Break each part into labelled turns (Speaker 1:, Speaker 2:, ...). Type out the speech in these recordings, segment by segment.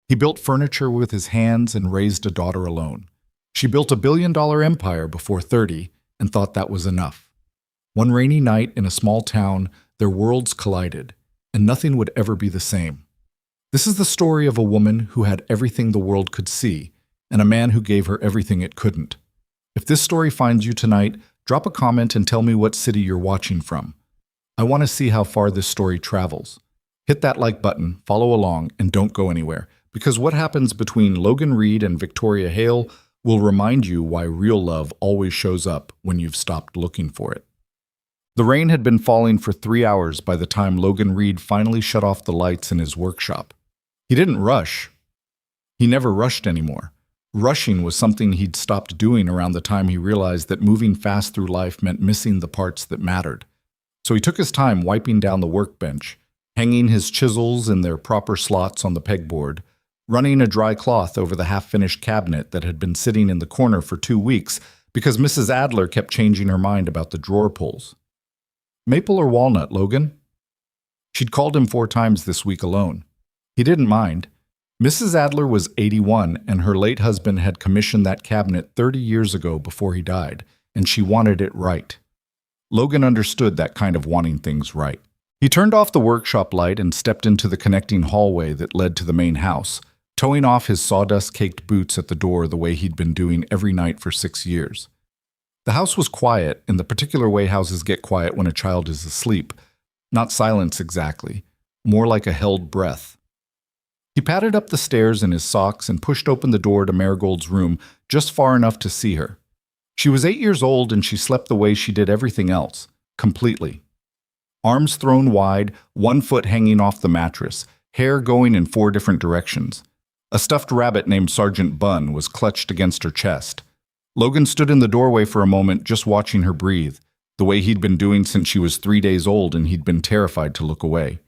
Speaker 1: He built furniture with his hands and raised a daughter alone. She built a $1 billion empire before 30 and thought that was enough. One rainy night in a small town, their worlds collided, and nothing would ever be the same. This is the story of a woman who had everything the world could see, and a man who gave her everything it couldn't. If this story finds you tonight, drop a comment and tell me what city you're watching from. I want to see how far this story travels. Hit that like button, follow along, and don't go anywhere, because what happens between Logan Reed and Victoria Hale will remind you why real love always shows up when you've stopped looking for it. The rain had been falling for 3 hours by the time Logan Reed finally shut off the lights in his workshop. He didn't rush. He never rushed anymore. Rushing was something he'd stopped doing around the time he realized that moving fast through life meant missing the parts that mattered. So he took his time wiping down the workbench, hanging his chisels in their proper slots on the pegboard, running a dry cloth over the half-finished cabinet that had been sitting in the corner for 2 weeks because Mrs. Adler kept changing her mind about the drawer pulls. Maple or walnut, Logan? She'd called him 4 times this week alone. He didn't mind. Mrs. Adler was 81, and her late husband had commissioned that cabinet 30 years ago before he died, and she wanted it right. Logan understood that kind of wanting things right. He turned off the workshop light and stepped into the connecting hallway that led to the main house, towing off his sawdust-caked boots at the door the way he'd been doing every night for 6 years. The house was quiet, in the particular way houses get quiet when a child is asleep. Not silence exactly, more like a held breath. He padded up the stairs in his socks and pushed open the door to Marigold's room just far enough to see her. She was 8 years old and she slept the way she did everything else, completely. Arms thrown wide, 1 foot hanging off the mattress, hair going in 4 different directions. A stuffed rabbit named Sergeant Bun was clutched against her chest. Logan stood in the doorway for a moment just watching her breathe, the way he'd been doing since she was 3 days old and he'd been terrified to look away.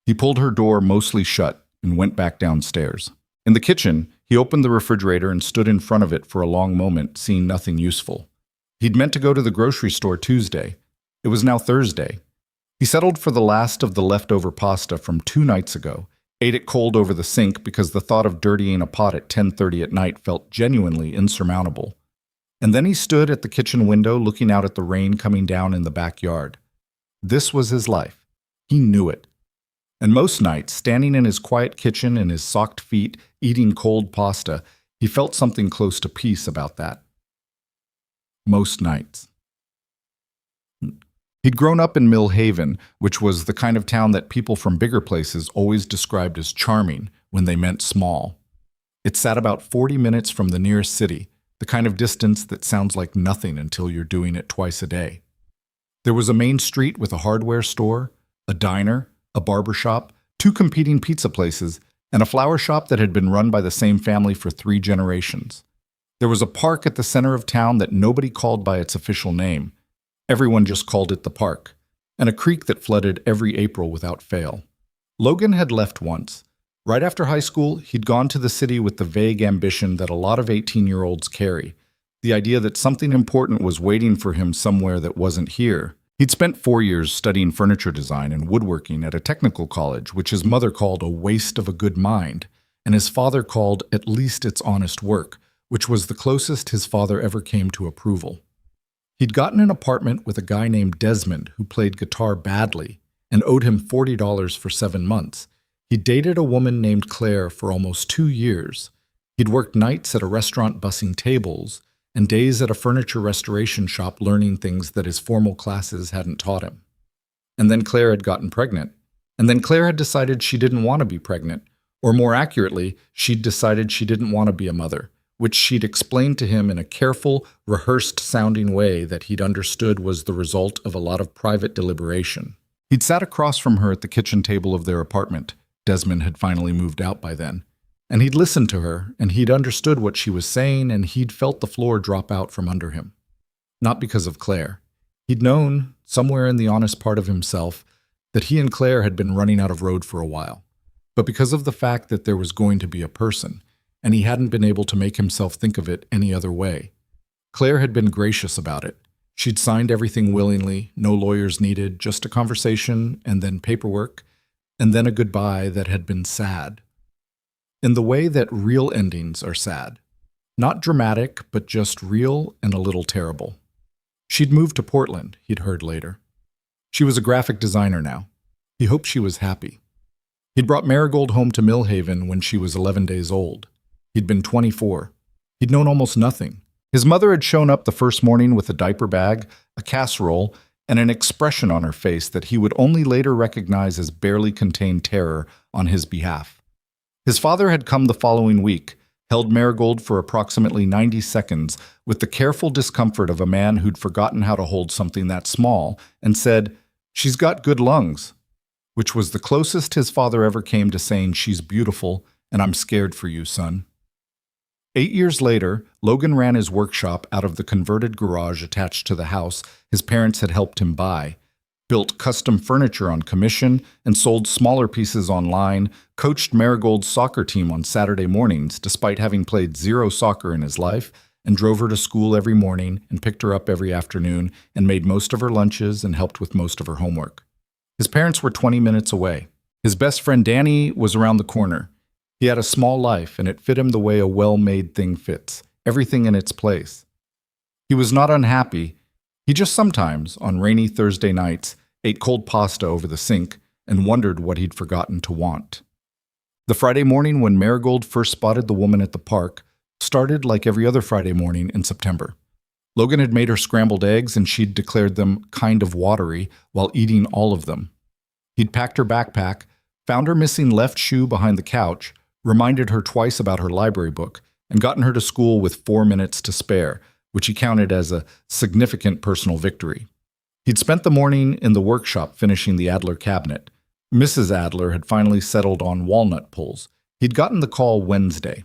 Speaker 1: He pulled her door mostly shut and went back downstairs. In the kitchen, he opened the refrigerator and stood in front of it for a long moment, seeing nothing useful. He'd meant to go to the grocery store Tuesday. It was now Thursday. He settled for the last of the leftover pasta from 2 nights ago, ate it cold over the sink because the thought of dirtying a pot at 10:30 at night felt genuinely insurmountable. And then he stood at the kitchen window looking out at the rain coming down in the backyard. This was his life. He knew it. And most nights, standing in his quiet kitchen in his socked feet, eating cold pasta, he felt something close to peace about that. Most nights. He'd grown up in Mill Haven, which was the kind of town that people from bigger places always described as charming when they meant small. It sat about 40 minutes from the nearest city, the kind of distance that sounds like nothing until you're doing it twice a day. There was a main street with a hardware store, a diner, a barber shop, 2 competing pizza places, and a flower shop that had been run by the same family for 3 generations. There was a park at the center of town that nobody called by its official name. Everyone just called it the park, and a creek that flooded every April without fail. Logan had left once. Right after high school, he'd gone to the city with the vague ambition that a lot of 18-year-olds carry, the idea that something important was waiting for him somewhere that wasn't here. He'd spent 4 years studying furniture design and woodworking at a technical college, which his mother called a waste of a good mind, and his father called at least it's honest work, which was the closest his father ever came to approval. He'd gotten an apartment with a guy named Desmond who played guitar badly and owed him $40 for 7 months. He'd dated a woman named Claire for almost 2 years. He'd worked nights at a restaurant bussing tables and days at a furniture restoration shop learning things that his formal classes hadn't taught him. And then Claire had gotten pregnant. And then Claire had decided she didn't want to be pregnant. Or more accurately, she'd decided she didn't want to be a mother, which she'd explained to him in a careful, rehearsed-sounding way that he'd understood was the result of a lot of private deliberation. He'd sat across from her at the kitchen table of their apartment. Desmond had finally moved out by then. And he'd listened to her, and he'd understood what she was saying, and he'd felt the floor drop out from under him. Not because of Claire. He'd known, somewhere in the honest part of himself, that he and Claire had been running out of road for a while, but because of the fact that there was going to be a person, and he hadn't been able to make himself think of it any other way. Claire had been gracious about it. She'd signed everything willingly, no lawyers needed, just a conversation, and then paperwork, and then a goodbye that had been sad. in the way that real endings are sad. Not dramatic, but just real and a little terrible. She'd moved to Portland, he'd heard later. She was a graphic designer now. He hoped she was happy. He'd brought Marigold home to Millhaven when she was 11 days old. He'd been 24. He'd known almost nothing. His mother had shown up the first morning with a diaper bag, a casserole, and an expression on her face that he would only later recognize as barely contained terror on his behalf. His father had come the following week, held Marigold for approximately 90 seconds with the careful discomfort of a man who'd forgotten how to hold something that small, and said, "She's got good lungs," which was the closest his father ever came to saying, "She's beautiful, and I'm scared for you, son." 8 years later, Logan ran his workshop out of the converted garage attached to the house his parents had helped him buy, built custom furniture on commission, and sold smaller pieces online, coached Marigold's soccer team on Saturday mornings despite having played zero soccer in his life, and drove her to school every morning and picked her up every afternoon and made most of her lunches and helped with most of her homework. His parents were 20 minutes away. His best friend Danny was around the corner. He had a small life, and it fit him the way a well-made thing fits, everything in its place. He was not unhappy. He just sometimes, on rainy Thursday nights, ate cold pasta over the sink and wondered what he'd forgotten to want. The Friday morning when Marigold first spotted the woman at the park started like every other Friday morning in September. Logan had made her scrambled eggs, and she'd declared them kind of watery while eating all of them. He'd packed her backpack, found her missing left shoe behind the couch, reminded her twice about her library book, and gotten her to school with 4 minutes to spare, which he counted as a significant personal victory. He'd spent the morning in the workshop finishing the Adler cabinet. Mrs. Adler had finally settled on walnut pulls. He'd gotten the call Wednesday.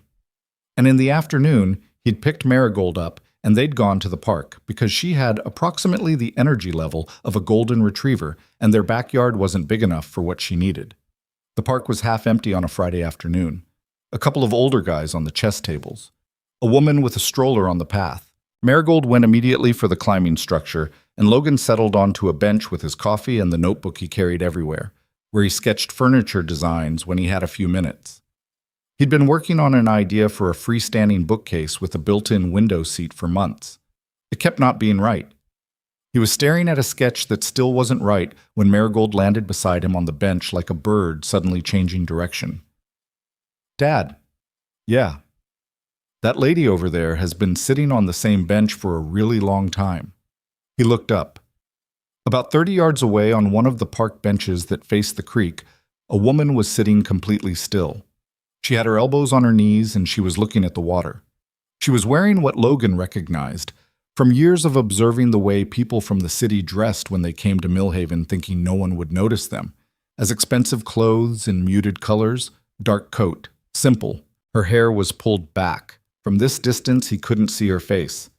Speaker 1: And in the afternoon, he'd picked Marigold up, and they'd gone to the park because she had approximately the energy level of a golden retriever, and their backyard wasn't big enough for what she needed. The park was half empty on a Friday afternoon. A couple of older guys on the chess tables. A woman with a stroller on the path. Marigold went immediately for the climbing structure, and Logan settled onto a bench with his coffee and the notebook he carried everywhere, where he sketched furniture designs when he had a few minutes. He'd been working on an idea for a freestanding bookcase with a built-in window seat for months. It kept not being right. He was staring at a sketch that still wasn't right when Marigold landed beside him on the bench like a bird suddenly changing direction. "Dad." "Yeah." "That lady over there has been sitting on the same bench for a really long time." He looked up. About 30 yards away on one of the park benches that faced the creek, a woman was sitting completely still. She had her elbows on her knees and she was looking at the water. She was wearing what Logan recognized from years of observing the way people from the city dressed when they came to Millhaven thinking no one would notice them, as expensive clothes in muted colors, dark coat, simple. Her hair was pulled back. From this distance, he couldn't see her face.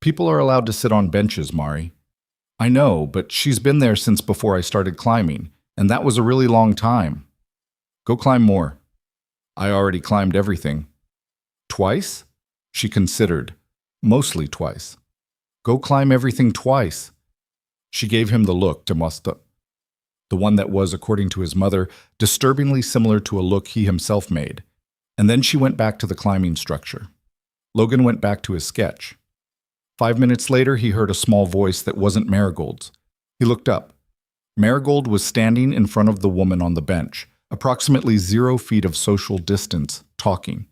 Speaker 1: "People are allowed to sit on benches, Mari." "I know, but she's been there since before I started climbing, and that was a really long time." "Go climb more." "I already climbed everything." "Twice?" She considered. "Mostly twice." "Go climb everything twice." She gave him the look, the one that was, according to his mother, disturbingly similar to a look he himself made. And then she went back to the climbing structure. Logan went back to his sketch. 5 minutes later, he heard a small voice that wasn't Marigold's. He looked up. Marigold was standing in front of the woman on the bench, approximately 0 feet of social distance, talking.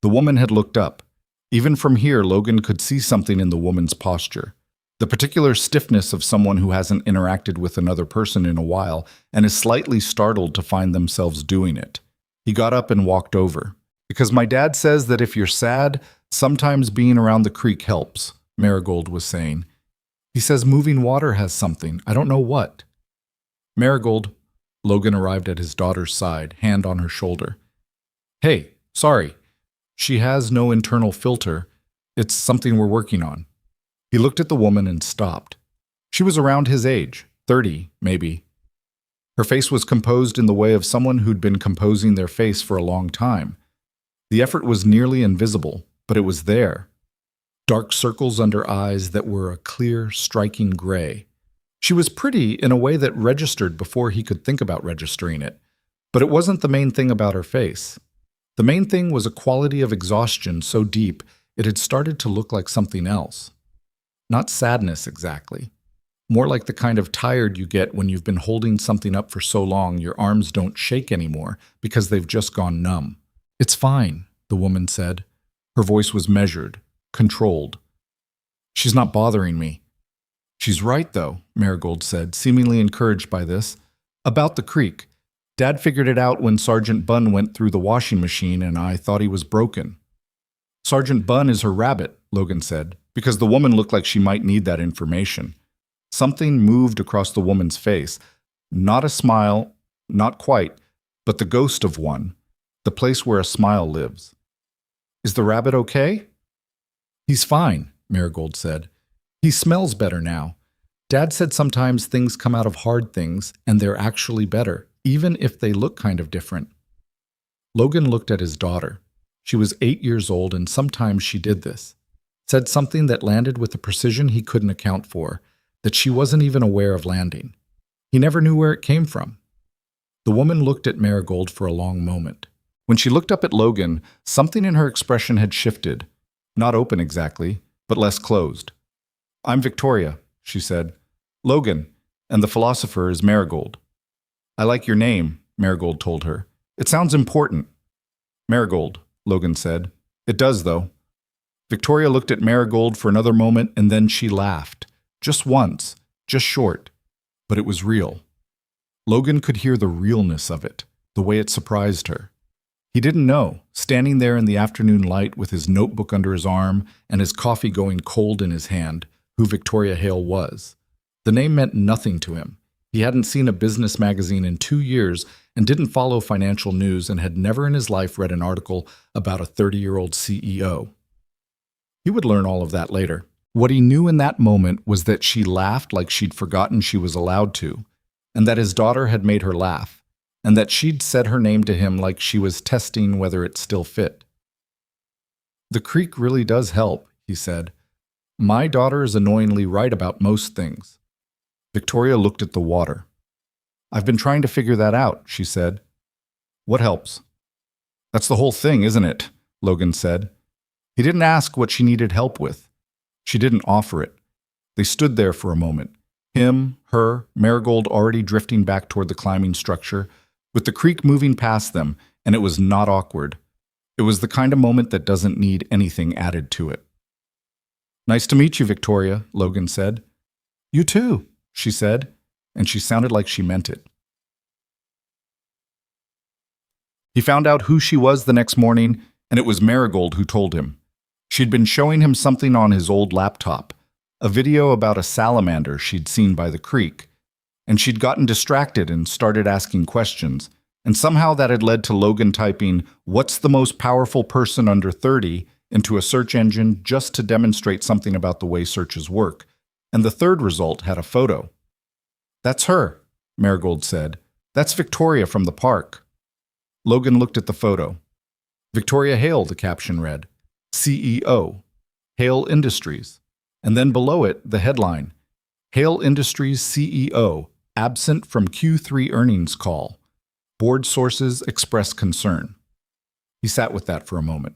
Speaker 1: The woman had looked up. Even from here, Logan could see something in the woman's posture. The particular stiffness of someone who hasn't interacted with another person in a while and is slightly startled to find themselves doing it. He got up and walked over. "Because my dad says that if you're sad, sometimes being around the creek helps," Marigold was saying. "He says moving water has something. I don't know what." "Marigold." Logan arrived at his daughter's side, hand on her shoulder. "Hey, sorry. She has no internal filter. It's something we're working on." He looked at the woman and stopped. She was around his age, 30, maybe. Her face was composed in the way of someone who'd been composing their face for a long time. The effort was nearly invisible, but it was there. Dark circles under eyes that were a clear, striking gray. She was pretty in a way that registered before he could think about registering it, but it wasn't the main thing about her face. The main thing was a quality of exhaustion so deep it had started to look like something else. Not sadness exactly. More like the kind of tired you get when you've been holding something up for so long your arms don't shake anymore because they've just gone numb. "It's fine," the woman said. Her voice was measured, controlled. "She's not bothering me." "She's right, though," Marigold said, seemingly encouraged by this. "About the creek. Dad figured it out when Sergeant Bunn went through the washing machine and I thought he was broken." "Sergeant Bunn is her rabbit," Logan said, because the woman looked like she might need that information. Something moved across the woman's face. Not a smile, not quite, but the ghost of one, the place where a smile lives. "Is the rabbit okay?" "He's fine," Marigold said. "He smells better now. Dad said sometimes things come out of hard things and they're actually better, even if they look kind of different." Logan looked at his daughter. She was 8 years old and sometimes she did this. Said something that landed with a precision he couldn't account for, that she wasn't even aware of landing. He never knew where it came from. The woman looked at Marigold for a long moment. When she looked up at Logan, something in her expression had shifted. Not open exactly, but less closed. "I'm Victoria," she said. "Logan, and the philosopher is Marigold." "I like your name," Marigold told her. "It sounds important." "Marigold," Logan said. "It does, though." Victoria looked at Marigold for another moment and then she laughed. Just once, just short. But it was real. Logan could hear the realness of it, the way it surprised her. He didn't know, standing there in the afternoon light with his notebook under his arm and his coffee going cold in his hand, who Victoria Hale was. The name meant nothing to him. He hadn't seen a business magazine in 2 years and didn't follow financial news and had never in his life read an article about a 30-year-old CEO. He would learn all of that later. What he knew in that moment was that she laughed like she'd forgotten she was allowed to, and that his daughter had made her laugh, and that she'd said her name to him like she was testing whether it still fit. "The creek really does help," he said. "My daughter is annoyingly right about most things." Victoria looked at the water. "I've been trying to figure that out," she said. "What helps?" "That's the whole thing, isn't it?" Logan said. He didn't ask what she needed help with. She didn't offer it. They stood there for a moment. Him, her, Marigold already drifting back toward the climbing structure, with the creek moving past them, and it was not awkward. It was the kind of moment that doesn't need anything added to it. "Nice to meet you, Victoria," Logan said. "You too," she said, and she sounded like she meant it. He found out who she was the next morning, and it was Marigold who told him. She'd been showing him something on his old laptop, a video about a salamander she'd seen by the creek, and she'd gotten distracted and started asking questions, and somehow that had led to Logan typing, "What's the most powerful person under 30?" into a search engine just to demonstrate something about the way searches work, and the third result had a photo. "That's her," Marigold said. "That's Victoria from the park." Logan looked at the photo. "Victoria Hale," the caption read. CEO, Hale Industries. And then below it, the headline, Hale Industries CEO, absent from Q3 earnings call. Board sources express concern. He sat with that for a moment.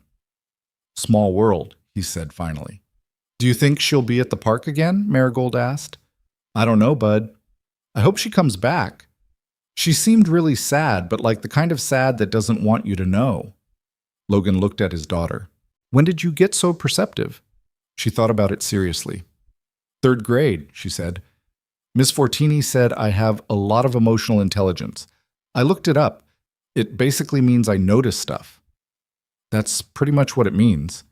Speaker 1: "Small world," he said finally. "Do you think she'll be at the park again?" Marigold asked. "I don't know, bud. I hope she comes back. She seemed really sad, but like the kind of sad that doesn't want you to know." Logan looked at his daughter. "When did you get so perceptive?" She thought about it seriously. "3rd grade, she said. "Miss Fortini said I have a lot of emotional intelligence. I looked it up. It basically means I notice stuff." "That's pretty much what it means.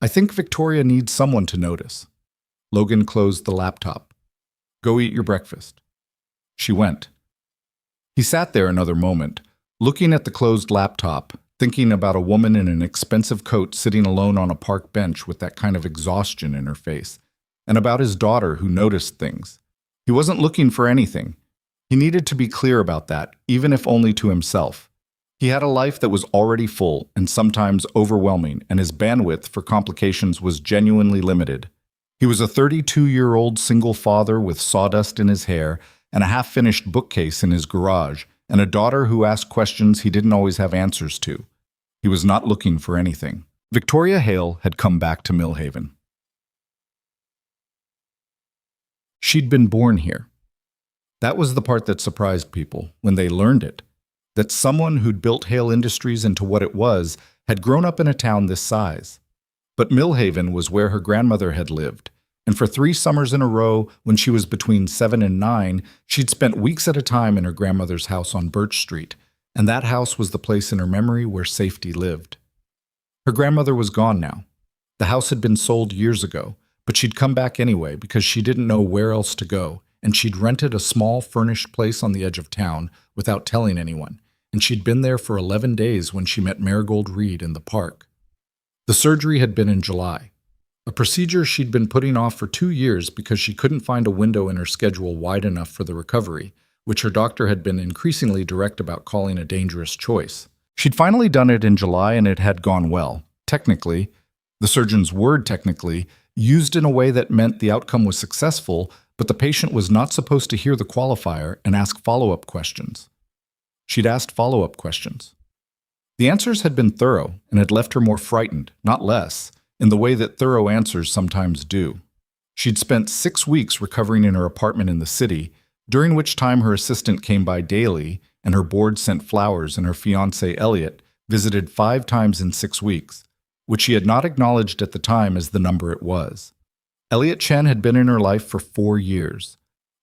Speaker 1: I think Victoria needs someone to notice." Logan closed the laptop. "Go eat your breakfast." She went. He sat there another moment, looking at the closed laptop, thinking about a woman in an expensive coat sitting alone on a park bench with that kind of exhaustion in her face, and about his daughter who noticed things. He wasn't looking for anything. He needed to be clear about that, even if only to himself. He had a life that was already full and sometimes overwhelming, and his bandwidth for complications was genuinely limited. He was a 32-year-old single father with sawdust in his hair and a half-finished bookcase in his garage, and a daughter who asked questions he didn't always have answers to. He was not looking for anything. Victoria Hale had come back to Millhaven. She'd been born here. That was the part that surprised people when they learned it, that someone who'd built Hale Industries into what it was had grown up in a town this size. But Millhaven was where her grandmother had lived, and for 3 summers in a row, when she was between 7 and 9, she'd spent weeks at a time in her grandmother's house on Birch Street, and that house was the place in her memory where safety lived. Her grandmother was gone now. The house had been sold years ago, but she'd come back anyway because she didn't know where else to go, and she'd rented a small furnished place on the edge of town without telling anyone, and she'd been there for 11 days when she met Marigold Reed in the park. The surgery had been in July, a procedure she'd been putting off for 2 years because she couldn't find a window in her schedule wide enough for the recovery, which her doctor had been increasingly direct about calling a dangerous choice. She'd finally done it in July and it had gone well. Technically, the surgeon's word technically, used in a way that meant the outcome was successful, but the patient was not supposed to hear the qualifier and ask follow-up questions. She'd asked follow-up questions. The answers had been thorough and had left her more frightened, not less, in the way that thorough answers sometimes do. She'd spent 6 weeks recovering in her apartment in the city, during which time her assistant came by daily and her board sent flowers and her fiancé, Elliot, visited 5 times in 6 weeks, which she had not acknowledged at the time as the number it was. Elliot Chen had been in her life for 4 years.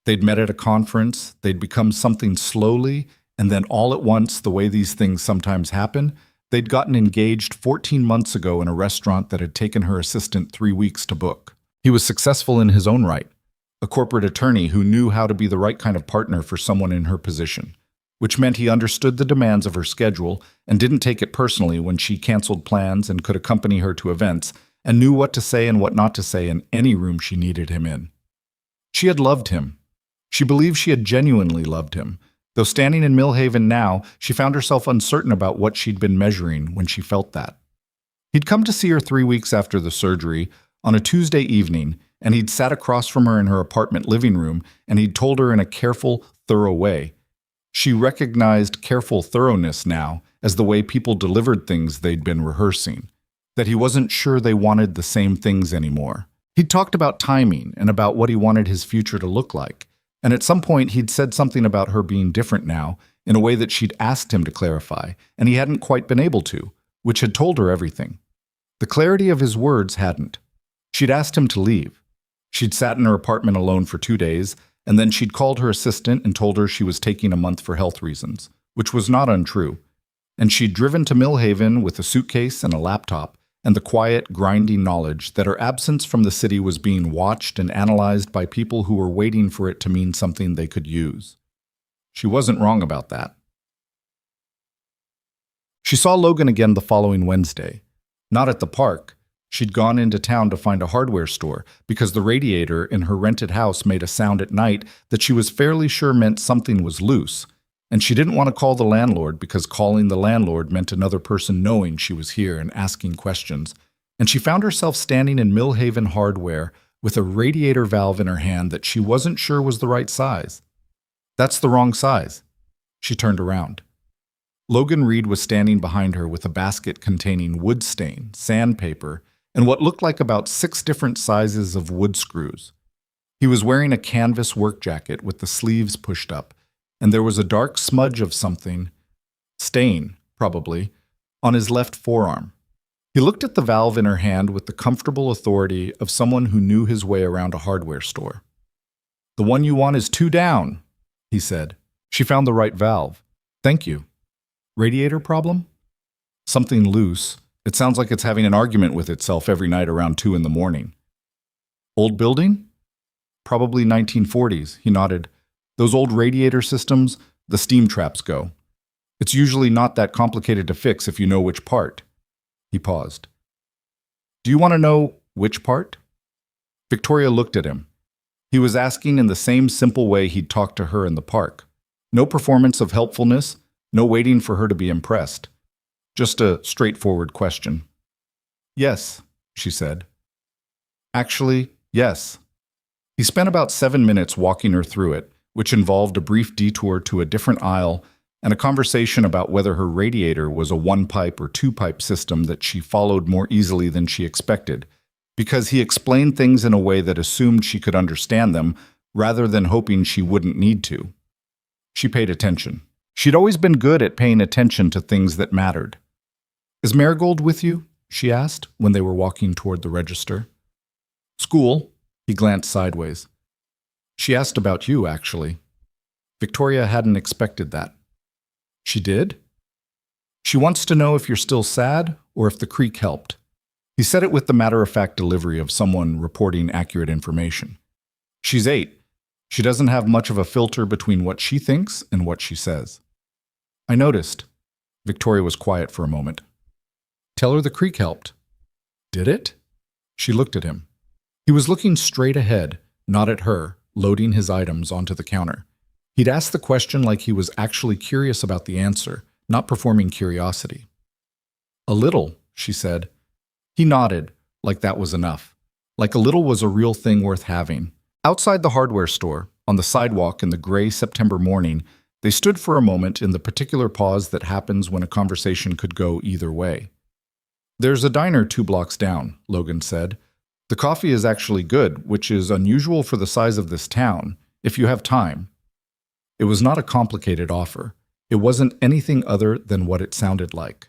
Speaker 1: They'd met at a conference, they'd become something slowly, and then all at once, the way these things sometimes happen, they'd gotten engaged 14 months ago in a restaurant that had taken her assistant 3 weeks to book. He was successful in his own right, a corporate attorney who knew how to be the right kind of partner for someone in her position, which meant he understood the demands of her schedule and didn't take it personally when she canceled plans and could accompany her to events and knew what to say and what not to say in any room she needed him in. She had loved him. She believed she had genuinely loved him, though standing in Millhaven now, she found herself uncertain about what she'd been measuring when she felt that. He'd come to see her 3 weeks after the surgery on a Tuesday evening, and he'd sat across from her in her apartment living room, and he'd told her in a careful, thorough way. She recognized careful thoroughness now as the way people delivered things they'd been rehearsing, that he wasn't sure they wanted the same things anymore. He'd talked about timing and about what he wanted his future to look like, and at some point he'd said something about her being different now in a way that she'd asked him to clarify, and he hadn't quite been able to, which had told her everything. The clarity of his words hadn't. She'd asked him to leave. She'd sat in her apartment alone for 2 days, and then she'd called her assistant and told her she was taking a month for health reasons, which was not untrue. And she'd driven to Millhaven with a suitcase and a laptop, and the quiet, grinding knowledge that her absence from the city was being watched and analyzed by people who were waiting for it to mean something they could use. She wasn't wrong about that. She saw Logan again the following Wednesday. Not at the park. She'd gone into town to find a hardware store because the radiator in her rented house made a sound at night that she was fairly sure meant something was loose, and she didn't want to call the landlord because calling the landlord meant another person knowing she was here and asking questions, and she found herself standing in Millhaven Hardware with a radiator valve in her hand that she wasn't sure was the right size. That's the wrong size. She turned around. Logan Reed was standing behind her with a basket containing wood stain, sandpaper, and what looked like about 6 different sizes of wood screws. He was wearing a canvas work jacket with the sleeves pushed up, and there was a dark smudge of something, stain, probably, on his left forearm. He looked at the valve in her hand with the comfortable authority of someone who knew his way around a hardware store. "The one you want is 2 down," he said. She found the right valve. "Thank you." "Radiator problem?" "Something loose. It sounds like it's having an argument with itself every night around 2 in the morning." "Old building?" "Probably 1940s, he nodded. "Those old radiator systems, the steam traps go. It's usually not that complicated to fix if you know which part." He paused. "Do you want to know which part?" Victoria looked at him. He was asking in the same simple way he'd talked to her in the park. No performance of helpfulness, no waiting for her to be impressed. Just a straightforward question. "Yes," she said. "Actually, yes." He spent about 7 minutes walking her through it, which involved a brief detour to a different aisle and a conversation about whether her radiator was a one-pipe or two-pipe system that she followed more easily than she expected, because he explained things in a way that assumed she could understand them rather than hoping she wouldn't need to. She paid attention. She'd always been good at paying attention to things that mattered. "Is Marigold with you?" she asked when they were walking toward the register. "School." He glanced sideways. "She asked about you, actually." Victoria hadn't expected that. "She did?" "She wants to know if you're still sad or if the creek helped." He said it with the matter-of-fact delivery of someone reporting accurate information. "She's 8. She doesn't have much of a filter between what she thinks and what she says." "I noticed." Victoria was quiet for a moment. "Tell her the creek helped." "Did it?" She looked at him. He was looking straight ahead, not at her, loading his items onto the counter. He'd asked the question like he was actually curious about the answer, not performing curiosity. "A little," she said. He nodded, like that was enough. Like a little was a real thing worth having. Outside the hardware store, on the sidewalk in the gray September morning, they stood for a moment in the particular pause that happens when a conversation could go either way. "There's a diner 2 blocks down," Logan said. "The coffee is actually good, which is unusual for the size of this town, if you have time." It was not a complicated offer. It wasn't anything other than what it sounded like.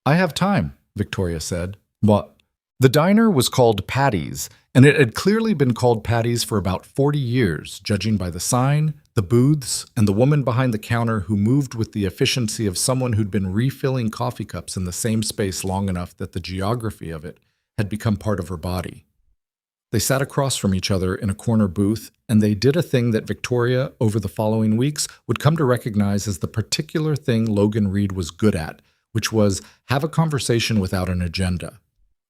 Speaker 1: "I have time," Victoria said. "What?" The diner was called Patty's, and it had clearly been called Patty's for about 40 years, judging by the sign, the booths, and the woman behind the counter who moved with the efficiency of someone who'd been refilling coffee cups in the same space long enough that the geography of it had become part of her body. They sat across from each other in a corner booth, and they did a thing that Victoria, over the following weeks, would come to recognize as the particular thing Logan Reed was good at, which was have a conversation without an agenda.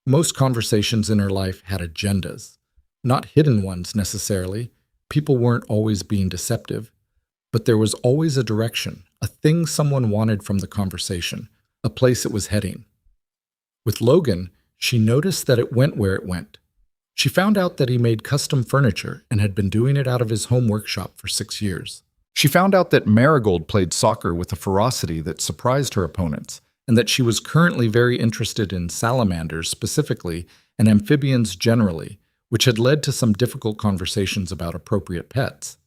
Speaker 1: Most conversations in her life had agendas. Not hidden ones, necessarily. People weren't always being deceptive. But there was always a direction, a thing someone wanted from the conversation, a place it was heading. With Logan, she noticed that it went where it went. She found out that he made custom furniture and had been doing it out of his home workshop for 6 years. She found out that Marigold played soccer with a ferocity that surprised her opponents, and that she was currently very interested in salamanders specifically and amphibians generally, which had led to some difficult conversations about appropriate pets.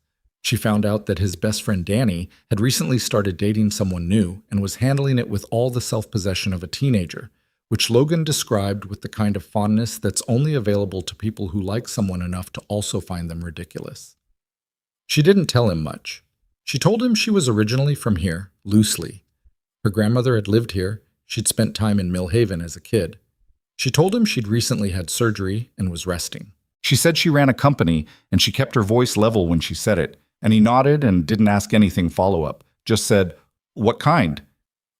Speaker 1: She found out that his best friend Danny had recently started dating someone new and was handling it with all the self-possession of a teenager, which Logan described with the kind of fondness that's only available to people who like someone enough to also find them ridiculous. She didn't tell him much. She told him she was originally from here, loosely. Her grandmother had lived here. She'd spent time in Mill Haven as a kid. She told him she'd recently had surgery and was resting. She said she ran a company, and she kept her voice level when she said it, and he nodded and didn't ask anything follow-up, just said, "What kind?"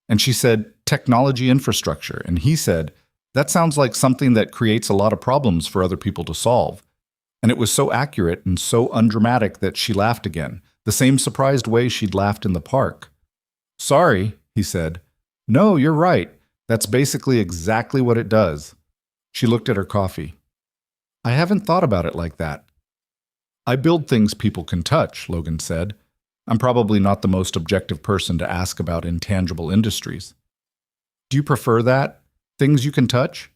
Speaker 1: And she said, "Technology infrastructure," and he said, "That sounds like something that creates a lot of problems for other people to solve." And it was so accurate and so undramatic that she laughed again, the same surprised way she'd laughed in the park. "Sorry," he said. "No, you're right. That's basically exactly what it does." She looked at her coffee. "I haven't thought about it like that." "I build things people can touch," Logan said. "I'm probably not the most objective person to ask about intangible industries." "Do you prefer that? Things you can touch?"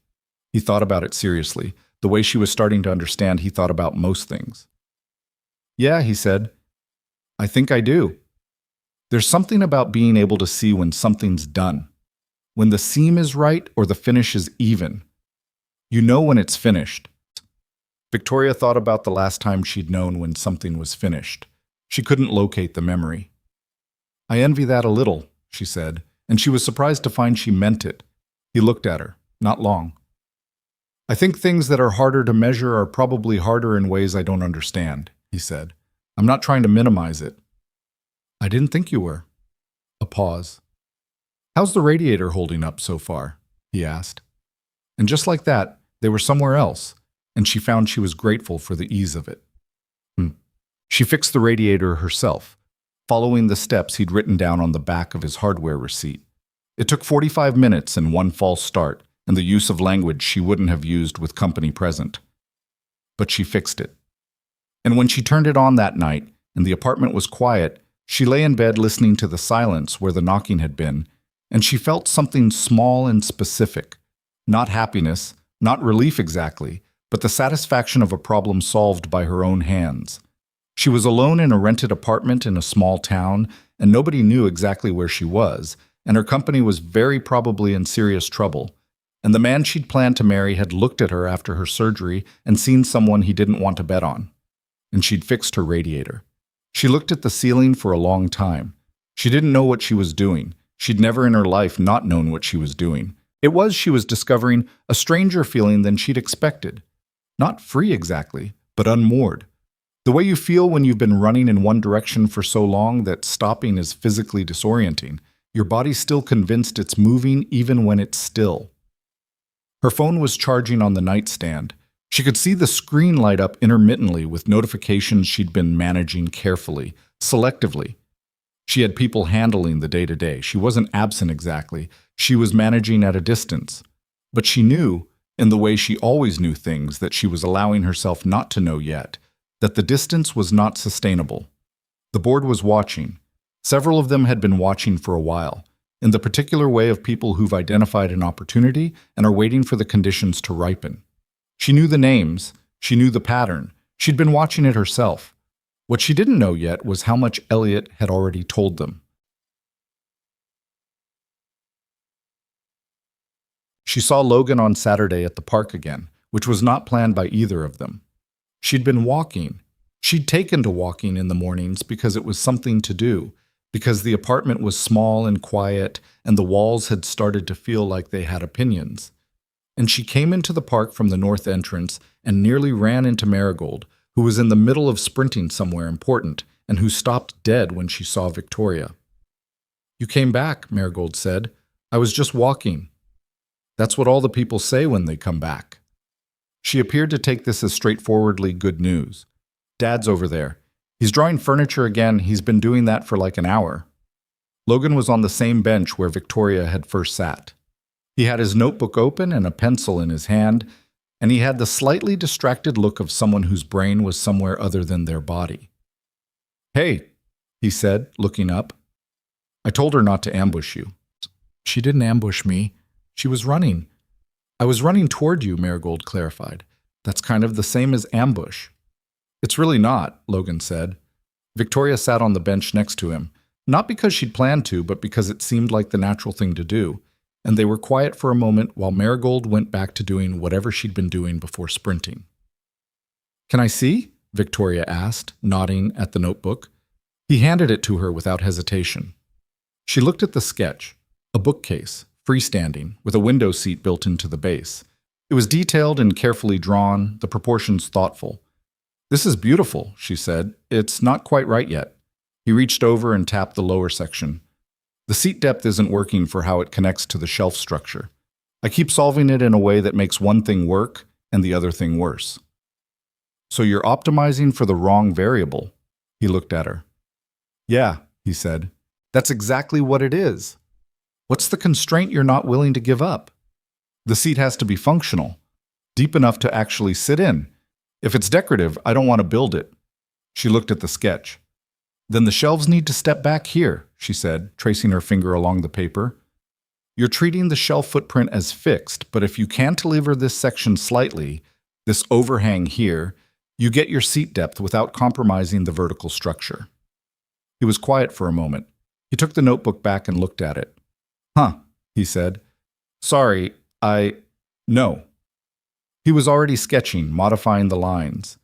Speaker 1: He thought about it seriously. The way she was starting to understand he thought about most things. "Yeah," he said. "I think I do. There's something about being able to see when something's done. When the seam is right or the finish is even. You know when it's finished." Victoria thought about the last time she'd known when something was finished. She couldn't locate the memory. "I envy that a little," she said, and she was surprised to find she meant it. He looked at her, not long. "I think things that are harder to measure are probably harder in ways I don't understand," he said. "I'm not trying to minimize it." "I didn't think you were." A pause. "How's the radiator holding up so far?" he asked. And just like that, they were somewhere else, and she found she was grateful for the ease of it. She fixed the radiator herself, following the steps he'd written down on the back of his hardware receipt. It took 45 minutes and one false start, and the use of language she wouldn't have used with company present. But she fixed it. And when she turned it on that night, and the apartment was quiet, She lay in bed listening to the silence where the knocking had been, and she felt something small and specific. Not happiness, not relief exactly, but the satisfaction of a problem solved by her own hands. She was alone in a rented apartment in a small town, and nobody knew exactly where she was, and her company was very probably in serious trouble. And the man she'd planned to marry had looked at her after her surgery and seen someone he didn't want to bet on. And she'd fixed her radiator. She looked at the ceiling for a long time. She didn't know what she was doing. She'd never in her life not known what she was doing. She was discovering a stranger feeling than she'd expected. Not free exactly, but unmoored. The way you feel when you've been running in one direction for so long that stopping is physically disorienting. Your body's still convinced it's moving even when it's still. Her phone was charging on the nightstand. She could see the screen light up intermittently with notifications she'd been managing carefully, selectively. She had people handling the day-to-day. She wasn't absent exactly. She was managing at a distance. But she knew, in the way she always knew things that she was allowing herself not to know yet, that the distance was not sustainable. The board was watching. Several of them had been watching for a while, in the particular way of people who've identified an opportunity and are waiting for the conditions to ripen. She knew the names. She knew the pattern. She'd been watching it herself. What she didn't know yet was how much Elliot had already told them. She saw Logan on Saturday at the park again, which was not planned by either of them. She'd been walking. She'd taken to walking in the mornings because it was something to do, because the apartment was small and quiet and the walls had started to feel like they had opinions. And she came into the park from the north entrance and nearly ran into Marigold, who was in the middle of sprinting somewhere important and who stopped dead when she saw Victoria. "You came back," Marigold said. "I was just walking." That's what all the people say when they come back. She appeared to take this as straightforwardly good news. "Dad's over there. He's drawing furniture again. He's been doing that for like an hour." Logan was on the same bench where Victoria had first sat. He had his notebook open and a pencil in his hand, and he had the slightly distracted look of someone whose brain was somewhere other than their body. "Hey," he said, looking up. "I told her not to ambush you." "She didn't ambush me. She was running." "I was running toward you," Marigold clarified. "That's kind of the same as ambush." "It's really not," Logan said. Victoria sat on the bench next to him, not because she'd planned to, but because it seemed like the natural thing to do, and they were quiet for a moment while Marigold went back to doing whatever she'd been doing before sprinting. "Can I see?" Victoria asked, nodding at the notebook. He handed it to her without hesitation. She looked at the sketch, a bookcase, freestanding, with a window seat built into the base. It was detailed and carefully drawn, the proportions thoughtful. "This is beautiful," she said. "It's not quite right yet." He reached over and tapped the lower section. "The seat depth isn't working for how it connects to the shelf structure. I keep solving it in a way that makes one thing work and the other thing worse." "So you're optimizing for the wrong variable?" He looked at her. "Yeah," he said. "That's exactly what it is. What's the constraint you're not willing to give up? The seat has to be functional, deep enough to actually sit in. If it's decorative, I don't want to build it." She looked at the sketch. "Then the shelves need to step back here," she said, tracing her finger along the paper. "You're treating the shelf footprint as fixed, but if you cantilever this section slightly, this overhang here, you get your seat depth without compromising the vertical structure." He was quiet for a moment. He took the notebook back and looked at it. "Huh," he said. "Sorry, No." He was already sketching, modifying the lines.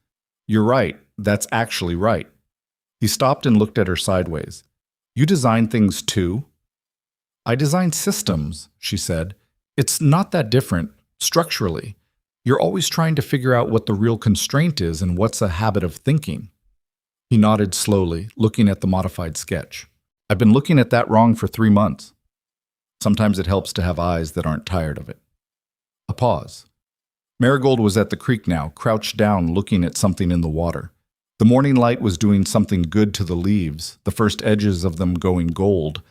Speaker 1: "You're right. That's actually right." He stopped and looked at her sideways. "You design things too?" "I design systems," she said. "It's not that different, structurally. You're always trying to figure out what the real constraint is and what's a habit of thinking." He nodded slowly, looking at the modified sketch. "I've been looking at that wrong for 3 months. Sometimes it helps to have eyes that aren't tired of it." A pause. Marigold was at the creek now, crouched down looking at something in the water. The morning light was doing something good to the leaves, the first edges of them going gold,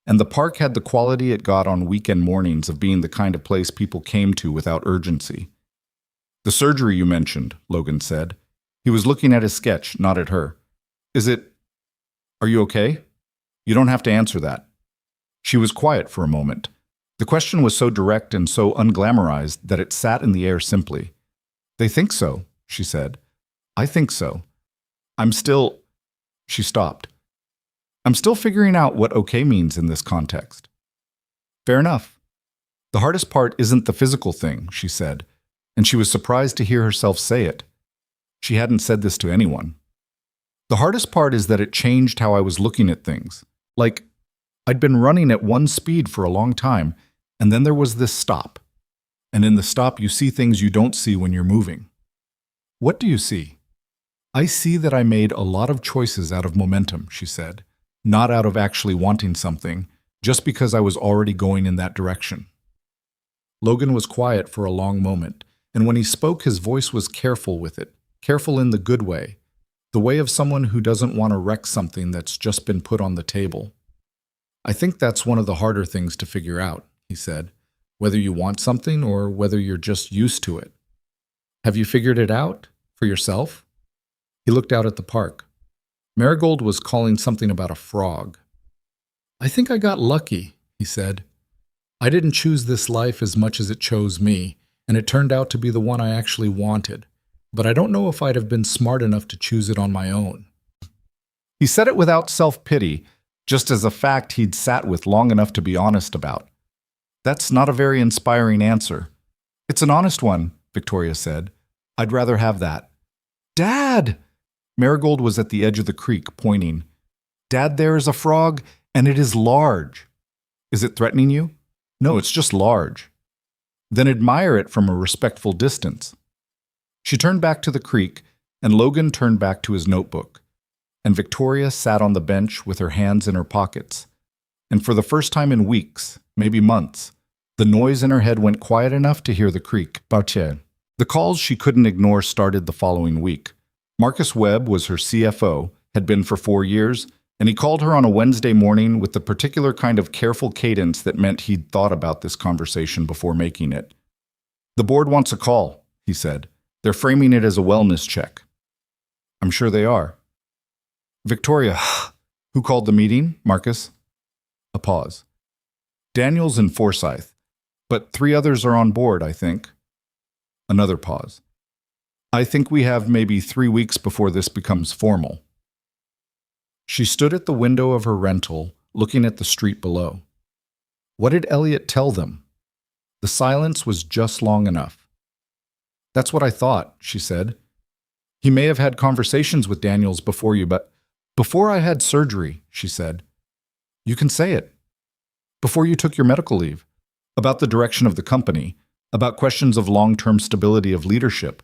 Speaker 1: and the park had the quality it got on weekend mornings of being the kind of place people came to without urgency. "The surgery you mentioned," Logan said. He was looking at his sketch, not at her. "Is it Are you okay? You don't have to answer that. She was quiet for a moment. The question was so direct and so unglamorized that it sat in the air simply. They think so, she said. I think so. I'm still... She stopped. I'm still figuring out what okay means in this context. Fair enough. The hardest part isn't the physical thing, she said, and she was surprised to hear herself say it. She hadn't said this to anyone. The hardest part is that it changed how I was looking at things. Like, I'd been running at one speed for a long time, and then there was this stop. And in the stop, you see things you don't see when you're moving. What do you see? I see that I made a lot of choices out of momentum, she said, not out of actually wanting something, just because I was already going in that direction. Logan was quiet for a long moment, and when he spoke, his voice was careful with it, careful in the good way, the way of someone who doesn't want to wreck something that's just been put on the table. I think that's one of the harder things to figure out, he said, whether you want something or whether you're just used to it. Have you figured it out for yourself? He looked out at the park. Marigold was calling something about a frog. I think I got lucky, he said. I didn't choose this life as much as it chose me, and it turned out to be the one I actually wanted, but I don't know if I'd have been smart enough to choose it on my own. He said it without self-pity, just as a fact he'd sat with long enough to be honest about. That's not a very inspiring answer. It's an honest one, Victoria said. I'd rather have that. Dad! Marigold was at the edge of the creek, pointing. Dad, there is a frog, and it is large. Is it threatening you? No, it's just large. Then admire it from a respectful distance. She turned back to the creek, and Logan turned back to his notebook. And Victoria sat on the bench with her hands in her pockets. And for the first time in weeks, maybe months, the noise in her head went quiet enough to hear the creek. Bartier. The calls she couldn't ignore started the following week. Marcus Webb was her CFO, had been for 4 years, and he called her on a Wednesday morning with the particular kind of careful cadence that meant he'd thought about this conversation before making it. The board wants a call, he said. They're framing it as a wellness check. I'm sure they are. Victoria, who called the meeting? Marcus? A pause. Daniels and Forsyth, but 3 others are on board, I think. Another pause. I think we have maybe 3 weeks before this becomes formal. She stood at the window of her rental, looking at the street below. What did Elliot tell them? The silence was just long enough. That's what I thought, she said. He may have had conversations with Daniels before you, but before I had surgery, she said. You can say it. Before you took your medical leave. About the direction of the company. About questions of long-term stability of leadership.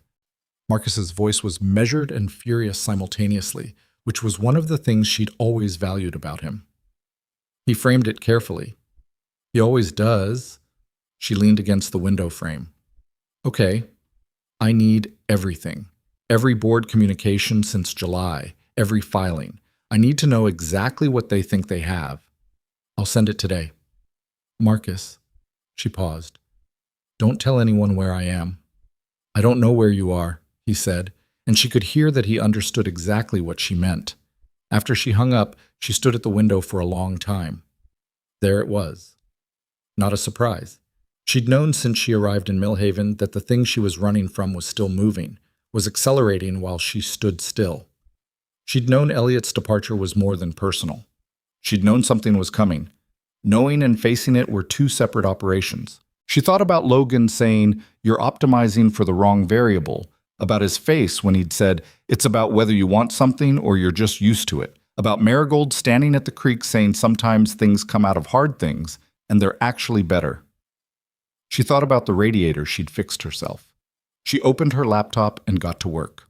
Speaker 1: Marcus's voice was measured and furious simultaneously, which was one of the things she'd always valued about him. He framed it carefully. He always does. She leaned against the window frame. Okay, I need everything. Every board communication since July, every filing. I need to know exactly what they think they have. I'll send it today. Marcus, she paused. Don't tell anyone where I am. I don't know where you are, he said, and she could hear that he understood exactly what she meant. After she hung up, she stood at the window for a long time. There it was. Not a surprise. She'd known since she arrived in Millhaven that the thing she was running from was still moving, was accelerating while she stood still. She'd known Elliot's departure was more than personal. She'd known something was coming. Knowing and facing it were 2 separate operations. She thought about Logan saying, "You're optimizing for the wrong variable," about his face when he'd said, "It's about whether you want something or you're just used to it," about Marigold standing at the creek saying sometimes things come out of hard things, and they're actually better. She thought about the radiator she'd fixed herself. She opened her laptop and got to work.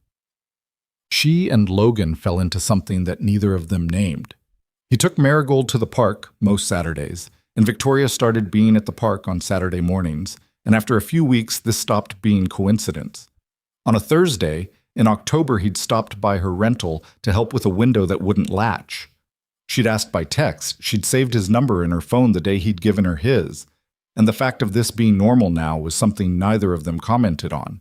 Speaker 1: She and Logan fell into something that neither of them named. He took Marigold to the park most Saturdays, and Victoria started being at the park on Saturday mornings, and after a few weeks this stopped being coincidence. On a Thursday, in October, he'd stopped by her rental to help with a window that wouldn't latch. She'd asked by text, she'd saved his number in her phone the day he'd given her his, and the fact of this being normal now was something neither of them commented on.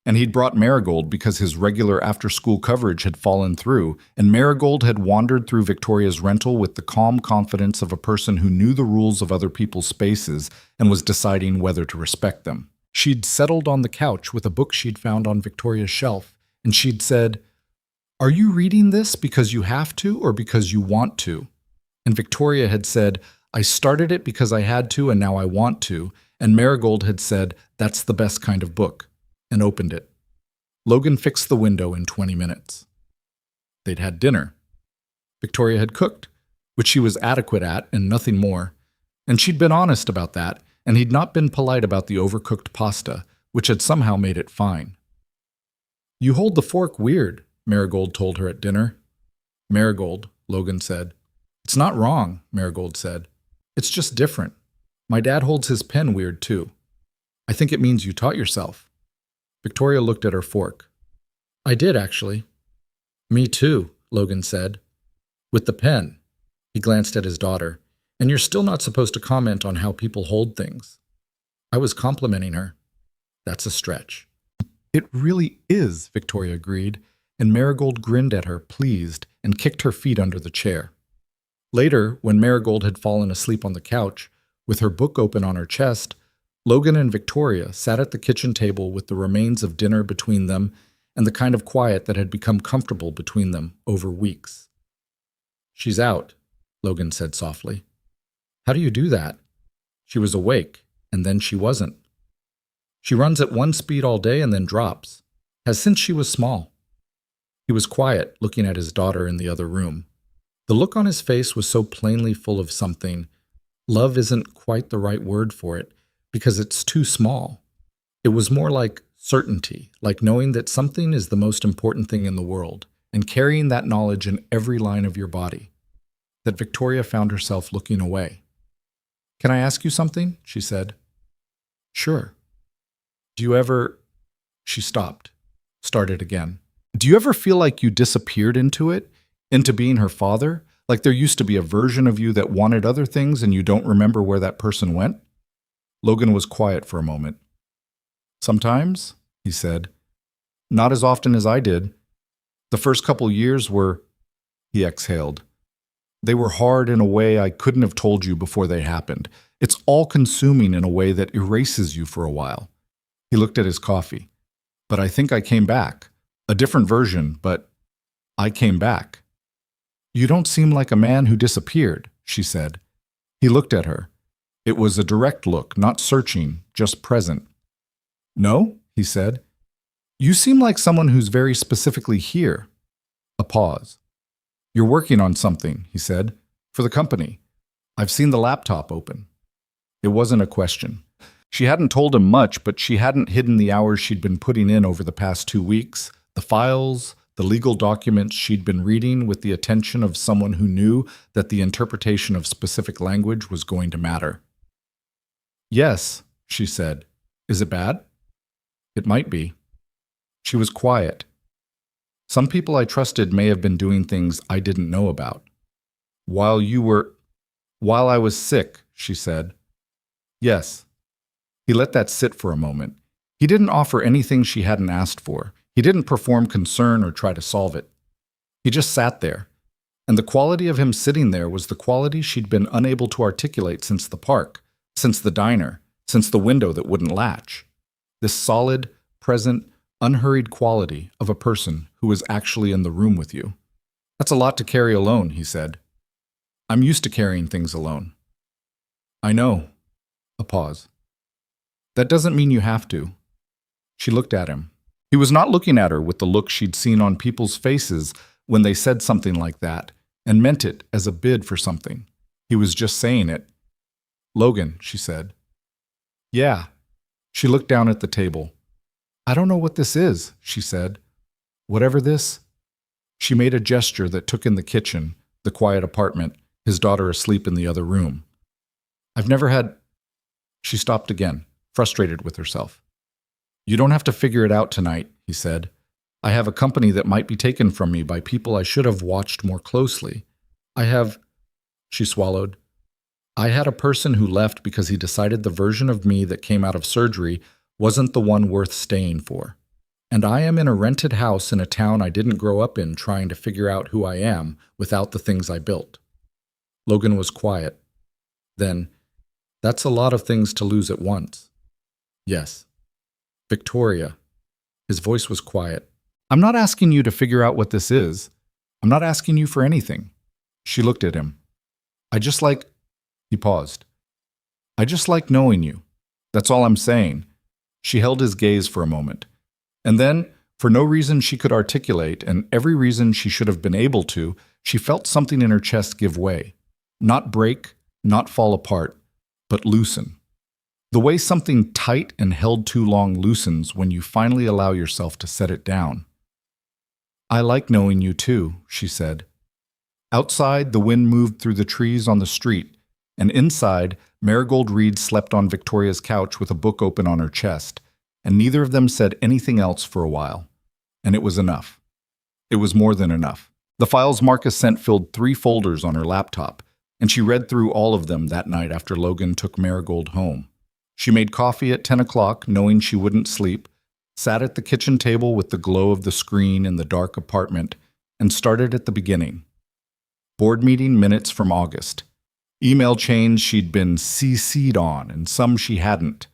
Speaker 1: And he'd brought Marigold because his regular after-school coverage had fallen through, and Marigold had wandered through Victoria's rental with the calm confidence of a person who knew the rules of other people's spaces and was deciding whether to respect them. She'd settled on the couch with a book she'd found on Victoria's shelf, and she'd said, "Are you reading this because you have to or because you want to?" And Victoria had said, "I started it because I had to and now I want to." And Marigold had said, "That's the best kind of book," and opened it. Logan fixed the window in 20 minutes. They'd had dinner. Victoria had cooked, which she was adequate at and nothing more, and she'd been honest about that, and he'd not been polite about the overcooked pasta, which had somehow made it fine. "You hold the fork weird," Marigold told her at dinner. "Marigold," Logan said. "It's not wrong," Marigold said. "It's just different. My dad holds his pen weird too. I think it means you taught yourself." Victoria looked at her fork. "I did, actually." "Me too," Logan said. "With the pen." He glanced at his daughter. "And you're still not supposed to comment on how people hold things." I was complimenting her. "That's a stretch." "It really is," Victoria agreed, and Marigold grinned at her, pleased, and kicked her feet under the chair. Later, when Marigold had fallen asleep on the couch, with her book open on her chest, Logan and Victoria sat at the kitchen table with the remains of dinner between them and the kind of quiet that had become comfortable between them over weeks. "She's out," Logan said softly. "How do you do that?" "She was awake, and then she wasn't. She runs at one speed all day and then drops. Has since she was small." He was quiet, looking at his daughter in the other room. The look on his face was so plainly full of something. Love isn't quite the right word for it, because it's too small. It was more like certainty, like knowing that something is the most important thing in the world, and carrying that knowledge in every line of your body. That Victoria found herself looking away. "Can I ask you something?" she said. "Sure." "Do you ever—" She stopped, started again. "Do you ever feel like you disappeared into it? Into being her father? Like there used to be a version of you that wanted other things and you don't remember where that person went?" Logan was quiet for a moment. "Sometimes," he said. "Not as often as I did. The first couple years were—" He exhaled. "They were hard in a way I couldn't have told you before they happened. It's all-consuming in a way that erases you for a while." He looked at his coffee. "But I think I came back. A different version, but I came back." "You don't seem like a man who disappeared," she said. He looked at her. It was a direct look, not searching, just present. "No," he said. "You seem like someone who's very specifically here." A pause. "You're working on something," he said, "for the company. I've seen the laptop open." It wasn't a question. She hadn't told him much, but she hadn't hidden the hours she'd been putting in over the past 2 weeks, the files, the legal documents she'd been reading with the attention of someone who knew that the interpretation of specific language was going to matter. "Yes," she said. "Is it bad?" "It might be." She was quiet. "Some people I trusted may have been doing things I didn't know about." While I was sick," she said. "Yes." He let that sit for a moment. He didn't offer anything she hadn't asked for. He didn't perform concern or try to solve it. He just sat there. And the quality of him sitting there was the quality she'd been unable to articulate since the park, since the diner, since the window that wouldn't latch. This solid, present, unhurried quality of a person who was actually in the room with you. "That's a lot to carry alone," he said. "I'm used to carrying things alone." "I know." A pause. "That doesn't mean you have to." She looked at him. He was not looking at her with the look she'd seen on people's faces when they said something like that, and meant it as a bid for something. He was just saying it. "Logan," she said. "Yeah." She looked down at the table. "I don't know what this is," she said. "Whatever this—" She made a gesture that took in the kitchen, the quiet apartment, his daughter asleep in the other room. "I've never had—" She stopped again, frustrated with herself. "You don't have to figure it out tonight," he said. "I have a company that might be taken from me by people I should have watched more closely. I have—" She swallowed. "I had a person who left because he decided the version of me that came out of surgery wasn't the one worth staying for." And I am in a rented house in a town I didn't grow up in trying to figure out who I am without the things I built. Logan was quiet. Then, that's a lot of things to lose at once. Yes. Victoria. His voice was quiet. I'm not asking you to figure out what this is. I'm not asking you for anything. She looked at him. He paused. I just like knowing you. That's all I'm saying. She held his gaze for a moment. And then, for no reason she could articulate, and every reason she should have been able to, she felt something in her chest give way. Not break, not fall apart, but loosen. The way something tight and held too long loosens when you finally allow yourself to set it down. I like knowing you too, she said. Outside, the wind moved through the trees on the street, and inside, Marigold Reed slept on Victoria's couch with a book open on her chest, and neither of them said anything else for a while. And it was enough. It was more than enough. The files Marcus sent filled 3 folders on her laptop, and she read through all of them that night after Logan took Marigold home. She made coffee at 10 o'clock, knowing she wouldn't sleep, sat at the kitchen table with the glow of the screen in the dark apartment, and started at the beginning. Board meeting minutes from August. Email chains she'd been CC'd on and some she hadn't.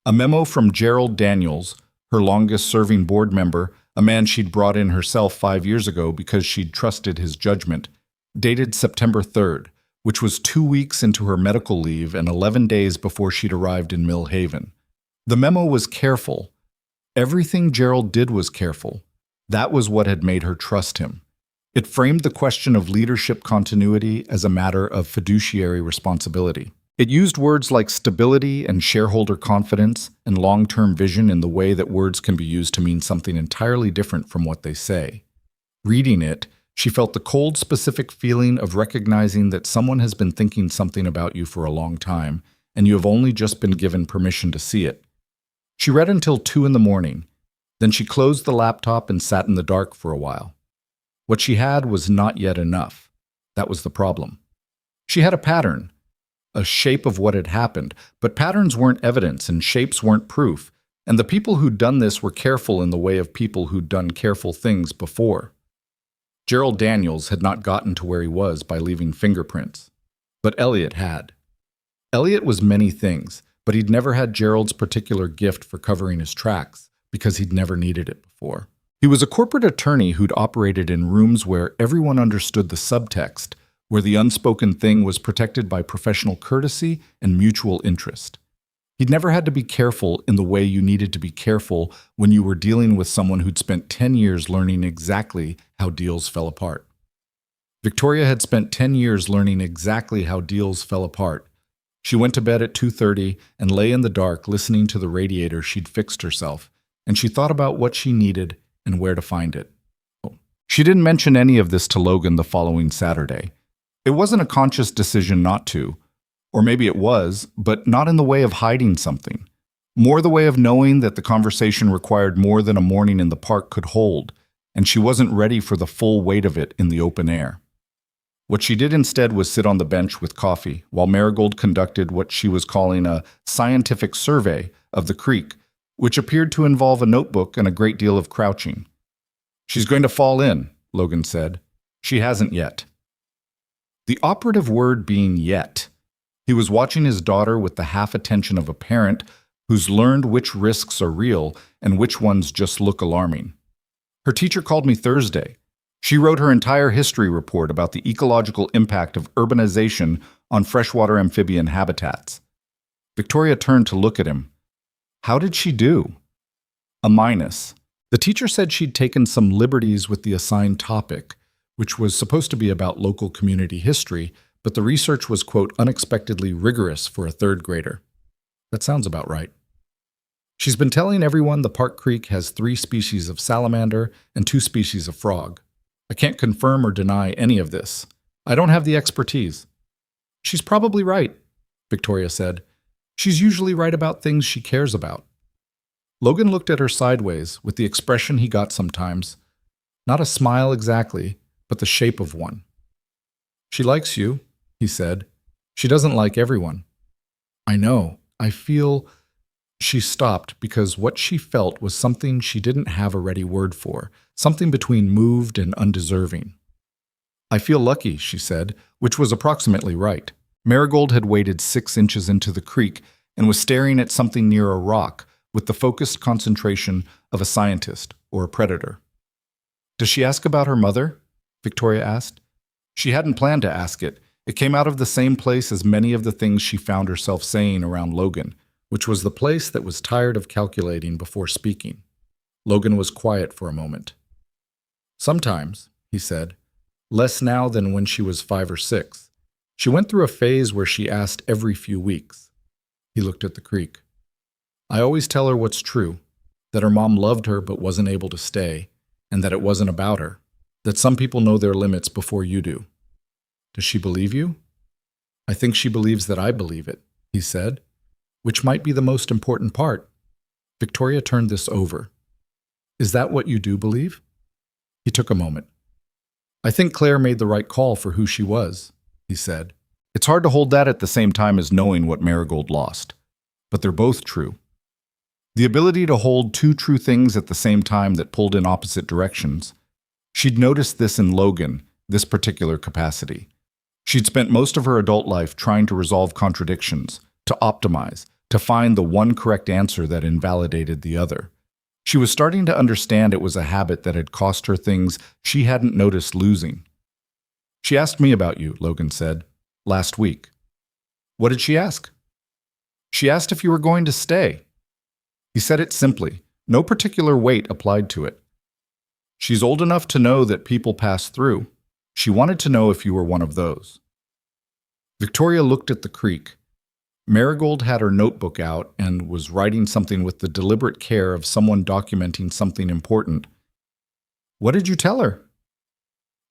Speaker 1: A memo from Gerald Daniels, her longest-serving board member, a man she'd brought in herself 5 years ago because she'd trusted his judgment, dated September 3rd, which was 2 weeks into her medical leave and 11 days before she'd arrived in Mill Haven. The memo was careful. Everything Gerald did was careful. That was what had made her trust him. It framed the question of leadership continuity as a matter of fiduciary responsibility. It used words like stability and shareholder confidence and long-term vision in the way that words can be used to mean something entirely different from what they say. Reading it, she felt the cold, specific feeling of recognizing that someone has been thinking something about you for a long time, and you have only just been given permission to see it. She read until 2 in the morning. Then she closed the laptop and sat in the dark for a while. What she had was not yet enough. That was the problem. She had a pattern, a shape of what had happened, but patterns weren't evidence and shapes weren't proof, and the people who'd done this were careful in the way of people who'd done careful things before. Gerald Daniels had not gotten to where he was by leaving fingerprints, but Elliot had. Elliot was many things, but he'd never had Gerald's particular gift for covering his tracks because he'd never needed it before. He was a corporate attorney who'd operated in rooms where everyone understood the subtext, where the unspoken thing was protected by professional courtesy and mutual interest. He'd never had to be careful in the way you needed to be careful when you were dealing with someone who'd spent 10 years learning exactly how deals fell apart. Victoria had spent 10 years learning exactly how deals fell apart. She went to bed at 2:30 and lay in the dark listening to the radiator she'd fixed herself, and she thought about what she needed and where to find it. She didn't mention any of this to Logan the following Saturday. It wasn't a conscious decision not to, or maybe it was, but not in the way of hiding something. More the way of knowing that the conversation required more than a morning in the park could hold, and she wasn't ready for the full weight of it in the open air. What she did instead was sit on the bench with coffee, while Marigold conducted what she was calling a scientific survey of the creek, which appeared to involve a notebook and a great deal of crouching. She's going to fall in, Logan said. She hasn't yet. The operative word being yet. He was watching his daughter with the half-attention of a parent who's learned which risks are real and which ones just look alarming. Her teacher called me Thursday. She wrote her entire history report about the ecological impact of urbanization on freshwater amphibian habitats. Victoria turned to look at him. How did she do? A minus. The teacher said she'd taken some liberties with the assigned topic, which was supposed to be about local community history, but the research was, quote, unexpectedly rigorous for a 3rd grader. That sounds about right. She's been telling everyone the Park Creek has 3 species of salamander and 2 species of frog. I can't confirm or deny any of this. I don't have the expertise. She's probably right, Victoria said. She's usually right about things she cares about. Logan looked at her sideways with the expression he got sometimes. Not a smile exactly, but the shape of one. She likes you, he said. She doesn't like everyone. I know. I feel She stopped because what she felt was something she didn't have a ready word for, something between moved and undeserving. "I feel lucky," she said, which was approximately right. Marigold had waded 6 inches into the creek and was staring at something near a rock with the focused concentration of a scientist or a predator. "Does she ask about her mother?" Victoria asked. She hadn't planned to ask it. It came out of the same place as many of the things she found herself saying around Logan, which was the place that was tired of calculating before speaking. Logan was quiet for a moment. "Sometimes," he said, "less now than when she was 5 or 6. She went through a phase where she asked every few weeks." He looked at the creek. "I always tell her what's true, that her mom loved her but wasn't able to stay, and that it wasn't about her, that some people know their limits before you do." "Does she believe you?" "I think she believes that I believe it," he said, "which might be the most important part." Victoria turned this over. "Is that what you do believe?" He took a moment. "I think Claire made the right call for who she was," he said. "It's hard to hold that at the same time as knowing what Marigold lost. But they're both true. The ability to hold two true things at the same time that pulled in opposite directions. She'd noticed this in Logan, this particular capacity. She'd spent most of her adult life trying to resolve contradictions, to optimize, to find the one correct answer that invalidated the other. She was starting to understand it was a habit that had cost her things she hadn't noticed losing. "She asked me about you," Logan said, "last week." "What did she ask?" "She asked if you were going to stay." He said it simply, no particular weight applied to it. "She's old enough to know that people pass through. She wanted to know if you were one of those." Victoria looked at the creek. Marigold had her notebook out and was writing something with the deliberate care of someone documenting something important. "What did you tell her?"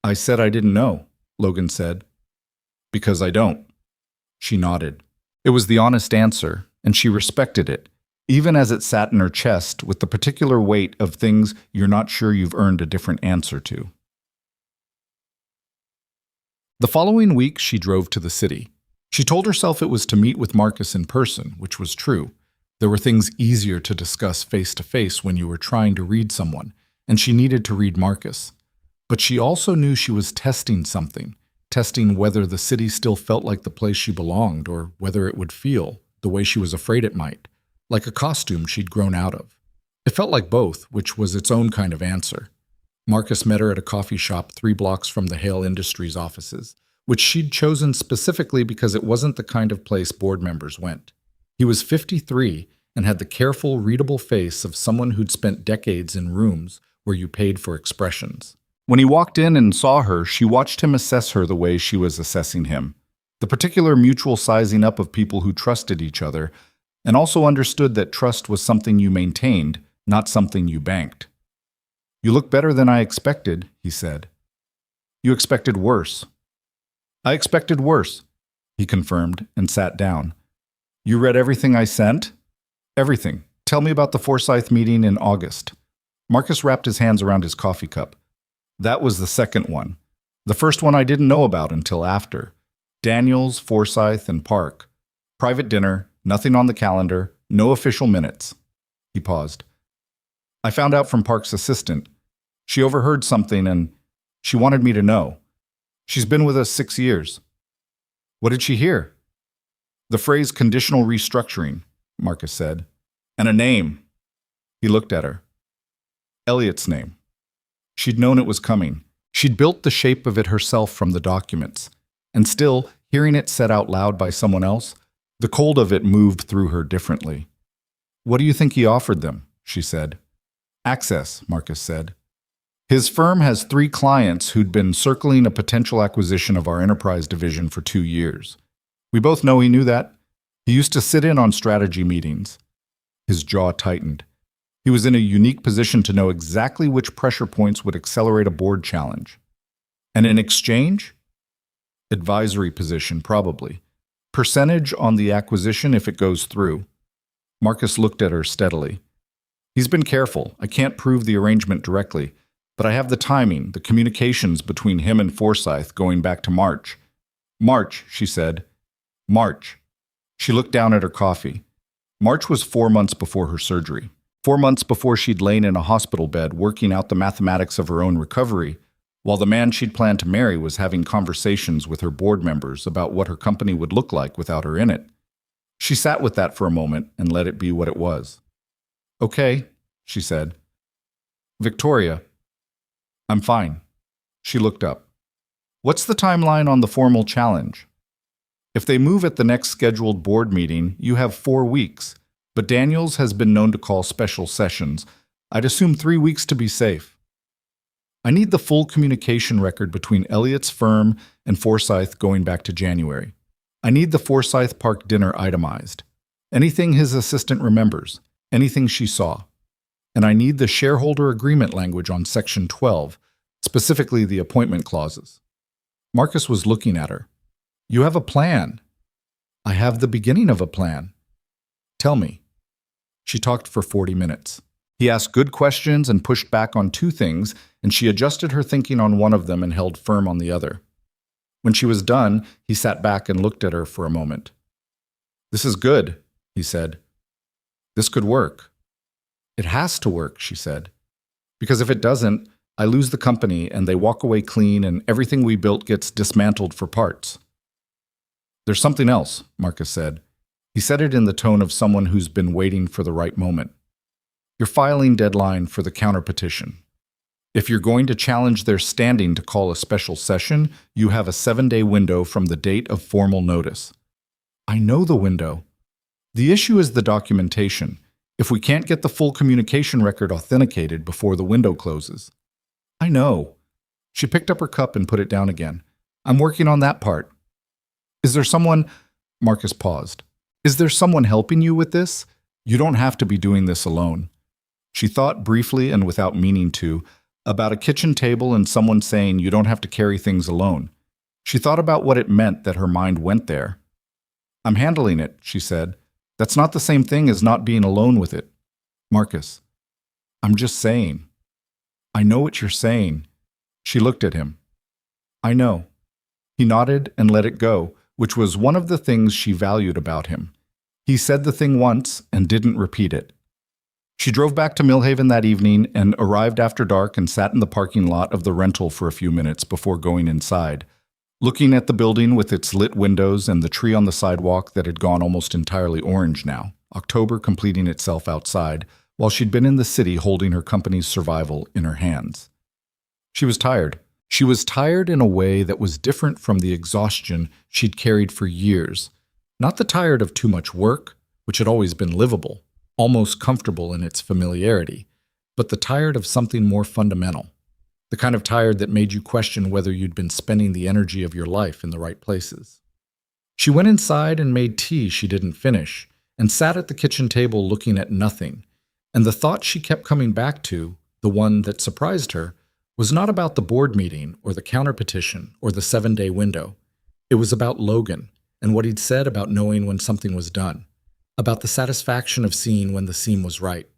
Speaker 1: "I said I didn't know," Logan said. "Because I don't." She nodded. It was the honest answer, and she respected it, even as it sat in her chest with the particular weight of things you're not sure you've earned a different answer to. The following week, she drove to the city. She told herself it was to meet with Marcus in person, which was true. There were things easier to discuss face-to-face when you were trying to read someone, and she needed to read Marcus. But she also knew she was testing something, testing whether the city still felt like the place she belonged or whether it would feel the way she was afraid it might, like a costume she'd grown out of. It felt like both, which was its own kind of answer. Marcus met her at a coffee shop 3 blocks from the Hale Industries offices, which she'd chosen specifically because it wasn't the kind of place board members went. He was 53 and had the careful, readable face of someone who'd spent decades in rooms where you paid for expressions. When he walked in and saw her, she watched him assess her the way she was assessing him. The particular mutual sizing up of people who trusted each other, and also understood that trust was something you maintained, not something you banked. "You look better than I expected," he said. "You expected worse." "I expected worse," he confirmed and sat down. "You read everything I sent?" "Everything. Tell me about the Forsyth meeting in August." Marcus wrapped his hands around his coffee cup. "That was the second one. The first one I didn't know about until after. Daniels, Forsyth, and Park. Private dinner, nothing on the calendar, no official minutes." He paused. "I found out from Park's assistant. She overheard something and she wanted me to know. She's been with us 6 years." "What did she hear?" "The phrase conditional restructuring," Marcus said. "And a name." He looked at her. "Elliot's name." She'd known it was coming. She'd built the shape of it herself from the documents. And still, hearing it said out loud by someone else, the cold of it moved through her differently. "What do you think he offered them?" she said. "Access," Marcus said. "His firm has 3 clients who'd been circling a potential acquisition of our enterprise division for 2 years. We both know he knew that. He used to sit in on strategy meetings." His jaw tightened. He was in a unique position to know exactly which pressure points would accelerate a board challenge. "And in exchange?" "Advisory position, probably. Percentage on the acquisition if it goes through." Marcus looked at her steadily. "He's been careful. I can't prove the arrangement directly, but I have the timing, the communications between him and Forsyth going back to March." "March," she said. "March." She looked down at her coffee. March was 4 months before her surgery. 4 months before she'd lain in a hospital bed working out the mathematics of her own recovery, while the man she'd planned to marry was having conversations with her board members about what her company would look like without her in it. She sat with that for a moment and let it be what it was. "Okay," she said. "Victoria." "I'm fine." She looked up. "What's the timeline on the formal challenge?" "If they move at the next scheduled board meeting, you have 4 weeks, but Daniels has been known to call special sessions. I'd assume 3 weeks to be safe." "I need the full communication record between Elliott's firm and Forsyth going back to January. I need the Forsyth Park dinner itemized. Anything his assistant remembers, anything she saw. And I need the shareholder agreement language on Section 12, specifically the appointment clauses." Marcus was looking at her. "You have a plan." "I have the beginning of a plan." "Tell me." She talked for 40 minutes. He asked good questions and pushed back on 2 things, and she adjusted her thinking on one of them and held firm on the other. When she was done, he sat back and looked at her for a moment. "This is good," he said. "This could work." "It has to work," she said. "Because if it doesn't, I lose the company and they walk away clean and everything we built gets dismantled for parts." "There's something else," Marcus said. He said it in the tone of someone who's been waiting for the right moment. "Your filing deadline for the counterpetition. If you're going to challenge their standing to call a special session, you have a 7-day window from the date of formal notice." "I know the window." "The issue is the documentation. If we can't get the full communication record authenticated before the window closes." "I know." She picked up her cup and put it down again. "I'm working on that part." "Is there someone—" Marcus paused. "Is there someone helping you with this? You don't have to be doing this alone." She thought briefly and without meaning to, about a kitchen table and someone saying you don't have to carry things alone. She thought about what it meant that her mind went there. "I'm handling it," she said. "That's not the same thing as not being alone with it." "Marcus." "I'm just saying." "I know what you're saying." She looked at him. "I know." He nodded and let it go, which was one of the things she valued about him. He said the thing once and didn't repeat it. She drove back to Millhaven that evening and arrived after dark and sat in the parking lot of the rental for a few minutes before going inside, looking at the building with its lit windows and the tree on the sidewalk that had gone almost entirely orange now, October completing itself outside, while she'd been in the city holding her company's survival in her hands. She was tired. She was tired in a way that was different from the exhaustion she'd carried for years. Not the tired of too much work, which had always been livable, almost comfortable in its familiarity, but the tired of something more fundamental. The kind of tired that made you question whether you'd been spending the energy of your life in the right places. She went inside and made tea she didn't finish, and sat at the kitchen table looking at nothing. And the thought she kept coming back to, the one that surprised her, was not about the board meeting or the counterpetition or the 7-day window. It was about Logan and what he'd said about knowing when something was done, about the satisfaction of seeing when the seam was right.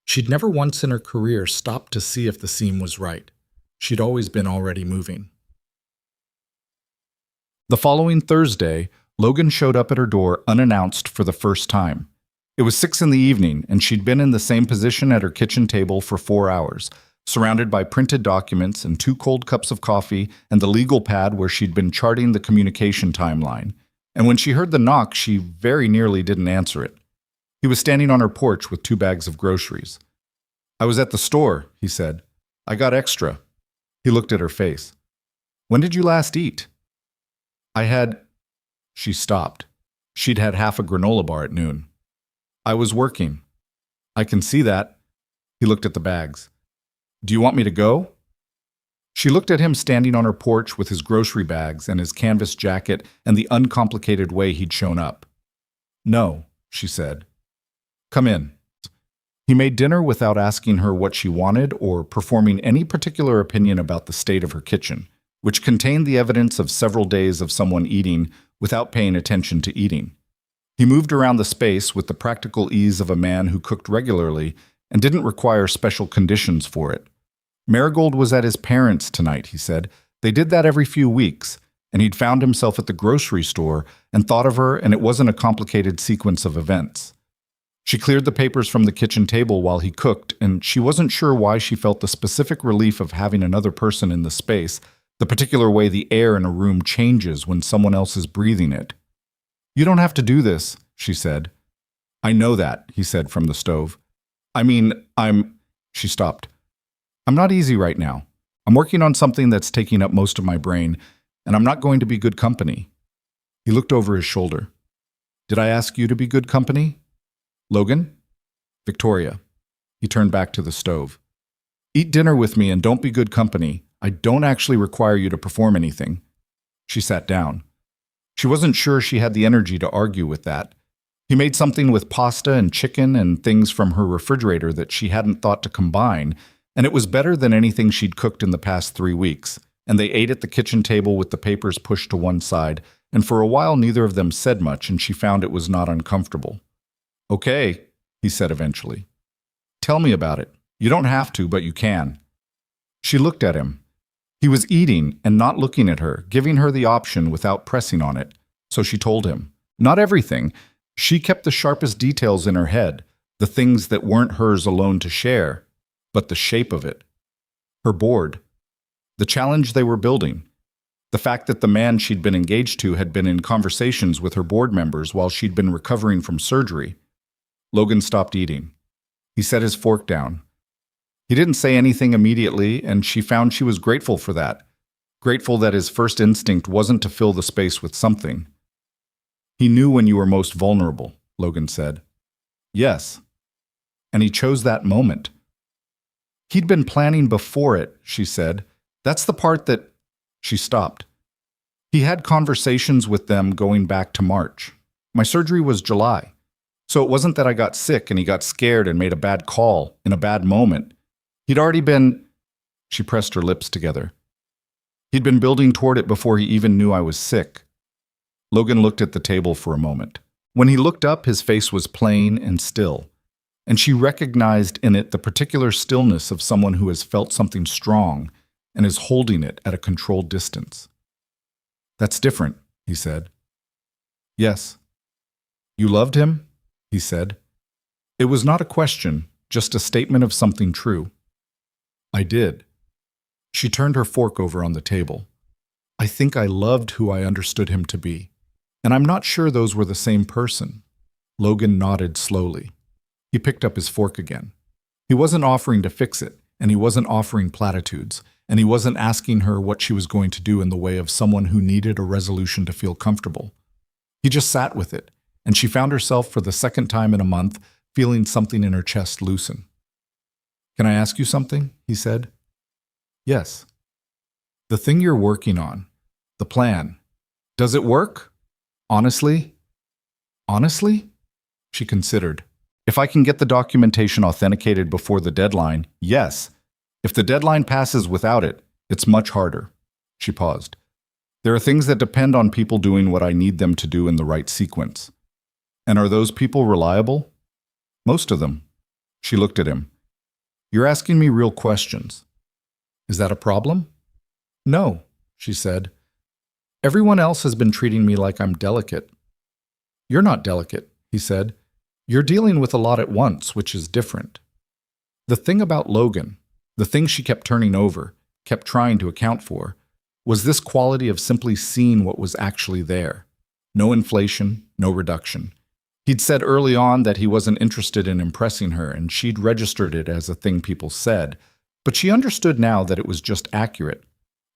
Speaker 1: She'd never once in her career stopped to see if the seam was right. She'd always been already moving. The following Thursday, Logan showed up at her door unannounced for the first time. It was 6 p.m, and she'd been in the same position at her kitchen table for 4 hours, surrounded by printed documents and 2 cold cups of coffee and the legal pad where she'd been charting the communication timeline. And when she heard the knock, she very nearly didn't answer it. He was standing on her porch with 2 bags of groceries. "I was at the store," he said. "I got extra." He looked at her face. "When did you last eat?" "I had—" She stopped. She'd had half a granola bar at noon. "I was working." "I can see that." He looked at the bags. "Do you want me to go?" She looked at him standing on her porch with his grocery bags and his canvas jacket and the uncomplicated way he'd shown up. "No," she said. "Come in." He made dinner without asking her what she wanted or performing any particular opinion about the state of her kitchen, which contained the evidence of several days of someone eating without paying attention to eating. He moved around the space with the practical ease of a man who cooked regularly and didn't require special conditions for it. Marigold was at his parents' tonight, he said. They did that every few weeks, and he'd found himself at the grocery store and thought of her, and it wasn't a complicated sequence of events. She cleared the papers from the kitchen table while he cooked, and she wasn't sure why she felt the specific relief of having another person in the space, the particular way the air in a room changes when someone else is breathing it. "You don't have to do this," she said. "I know that," he said from the stove. "I mean, She stopped. "I'm not easy right now. I'm working on something that's taking up most of my brain, and I'm not going to be good company." He looked over his shoulder. "Did I ask you to be good company?" "Logan?" "Victoria." He turned back to the stove. "Eat dinner with me and don't be good company. I don't actually require you to perform anything." She sat down. She wasn't sure she had the energy to argue with that. He made something with pasta and chicken and things from her refrigerator that she hadn't thought to combine, and it was better than anything she'd cooked in the past 3 weeks, and they ate at the kitchen table with the papers pushed to one side, and for a while neither of them said much, and she found it was not uncomfortable. "Okay," he said eventually. "Tell me about it. You don't have to, but you can." She looked at him. He was eating and not looking at her, giving her the option without pressing on it, so she told him. Not everything. She kept the sharpest details in her head, the things that weren't hers alone to share, but the shape of it. Her board. The challenge they were building. The fact that the man she'd been engaged to had been in conversations with her board members while she'd been recovering from surgery. Logan stopped eating. He set his fork down. He didn't say anything immediately, and she found she was grateful for that. Grateful that his first instinct wasn't to fill the space with something. "He knew when you were most vulnerable," Logan said. "Yes." And he chose that moment. "He'd been planning before it," she said. "That's the part that—" She stopped. "He had conversations with them going back to March. My surgery was July. So it wasn't that I got sick and he got scared and made a bad call in a bad moment. He'd already been—" She pressed her lips together. "He'd been building toward it before he even knew I was sick." Logan looked at the table for a moment. When he looked up, his face was plain and still, and she recognized in it the particular stillness of someone who has felt something strong and is holding it at a controlled distance. "That's different," he said. "Yes." "You loved him?" he said. It was not a question, just a statement of something true. "I did." She turned her fork over on the table. "I think I loved who I understood him to be. And I'm not sure those were the same person." Logan nodded slowly. He picked up his fork again. He wasn't offering to fix it, and he wasn't offering platitudes, and he wasn't asking her what she was going to do in the way of someone who needed a resolution to feel comfortable. He just sat with it, and she found herself for the second time in a month feeling something in her chest loosen. "Can I ask you something?" he said. "Yes." "The thing you're working on, the plan, does it work? Honestly?" "Honestly?" She considered. "If I can get the documentation authenticated before the deadline, yes. If the deadline passes without it, it's much harder." She paused. "There are things that depend on people doing what I need them to do in the right sequence. And are those people reliable?" "Most of them." She looked at him. "You're asking me real questions. Is that a problem?" "No," she said. "Everyone else has been treating me like I'm delicate." "You're not delicate," he said. "You're dealing with a lot at once, which is different." The thing about Logan, the thing she kept turning over, kept trying to account for, was this quality of simply seeing what was actually there. No inflation, no reduction. He'd said early on that he wasn't interested in impressing her, and she'd registered it as a thing people said, but she understood now that it was just accurate.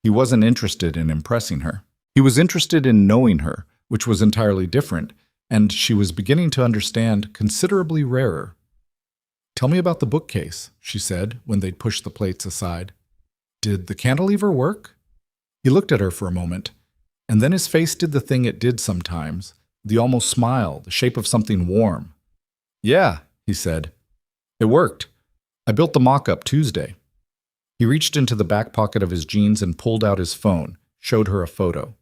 Speaker 1: He wasn't interested in impressing her. He was interested in knowing her, which was entirely different, and she was beginning to understand considerably rarer. "Tell me about the bookcase," she said when they'd pushed the plates aside. "Did the cantilever work?" He looked at her for a moment, and then his face did the thing it did sometimes, the almost smile, the shape of something warm. "Yeah," he said. "It worked. I built the mock-up Tuesday." He reached into the back pocket of his jeans and pulled out his phone, showed her a photo.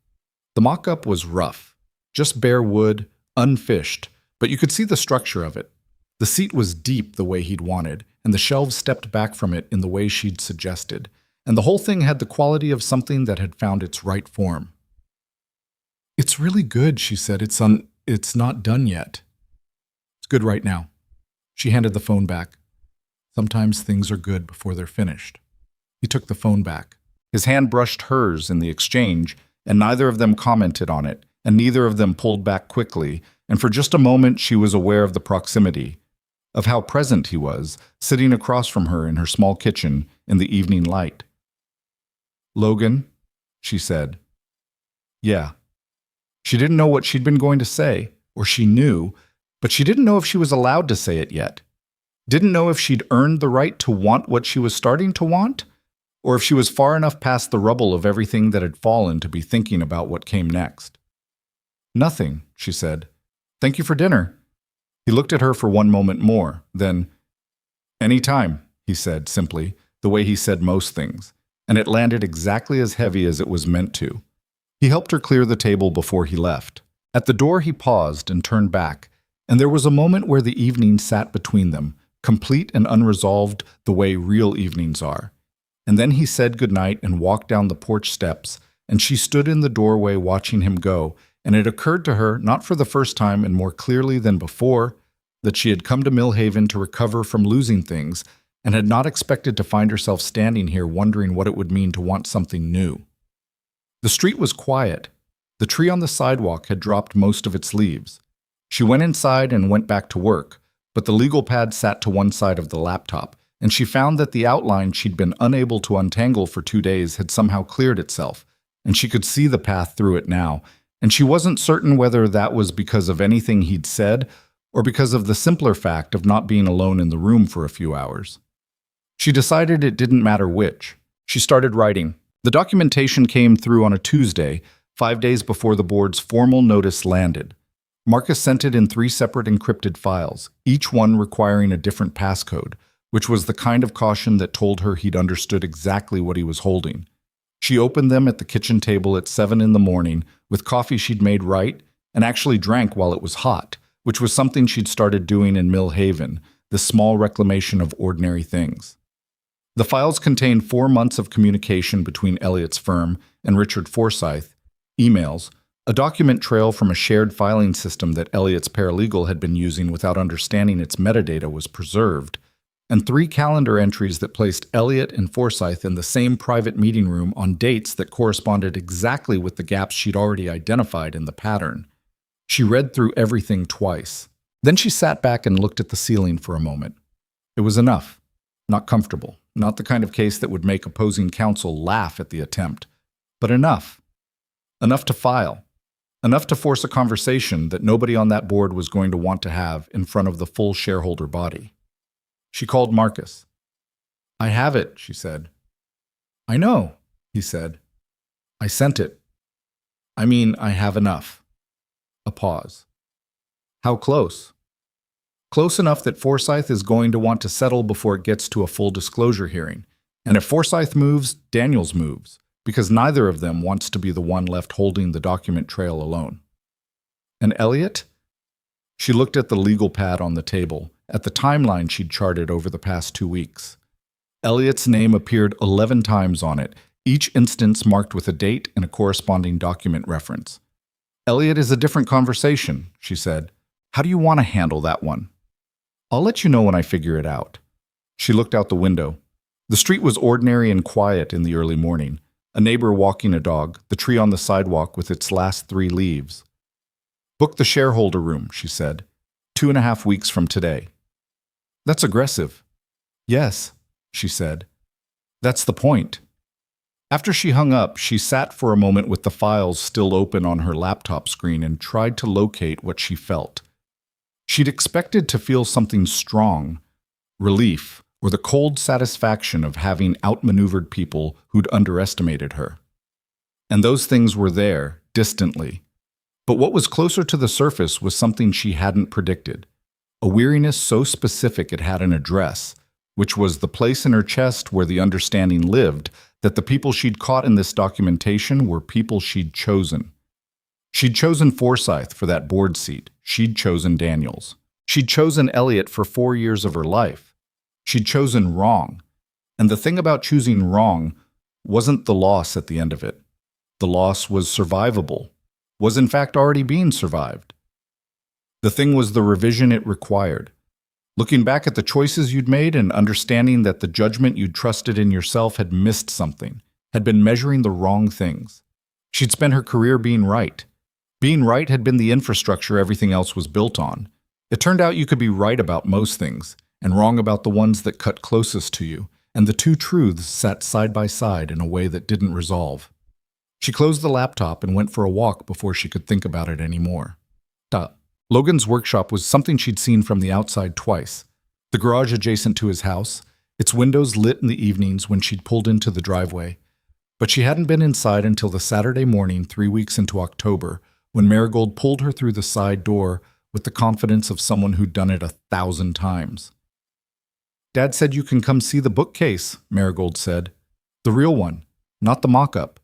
Speaker 1: The mock-up was rough, just bare wood, unfished, but you could see the structure of it. The seat was deep the way he'd wanted, and the shelves stepped back from it in the way she'd suggested, and the whole thing had the quality of something that had found its right form. "It's really good," she said. It's not done yet." "It's good right now." She handed the phone back. Sometimes things are good before they're finished. He took the phone back. His hand brushed hers in the exchange, and neither of them commented on it, and neither of them pulled back quickly, and for just a moment she was aware of the proximity, of how present he was, sitting across from her in her small kitchen in the evening light. "Logan," she said. "Yeah." She didn't know what she'd been going to say, or she knew, but she didn't know if she was allowed to say it yet. Didn't know if she'd earned the right to want what she was starting to want, or if she was far enough past the rubble of everything that had fallen to be thinking about what came next. "Nothing," she said. "Thank you for dinner." He looked at her for one moment more, then, "Any time," he said simply, the way he said most things, and it landed exactly as heavy as it was meant to. He helped her clear the table before he left. At the door he paused and turned back, and there was a moment where the evening sat between them, complete and unresolved the way real evenings are. And then he said goodnight and walked down the porch steps, and she stood in the doorway watching him go, and it occurred to her, not for the first time and more clearly than before, that she had come to Millhaven to recover from losing things, and had not expected to find herself standing here wondering what it would mean to want something new. The street was quiet. The tree on the sidewalk had dropped most of its leaves. She went inside and went back to work, but the legal pad sat to one side of the laptop, and she found that the outline she'd been unable to untangle for 2 days had somehow cleared itself, and she could see the path through it now, and she wasn't certain whether that was because of anything he'd said or because of the simpler fact of not being alone in the room for a few hours. She decided it didn't matter which. She started writing. The documentation came through on a Tuesday, 5 days before the board's formal notice landed. Marcus sent it in 3 separate encrypted files, each one requiring a different passcode, which was the kind of caution that told her he'd understood exactly what he was holding. She opened them at the kitchen table at 7 in the morning with coffee she'd made right and actually drank while it was hot, which was something she'd started doing in Millhaven, this small reclamation of ordinary things. The files contained 4 months of communication between Elliot's firm and Richard Forsyth, emails, a document trail from a shared filing system that Elliot's paralegal had been using without understanding its metadata was preserved, and 3 calendar entries that placed Elliot and Forsyth in the same private meeting room on dates that corresponded exactly with the gaps she'd already identified in the pattern. She read through everything twice. Then she sat back and looked at the ceiling for a moment. It was enough. Not comfortable. Not the kind of case that would make opposing counsel laugh at the attempt. But enough. Enough to file. Enough to force a conversation that nobody on that board was going to want to have in front of the full shareholder body. She called Marcus. "I have it," she said. "I know," he said. "I sent it. I mean, I have enough." A pause. "How close?" "Close enough that Forsyth is going to want to settle before it gets to a full disclosure hearing. And if Forsyth moves, Daniels moves, because neither of them wants to be the one left holding the document trail alone." "And Elliot?" She looked at the legal pad on the table, at the timeline she'd charted over the past 2 weeks. Elliot's name appeared 11 times on it, each instance marked with a date and a corresponding document reference. "Elliot is a different conversation," she said. "How do you want to handle that one?" "I'll let you know when I figure it out." She looked out the window. The street was ordinary and quiet in the early morning. A neighbor walking a dog, the tree on the sidewalk with its last 3 leaves. "Book the shareholder room," she said. 2.5 weeks from today." "That's aggressive." "Yes," she said. "That's the point." After she hung up, she sat for a moment with the files still open on her laptop screen and tried to locate what she felt. She'd expected to feel something strong, relief, or the cold satisfaction of having outmaneuvered people who'd underestimated her. And those things were there, distantly. But what was closer to the surface was something she hadn't predicted. A weariness so specific it had an address, which was the place in her chest where the understanding lived that the people she'd caught in this documentation were people she'd chosen. She'd chosen Forsyth for that board seat. She'd chosen Daniels. She'd chosen Elliot for 4 years of her life. She'd chosen wrong. And the thing about choosing wrong wasn't the loss at the end of it. The loss was survivable, was in fact already being survived. The thing was the revision it required. Looking back at the choices you'd made and understanding that the judgment you'd trusted in yourself had missed something, had been measuring the wrong things. She'd spent her career being right. Being right had been the infrastructure everything else was built on. It turned out you could be right about most things, and wrong about the ones that cut closest to you, and the two truths sat side by side in a way that didn't resolve. She closed the laptop and went for a walk before she could think about it anymore. Logan's workshop was something she'd seen from the outside twice. The garage adjacent to his house, its windows lit in the evenings when she'd pulled into the driveway. But she hadn't been inside until the Saturday morning 3 weeks into October, when Marigold pulled her through the side door with the confidence of someone who'd done it 1,000 times. "Dad said you can come see the bookcase," Marigold said. "The real one, not the mock-up."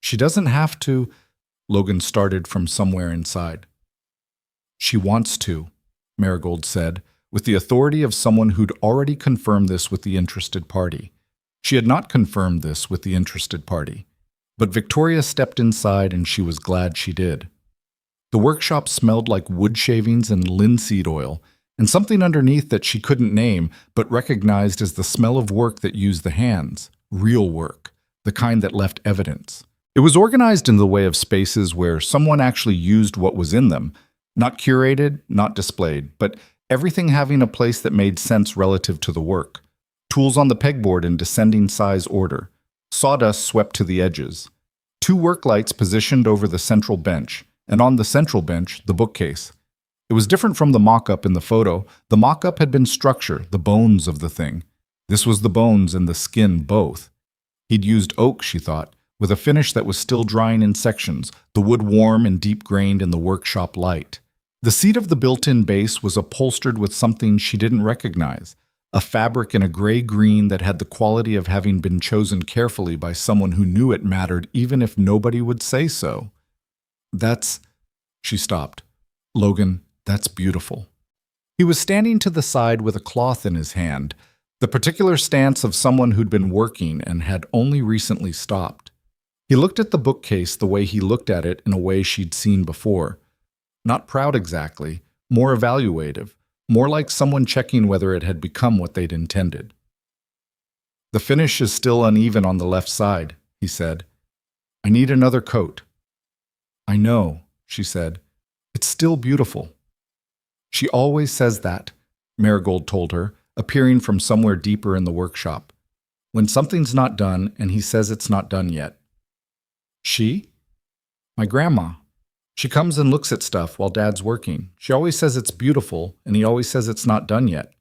Speaker 1: "She doesn't have to," Logan started from somewhere inside. "She wants to," Marigold said, with the authority of someone who'd already confirmed this with the interested party. She had not confirmed this with the interested party, but Victoria stepped inside and she was glad she did. The workshop smelled like wood shavings and linseed oil, and something underneath that she couldn't name but recognized as the smell of work that used the hands, real work, the kind that left evidence. It was organized in the way of spaces where someone actually used what was in them, not curated, not displayed, but everything having a place that made sense relative to the work. Tools on the pegboard in descending size order. Sawdust swept to the edges. 2 work lights positioned over the central bench, and on the central bench, the bookcase. It was different from the mock-up in the photo. The mock-up had been structure, the bones of the thing. This was the bones and the skin both. He'd used oak, she thought, with a finish that was still drying in sections, the wood warm and deep-grained in the workshop light. The seat of the built-in base was upholstered with something she didn't recognize, a fabric in a gray-green that had the quality of having been chosen carefully by someone who knew it mattered even if nobody would say so. She stopped. "Logan, that's beautiful." He was standing to the side with a cloth in his hand, the particular stance of someone who'd been working and had only recently stopped. He looked at the bookcase the way he looked at it in a way she'd seen before. Not proud exactly, more evaluative, more like someone checking whether it had become what they'd intended. "The finish is still uneven on the left side," he said. "I need another coat." "I know," she said. "It's still beautiful." "She always says that," Marigold told her, appearing from somewhere deeper in the workshop. "When something's not done and he says it's not done yet." "She?" "My grandma. She comes and looks at stuff while Dad's working. She always says it's beautiful, and he always says it's not done yet."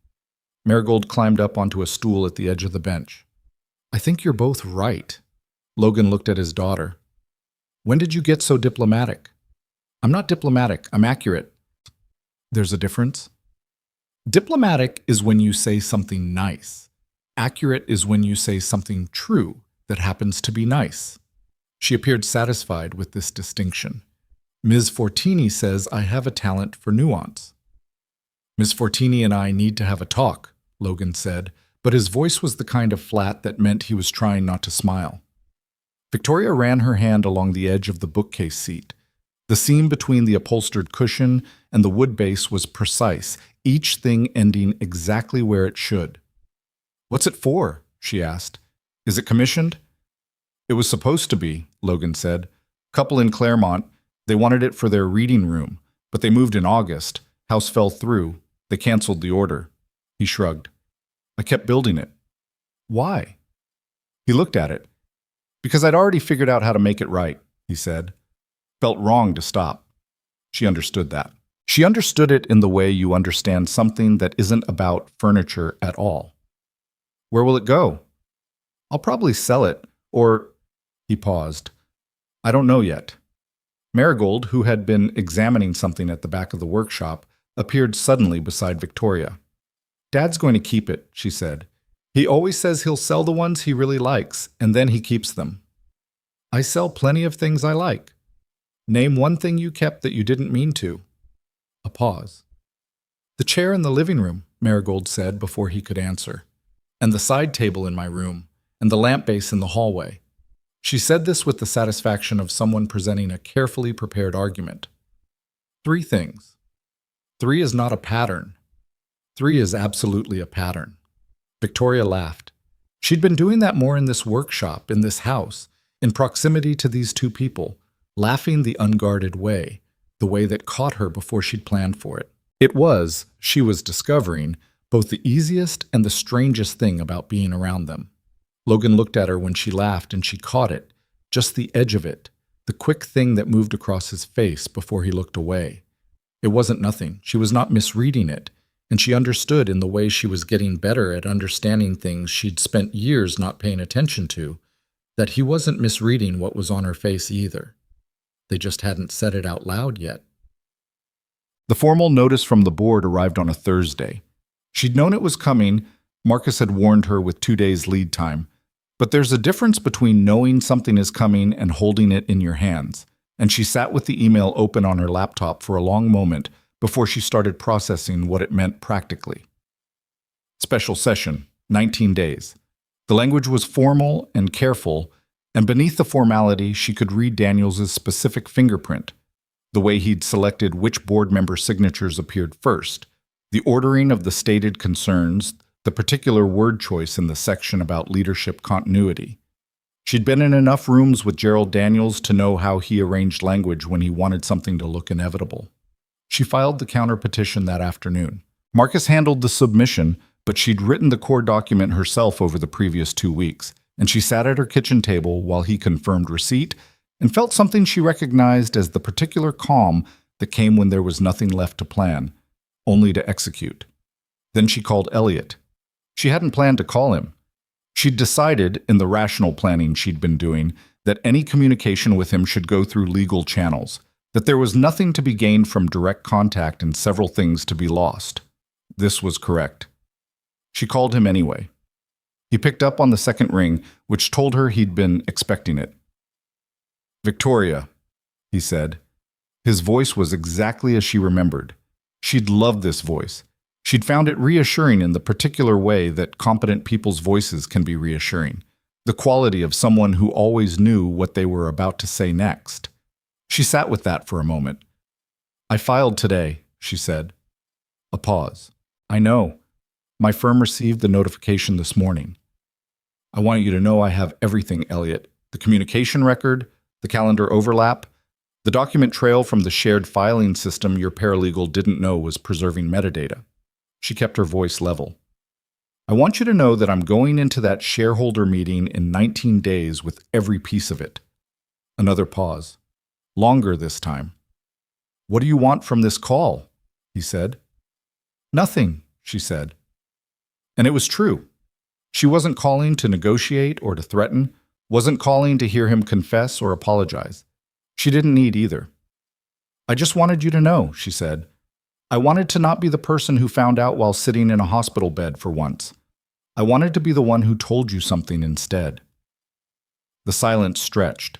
Speaker 1: Marigold climbed up onto a stool at the edge of the bench. "I think you're both right." Logan looked at his daughter. "When did you get so diplomatic?" "I'm not diplomatic, I'm accurate." "There's a difference?" Diplomatic is when you say something nice. Accurate is when you say something true that happens to be nice. She appeared satisfied with this distinction. "Ms. Fortini says I have a talent for nuance." "Ms. Fortini and I need to have a talk," Logan said, but his voice was the kind of flat that meant he was trying not to smile. Victoria ran her hand along the edge of the bookcase seat. The seam between the upholstered cushion and the wood base was precise, each thing ending exactly where it should. "What's it for?" she asked. "Is it commissioned?" "It was supposed to be," Logan said. "Couple in Claremont. They wanted it for their reading room, but they moved in August. House fell through. They canceled the order." He shrugged. "I kept building it." "Why?" He looked at it. "Because I'd already figured out how to make it right," he said. "Felt wrong to stop." She understood that. She understood it in the way you understand something that isn't about furniture at all. "Where will it go?" "I'll probably sell it, or—" He paused. "I don't know yet." Marigold, who had been examining something at the back of the workshop, appeared suddenly beside Victoria. "Dad's going to keep it," she said. "He always says he'll sell the ones he really likes, and then he keeps them." "I sell plenty of things I like." "Name one thing you kept that you didn't mean to." A pause. "The chair in the living room," Marigold said before he could answer. "And the side table in my room, and the lamp base in the hallway." She said this with the satisfaction of someone presenting a carefully prepared argument. 3 things. 3 is not a pattern. 3 is absolutely a pattern. Victoria laughed. She'd been doing that more in this workshop, in this house, in proximity to these two people, laughing the unguarded way, the way that caught her before she'd planned for it. It was, she was discovering, both the easiest and the strangest thing about being around them. Logan looked at her when she laughed and she caught it, just the edge of it, the quick thing that moved across his face before he looked away. It wasn't nothing. She was not misreading it, and she understood in the way she was getting better at understanding things she'd spent years not paying attention to, that he wasn't misreading what was on her face either. They just hadn't said it out loud yet. The formal notice from the board arrived on a Thursday. She'd known it was coming. Marcus had warned her with 2 days lead time. But there's a difference between knowing something is coming and holding it in your hands, and she sat with the email open on her laptop for a long moment before she started processing what it meant practically. Special session, 19 days. The language was formal and careful, and beneath the formality she could read Daniels' specific fingerprint, the way he'd selected which board member signatures appeared first, the ordering of the stated concerns, the particular word choice in the section about leadership continuity. She'd been in enough rooms with Gerald Daniels to know how he arranged language when he wanted something to look inevitable. She filed the counter petition that afternoon. Marcus handled the submission, but she'd written the core document herself over the previous 2 weeks, and she sat at her kitchen table while he confirmed receipt and felt something she recognized as the particular calm that came when there was nothing left to plan, only to execute. Then she called Elliot. She hadn't planned to call him. She'd decided, in the rational planning she'd been doing, that any communication with him should go through legal channels, that there was nothing to be gained from direct contact and several things to be lost. This was correct. She called him anyway. He picked up on the second ring, which told her he'd been expecting it. "Victoria," he said. His voice was exactly as she remembered. She'd loved this voice. She'd found it reassuring in the particular way that competent people's voices can be reassuring, the quality of someone who always knew what they were about to say next. She sat with that for a moment. "I filed today," she said. A pause. "I know. My firm received the notification this morning. I want you to know I have everything, Elliot. The communication record, the calendar overlap, the document trail from the shared filing system your paralegal didn't know was preserving metadata." She kept her voice level. "I want you to know that I'm going into that shareholder meeting in 19 days with every piece of it." Another pause. Longer this time. "What do you want from this call?" he said. "Nothing," she said. And it was true. She wasn't calling to negotiate or to threaten, wasn't calling to hear him confess or apologize. She didn't need either. "I just wanted you to know," she said. "I wanted to not be the person who found out while sitting in a hospital bed for once. I wanted to be the one who told you something instead." The silence stretched.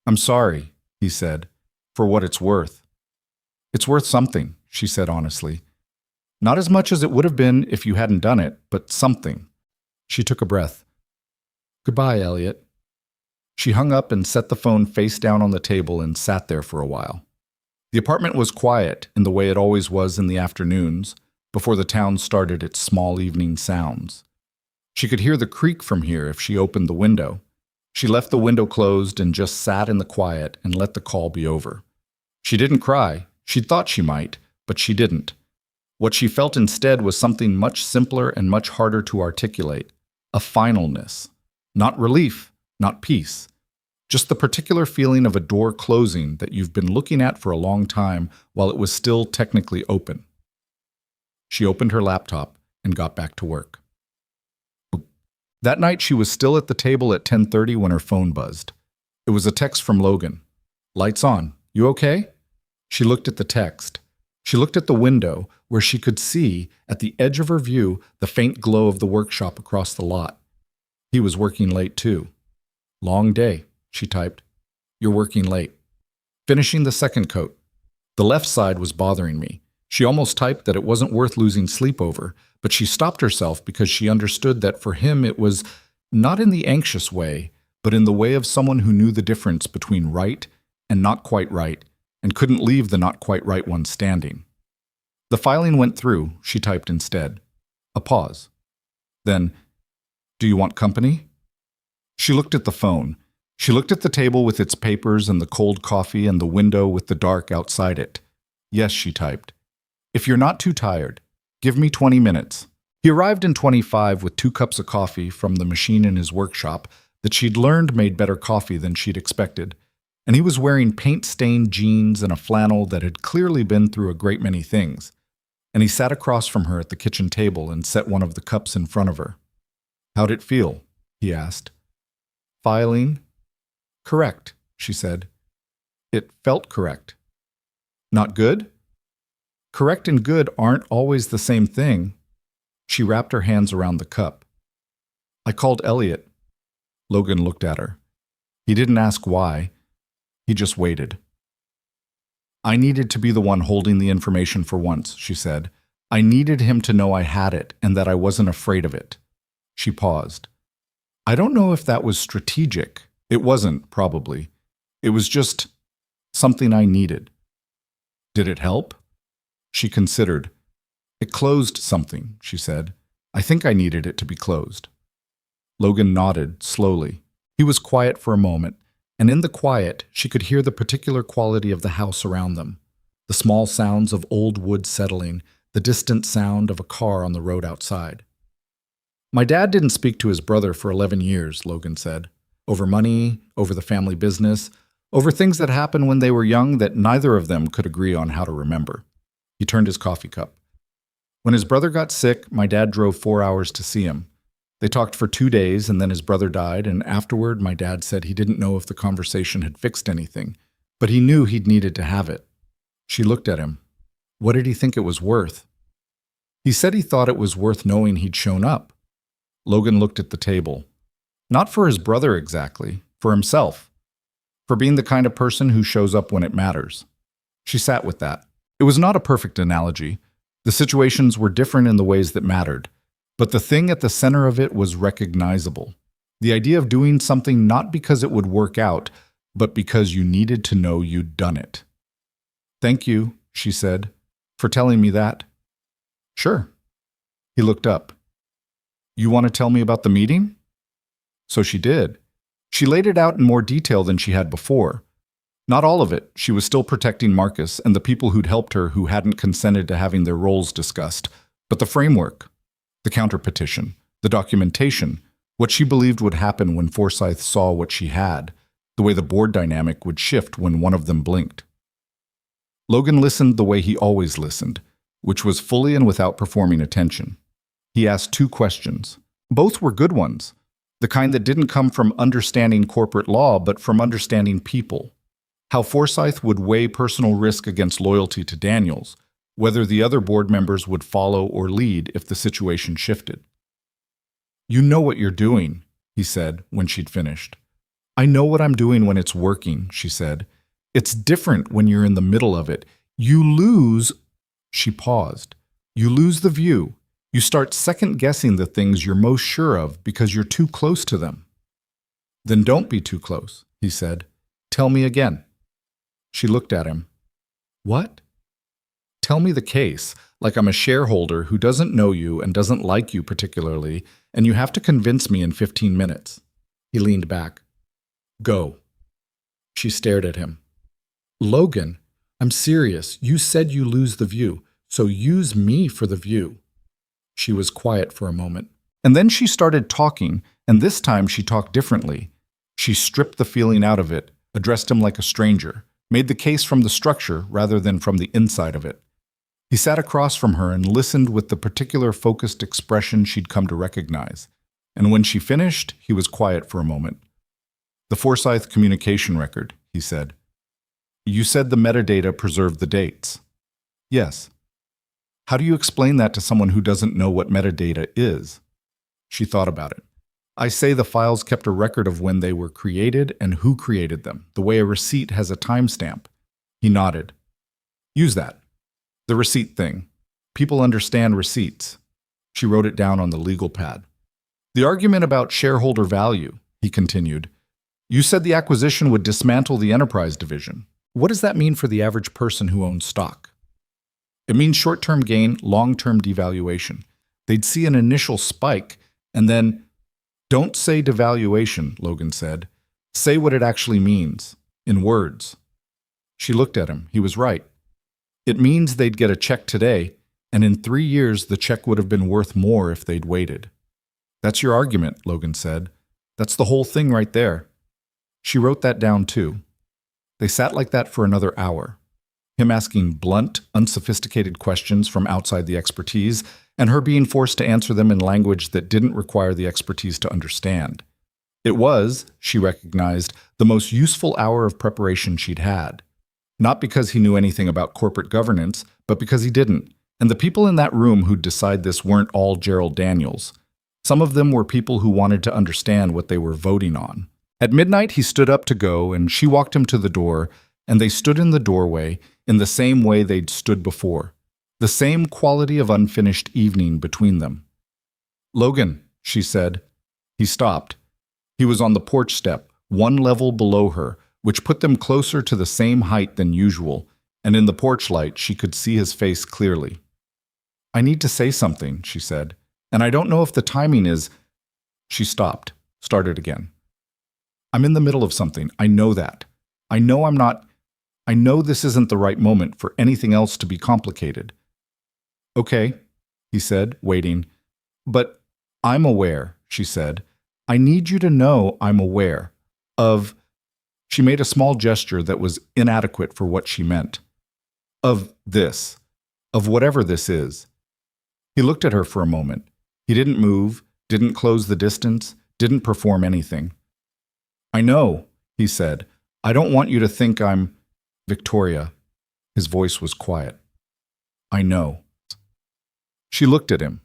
Speaker 1: "I'm sorry," he said, "for what it's worth." "It's worth something," she said honestly. "Not as much as it would have been if you hadn't done it, but something." She took a breath. "Goodbye, Elliot." She hung up and set the phone face down on the table and sat there for a while. The apartment was quiet in the way it always was in the afternoons, before the town started its small evening sounds. She could hear the creak from here if she opened the window. She left the window closed and just sat in the quiet and let the call be over. She didn't cry. She thought she might, but she didn't. What she felt instead was something much simpler and much harder to articulate, a finalness. Not relief, not peace. Just the particular feeling of a door closing that you've been looking at for a long time while it was still technically open. She opened her laptop and got back to work. That night she was still at the table at 10:30 when her phone buzzed. It was a text from Logan. "Lights on. You okay?" She looked at the text. She looked at the window where she could see, at the edge of her view, the faint glow of the workshop across the lot. He was working late too. "Long day," she typed. "You're working late." "Finishing the second coat. The left side was bothering me." She almost typed that it wasn't worth losing sleep over, but she stopped herself because she understood that for him it was not in the anxious way, but in the way of someone who knew the difference between right and not quite right, and couldn't leave the not quite right one standing. The filing went through, she typed instead. A pause. Then, do you want company? She looked at the phone. She looked at the table with its papers and the cold coffee and the window with the dark outside it. Yes, she typed. If you're not too tired, give me 20 minutes. He arrived in 25 with 2 cups of coffee from the machine in his workshop that she'd learned made better coffee than she'd expected, and he was wearing paint-stained jeans and a flannel that had clearly been through a great many things, and he sat across from her at the kitchen table and set one of the cups in front of her. How'd it feel? He asked. Filing? Correct, she said. It felt correct. Not good? Correct and good aren't always the same thing. She wrapped her hands around the cup. I called Elliot. Logan looked at her. He didn't ask why. He just waited. I needed to be the one holding the information for once, she said. I needed him to know I had it and that I wasn't afraid of it. She paused. I don't know if that was strategic. It wasn't, probably. It was just something I needed. Did it help? She considered. It closed something, she said. I think I needed it to be closed. Logan nodded, slowly. He was quiet for a moment, and in the quiet, she could hear the particular quality of the house around them. The small sounds of old wood settling, the distant sound of a car on the road outside. My dad didn't speak to his brother for 11 years, Logan said. Over money, over the family business, over things that happened when they were young that neither of them could agree on how to remember. He turned his coffee cup. When his brother got sick, my dad drove 4 hours to see him. They talked for 2 days, and then his brother died, and afterward my dad said he didn't know if the conversation had fixed anything, but he knew he'd needed to have it. She looked at him. What did he think it was worth? He said he thought it was worth knowing he'd shown up. Logan looked at the table. Not for his brother exactly, for himself. For being the kind of person who shows up when it matters. She sat with that. It was not a perfect analogy. The situations were different in the ways that mattered. But the thing at the center of it was recognizable. The idea of doing something not because it would work out, but because you needed to know you'd done it. Thank you, she said, for telling me that. Sure. He looked up. You want to tell me about the meeting? So she did. She laid it out in more detail than she had before. Not all of it. She was still protecting Marcus and the people who'd helped her who hadn't consented to having their roles discussed. But the framework, the counterpetition, the documentation, what she believed would happen when Forsyth saw what she had, the way the board dynamic would shift when one of them blinked. Logan listened the way he always listened, which was fully and without performing attention. He asked 2 questions. Both were good ones, the kind that didn't come from understanding corporate law, but from understanding people. How Forsyth would weigh personal risk against loyalty to Daniels, whether the other board members would follow or lead if the situation shifted. You know what you're doing, he said when she'd finished. I know what I'm doing when it's working, she said. It's different when you're in the middle of it. You lose, she paused. You lose the view. You start second-guessing the things you're most sure of because you're too close to them. Then don't be too close, he said. Tell me again. She looked at him. What? Tell me the case, like I'm a shareholder who doesn't know you and doesn't like you particularly, and you have to convince me in 15 minutes. He leaned back. Go. She stared at him. Logan, I'm serious. You said you lose the view, so use me for the view. She was quiet for a moment. And then she started talking, and this time she talked differently. She stripped the feeling out of it, addressed him like a stranger, made the case from the structure rather than from the inside of it. He sat across from her and listened with the particular focused expression she'd come to recognize. And when she finished, he was quiet for a moment. The Forsyth communication record, he said. You said the metadata preserved the dates. Yes. How do you explain that to someone who doesn't know what metadata is? She thought about it. I say the files kept a record of when they were created and who created them, the way a receipt has a timestamp. He nodded. Use that. The receipt thing. People understand receipts. She wrote it down on the legal pad. The argument about shareholder value, he continued. You said the acquisition would dismantle the enterprise division. What does that mean for the average person who owns stock? It means short-term gain, long-term devaluation. They'd see an initial spike, and then, don't say devaluation, Logan said. Say what it actually means, in words. She looked at him. He was right. It means they'd get a check today, and in 3 years the check would have been worth more if they'd waited. That's your argument, Logan said. That's the whole thing right there. She wrote that down too. They sat like that for another hour. Him asking blunt, unsophisticated questions from outside the expertise, and her being forced to answer them in language that didn't require the expertise to understand. It was, she recognized, the most useful hour of preparation she'd had. Not because he knew anything about corporate governance, but because he didn't. And the people in that room who'd decide this weren't all Gerald Daniels. Some of them were people who wanted to understand what they were voting on. At midnight, he stood up to go, and she walked him to the door, and they stood in the doorway in the same way they'd stood before. The same quality of unfinished evening between them. Logan, she said. He stopped. He was on the porch step, one level below her, which put them closer to the same height than usual, and in the porch light she could see his face clearly. I need to say something, she said, and I don't know if the timing is... She stopped, started again. I'm in the middle of something, I know that. I know this isn't the right moment for anything else to be complicated. Okay, he said, waiting. But I'm aware, she said. I need you to know I'm aware of... She made a small gesture that was inadequate for what she meant. Of this. Of whatever this is. He looked at her for a moment. He didn't move, didn't close the distance, didn't perform anything. I know, he said. I don't want you to think I'm... Victoria. His voice was quiet. I know. She looked at him.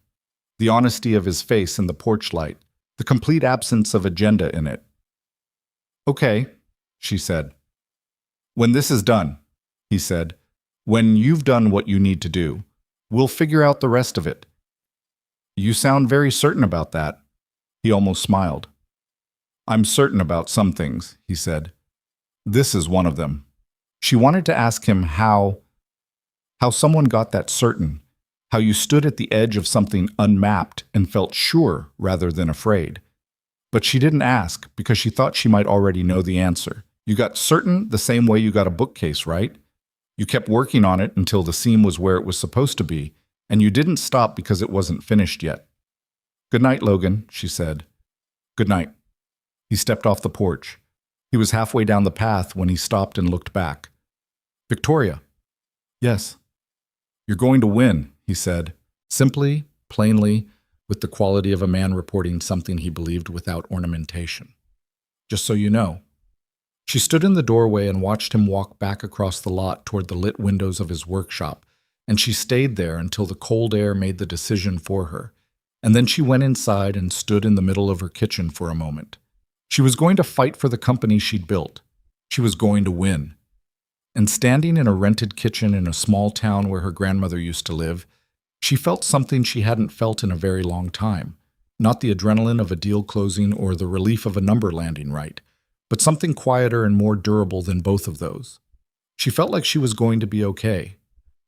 Speaker 1: The honesty of his face in the porch light. The complete absence of agenda in it. Okay, she said. When this is done, he said, when you've done what you need to do, we'll figure out the rest of it. You sound very certain about that. He almost smiled. I'm certain about some things, he said. This is one of them. She wanted to ask him how someone got that certain, how you stood at the edge of something unmapped and felt sure rather than afraid. But she didn't ask because she thought she might already know the answer. You got certain the same way you got a bookcase, right? You kept working on it until the seam was where it was supposed to be, and you didn't stop because it wasn't finished yet. Good night, Logan, she said. Good night. He stepped off the porch. He was halfway down the path when he stopped and looked back. Victoria. Yes. You're going to win, he said, simply, plainly, with the quality of a man reporting something he believed without ornamentation. Just so you know. She stood in the doorway and watched him walk back across the lot toward the lit windows of his workshop, and she stayed there until the cold air made the decision for her. And then she went inside and stood in the middle of her kitchen for a moment. She was going to fight for the company she'd built. She was going to win. And standing in a rented kitchen in a small town where her grandmother used to live, she felt something she hadn't felt in a very long time. Not the adrenaline of a deal closing or the relief of a number landing right, but something quieter and more durable than both of those. She felt like she was going to be okay.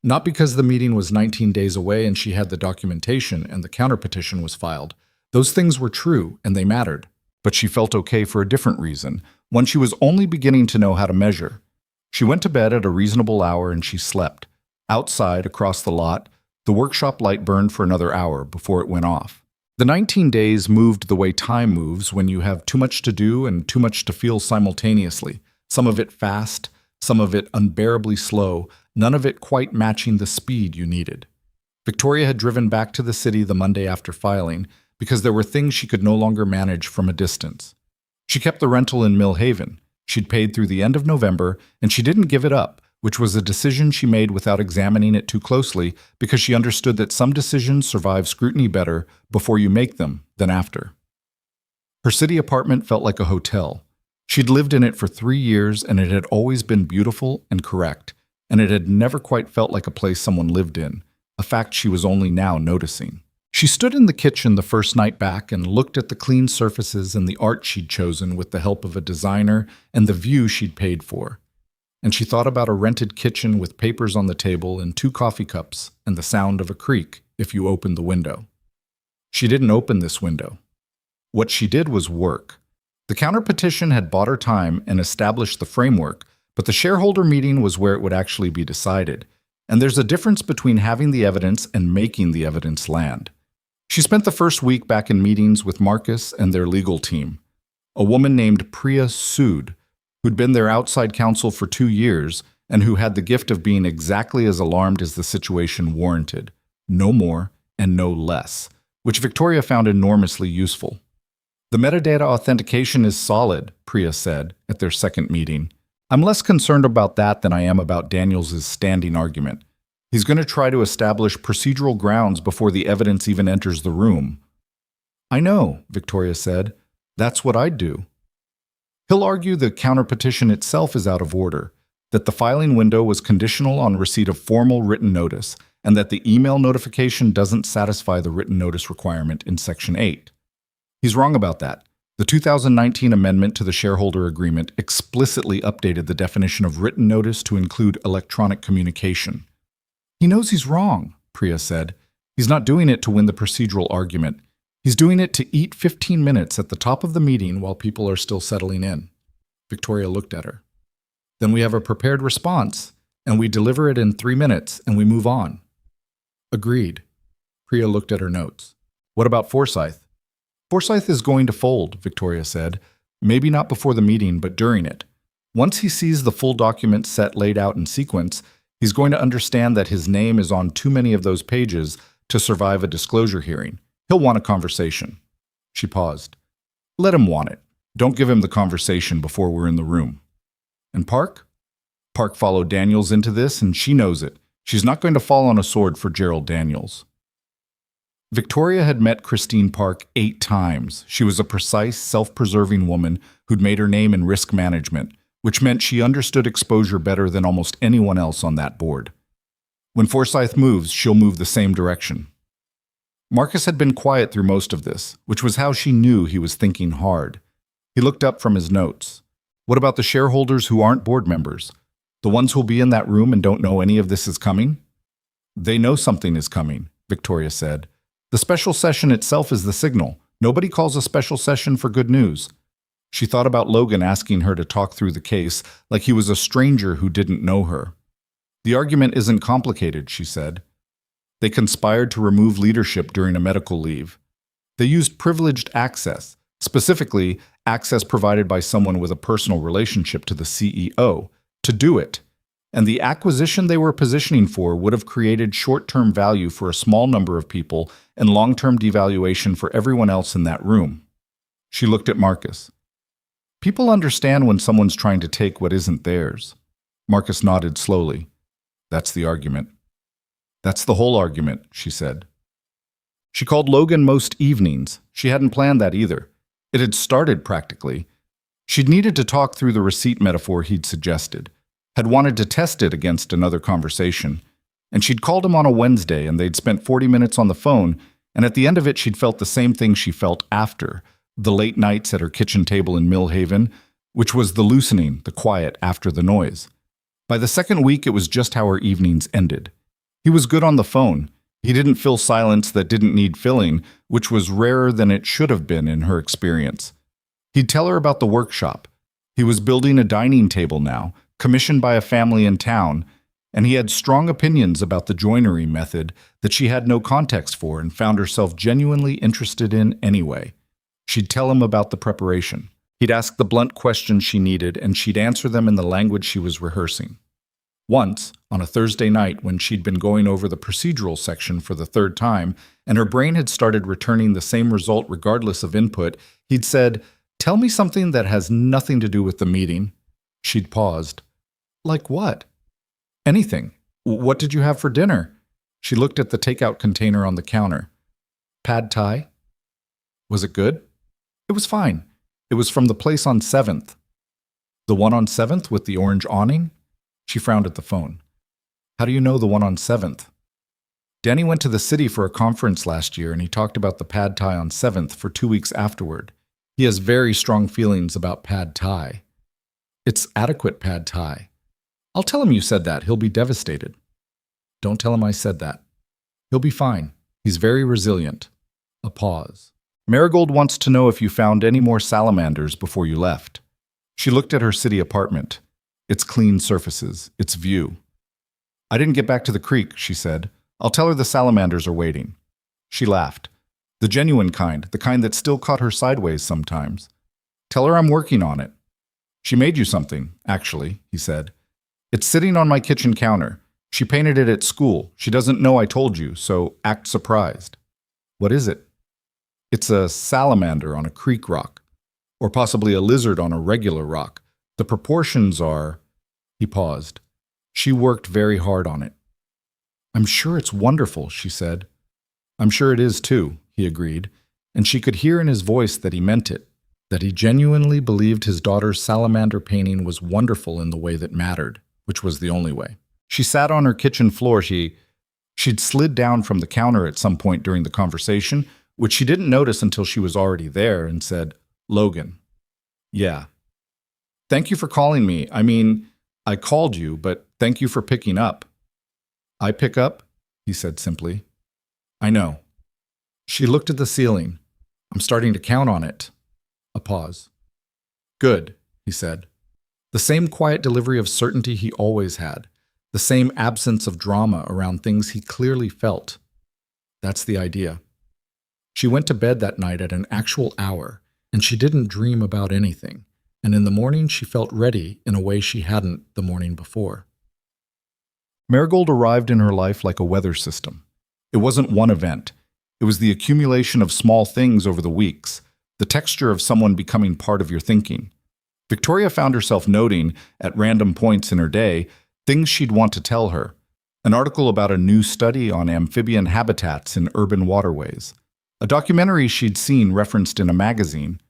Speaker 1: Not because the meeting was 19 days away and she had the documentation and the counterpetition was filed. Those things were true and they mattered. But she felt okay for a different reason, one she was only beginning to know how to measure. She went to bed at a reasonable hour and she slept. Outside, across the lot, the workshop light burned for another hour before it went off. The 19 days moved the way time moves when you have too much to do and too much to feel simultaneously, some of it fast, some of it unbearably slow, none of it quite matching the speed you needed. Victoria had driven back to the city the Monday after filing because there were things she could no longer manage from a distance. She kept the rental in Mill Haven. She'd paid through the end of November, and she didn't give it up, which was a decision she made without examining it too closely because she understood that some decisions survive scrutiny better before you make them than after. Her city apartment felt like a hotel. She'd lived in it for 3 years, and it had always been beautiful and correct, and it had never quite felt like a place someone lived in, a fact she was only now noticing. She stood in the kitchen the first night back and looked at the clean surfaces and the art she'd chosen with the help of a designer and the view she'd paid for. and she thought about a rented kitchen with papers on the table and 2 coffee cups and the sound of a creak if you opened the window. She didn't open this window. What she did was work. The counterpetition had bought her time and established the framework, but the shareholder meeting was where it would actually be decided. And there's a difference between having the evidence and making the evidence land. She spent the first week back in meetings with Marcus and their legal team. A woman named Priya Sood, who'd been their outside counsel for 2 years and who had the gift of being exactly as alarmed as the situation warranted, no more and no less, which Victoria found enormously useful. The metadata authentication is solid, Priya said at their second meeting. I'm less concerned about that than I am about Daniels' standing argument. He's going to try to establish procedural grounds before the evidence even enters the room. I know, Victoria said. That's what I'd do. He'll argue the counterpetition itself is out of order, that the filing window was conditional on receipt of formal written notice, and that the email notification doesn't satisfy the written notice requirement in Section 8. He's wrong about that. The 2019 amendment to the shareholder agreement explicitly updated the definition of written notice to include electronic communication. He knows he's wrong, Priya said. He's not doing it to win the procedural argument. He's doing it to eat 15 minutes at the top of the meeting while people are still settling in. Victoria looked at her. Then we have a prepared response, and we deliver it in 3 minutes, and we move on. Agreed. Priya looked at her notes. What about Forsyth? Forsyth is going to fold, Victoria said. Maybe not before the meeting, but during it. Once he sees the full document set laid out in sequence, he's going to understand that his name is on too many of those pages to survive a disclosure hearing. He'll want a conversation. She paused. Let him want it. Don't give him the conversation before we're in the room. And Park? Park followed Daniels into this, and she knows it. She's not going to fall on a sword for Gerald Daniels. Victoria had met Christine Park 8 times. She was a precise, self-preserving woman who'd made her name in risk management, which meant she understood exposure better than almost anyone else on that board. When Forsyth moves, she'll move the same direction. Marcus had been quiet through most of this, which was how she knew he was thinking hard. He looked up from his notes. What about the shareholders who aren't board members? The ones who'll be in that room and don't know any of this is coming? They know something is coming, Victoria said. The special session itself is the signal. Nobody calls a special session for good news. She thought about Logan asking her to talk through the case like he was a stranger who didn't know her. The argument isn't complicated, she said. They conspired to remove leadership during a medical leave. They used privileged access, specifically access provided by someone with a personal relationship to the CEO, to do it. And the acquisition they were positioning for would have created short-term value for a small number of people and long-term devaluation for everyone else in that room. She looked at Marcus. People understand when someone's trying to take what isn't theirs. Marcus nodded slowly. That's the argument. That's the whole argument, she said. She called Logan most evenings. She hadn't planned that either. It had started practically. She'd needed to talk through the receipt metaphor he'd suggested, had wanted to test it against another conversation, and she'd called him on a Wednesday and they'd spent 40 minutes on the phone, and at the end of it she'd felt the same thing she felt after, the late nights at her kitchen table in Millhaven, which was the loosening, the quiet after the noise. By the second week it was just how her evenings ended. He was good on the phone. He didn't fill silence that didn't need filling, which was rarer than it should have been in her experience. He'd tell her about the workshop. He was building a dining table now, commissioned by a family in town, and he had strong opinions about the joinery method that she had no context for and found herself genuinely interested in anyway. She'd tell him about the preparation. He'd ask the blunt questions she needed, and she'd answer them in the language she was rehearsing. Once, on a Thursday night when she'd been going over the procedural section for the 3rd time, and her brain had started returning the same result regardless of input, he'd said, "Tell me something that has nothing to do with the meeting." She'd paused. "Like what?" "Anything. What did you have for dinner?" She looked at the takeout container on the counter. "Pad Thai." "Was it good?" "It was fine. It was from the place on 7th. "The one on 7th with the orange awning?" She frowned at the phone. "How do you know the one on 7th? "Danny went to the city for a conference last year and he talked about the Pad Thai on 7th for 2 weeks afterward. He has very strong feelings about Pad Thai." "It's adequate Pad Thai." I'll tell him you said that. He'll be devastated. Don't tell him I said that. He'll be fine. He's very resilient. A pause. Marigold wants to know if you found any more salamanders before you left. She looked at her city apartment, its clean surfaces, its view. I didn't get back to the creek, she said. I'll tell her the salamanders are waiting. She laughed. The genuine kind, the kind that still caught her sideways sometimes. Tell her I'm working on it. She made you something, actually, he said. It's sitting on my kitchen counter. She painted it at school. She doesn't know I told you, so act surprised. What is it? It's a salamander on a creek rock, or possibly a lizard on a regular rock. The proportions are... He paused. She worked very hard on it. I'm sure it's wonderful, she said. I'm sure it is too, he agreed, and she could hear in his voice that he meant it, that he genuinely believed his daughter's salamander painting was wonderful in the way that mattered, which was the only way. She sat on her kitchen floor. She'd slid down from the counter at some point during the conversation, which she didn't notice until she was already there, and said, Logan. Yeah. Thank you for calling me. I mean, I called you, but thank you for picking up. I pick up? He said simply. I know. She looked at the ceiling. I'm starting to count on it. A pause. Good, he said. The same quiet delivery of certainty he always had. The same absence of drama around things he clearly felt. That's the idea. She went to bed that night at an actual hour, and she didn't dream about anything, and in the morning she felt ready in a way she hadn't the morning before. Marigold arrived in her life like a weather system. It wasn't one event. It was the accumulation of small things over the weeks, the texture of someone becoming part of your thinking. Victoria found herself noting, at random points in her day, things she'd want to tell her. An article about a new study on amphibian habitats in urban waterways. A documentary she'd seen referenced in a magazine.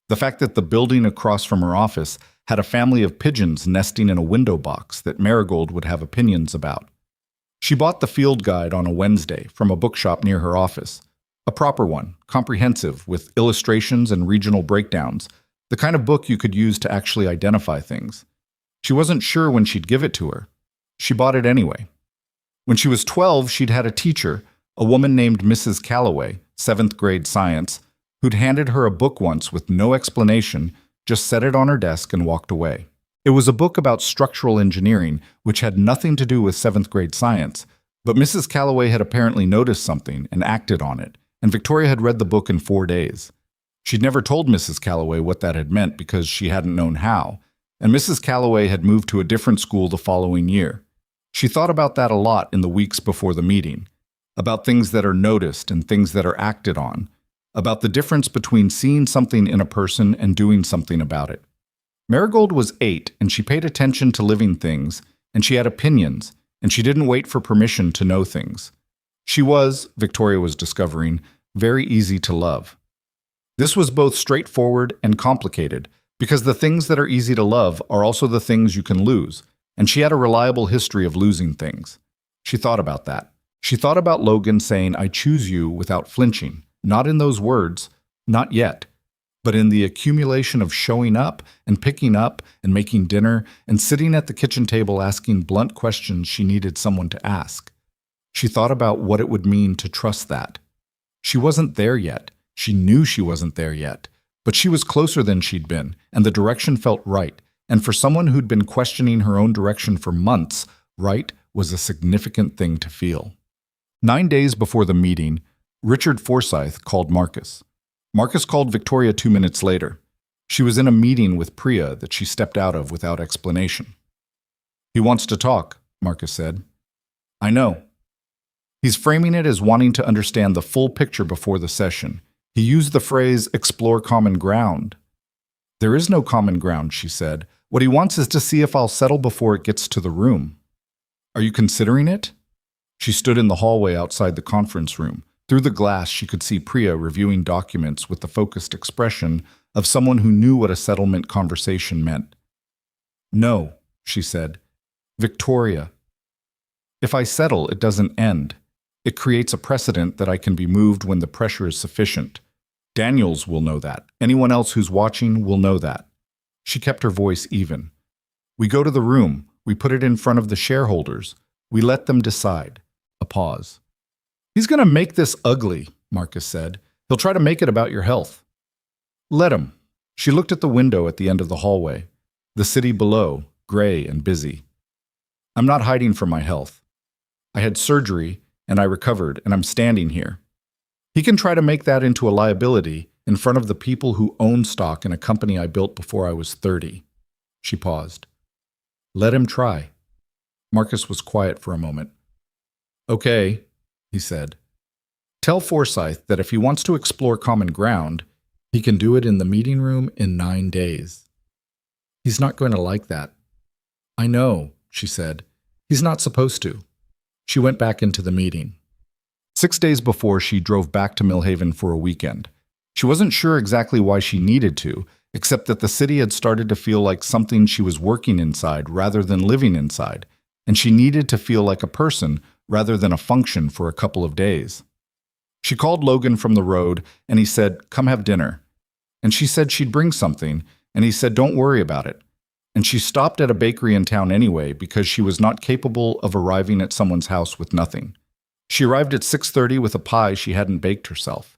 Speaker 1: The fact that the building across from her office had a family of pigeons nesting in a window box that Marigold would have opinions about. She bought the field guide on a Wednesday from a bookshop near her office. A proper one, comprehensive, with illustrations and regional breakdowns, the kind of book you could use to actually identify things. She wasn't sure when she'd give it to her. She bought it anyway. When she was 12, she'd had a teacher, a woman named Mrs. Calloway, 7th grade science, who'd handed her a book once with no explanation, just set it on her desk and walked away. It was a book about structural engineering, which had nothing to do with 7th grade science, but Mrs. Calloway had apparently noticed something and acted on it, and Victoria had read the book in 4 days. She'd never told Mrs. Calloway what that had meant because she hadn't known how, and Mrs. Calloway had moved to a different school the following year. She thought about that a lot in the weeks before the meeting, about things that are noticed and things that are acted on, about the difference between seeing something in a person and doing something about it. Marigold was 8, and she paid attention to living things, and she had opinions, and she didn't wait for permission to know things. She was, Victoria was discovering, very easy to love. This was both straightforward and complicated, because the things that are easy to love are also the things you can lose, and she had a reliable history of losing things. She thought about that. She thought about Logan saying, I choose you without flinching, not in those words, not yet, but in the accumulation of showing up and picking up and making dinner and sitting at the kitchen table asking blunt questions she needed someone to ask. She thought about what it would mean to trust that. She wasn't there yet. She knew she wasn't there yet, but she was closer than she'd been, and the direction felt right. And for someone who'd been questioning her own direction for months, right was a significant thing to feel. 9 days before the meeting, Richard Forsyth called Marcus. Marcus called Victoria 2 minutes later. She was in a meeting with Priya that she stepped out of without explanation. He wants to talk, Marcus said. I know. He's framing it as wanting to understand the full picture before the session. He used the phrase, explore common ground. There is no common ground, she said. What he wants is to see if I'll settle before it gets to the room. Are you considering it? She stood in the hallway outside the conference room. Through the glass, she could see Priya reviewing documents with the focused expression of someone who knew what a settlement conversation meant. No, she said. Victoria. If I settle, it doesn't end. It creates a precedent that I can be moved when the pressure is sufficient. Daniels will know that. Anyone else who's watching will know that. She kept her voice even. We go to the room. We put it in front of the shareholders. We let them decide. A pause. He's going to make this ugly, Marcus said. He'll try to make it about your health. Let him. She looked at the window at the end of the hallway. The city below, gray and busy. I'm not hiding from my health. I had surgery, and I recovered, and I'm standing here. He can try to make that into a liability in front of the people who own stock in a company I built before I was 30. She paused. Let him try. Marcus was quiet for a moment. Okay, he said. Tell Forsyth that if he wants to explore common ground, he can do it in the meeting room in 9 days. He's not going to like that. I know, she said. He's not supposed to. She went back into the meeting. 6 days before, she drove back to Millhaven for a weekend. She wasn't sure exactly why she needed to, except that the city had started to feel like something she was working inside rather than living inside, and she needed to feel like a person rather than a function for a couple of days. She called Logan from the road, and he said, "Come have dinner." And she said she'd bring something, and he said, "Don't worry about it." And she stopped at a bakery in town anyway because she was not capable of arriving at someone's house with nothing. She arrived at 6:30 with a pie she hadn't baked herself.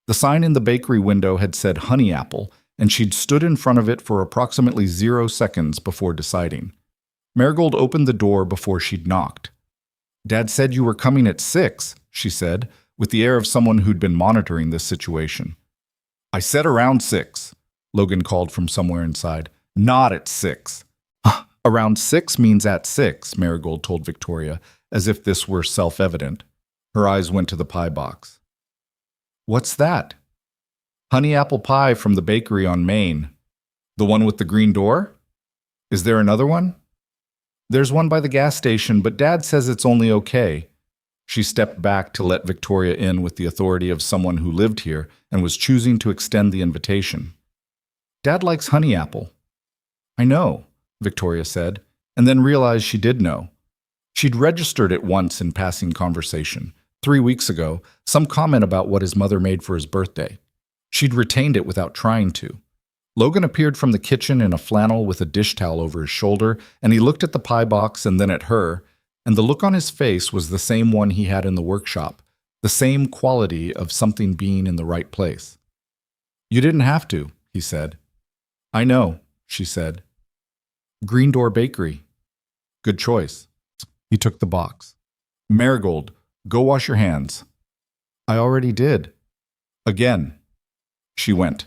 Speaker 1: The sign in the bakery window had said honey apple, and she'd stood in front of it for approximately 0 seconds before deciding. Marigold opened the door before she'd knocked. "Dad said you were coming at 6, she said, with the air of someone who'd been monitoring this situation. "I said around 6, Logan called from somewhere inside. "Not at 6. "Around 6 means at 6, Marigold told Victoria, as if this were self-evident. Her eyes went to the pie box. "What's that?" "Honey apple pie from the bakery on Main." "The one with the green door?" "Is there another one?" "There's one by the gas station, but Dad says it's only okay." She stepped back to let Victoria in with the authority of someone who lived here and was choosing to extend the invitation. "Dad likes honey apple." "I know," Victoria said, and then realized she did know. She'd registered it once in passing conversation, 3 weeks ago, some comment about what his mother made for his birthday. She'd retained it without trying to. Logan appeared from the kitchen in a flannel with a dish towel over his shoulder, and he looked at the pie box and then at her, and the look on his face was the same one he had in the workshop, the same quality of something being in the right place. "You didn't have to," he said. "I know," she said. "Green Door Bakery." "Good choice." He took the box. "Marigold, go wash your hands." "I already did." "Again." She went.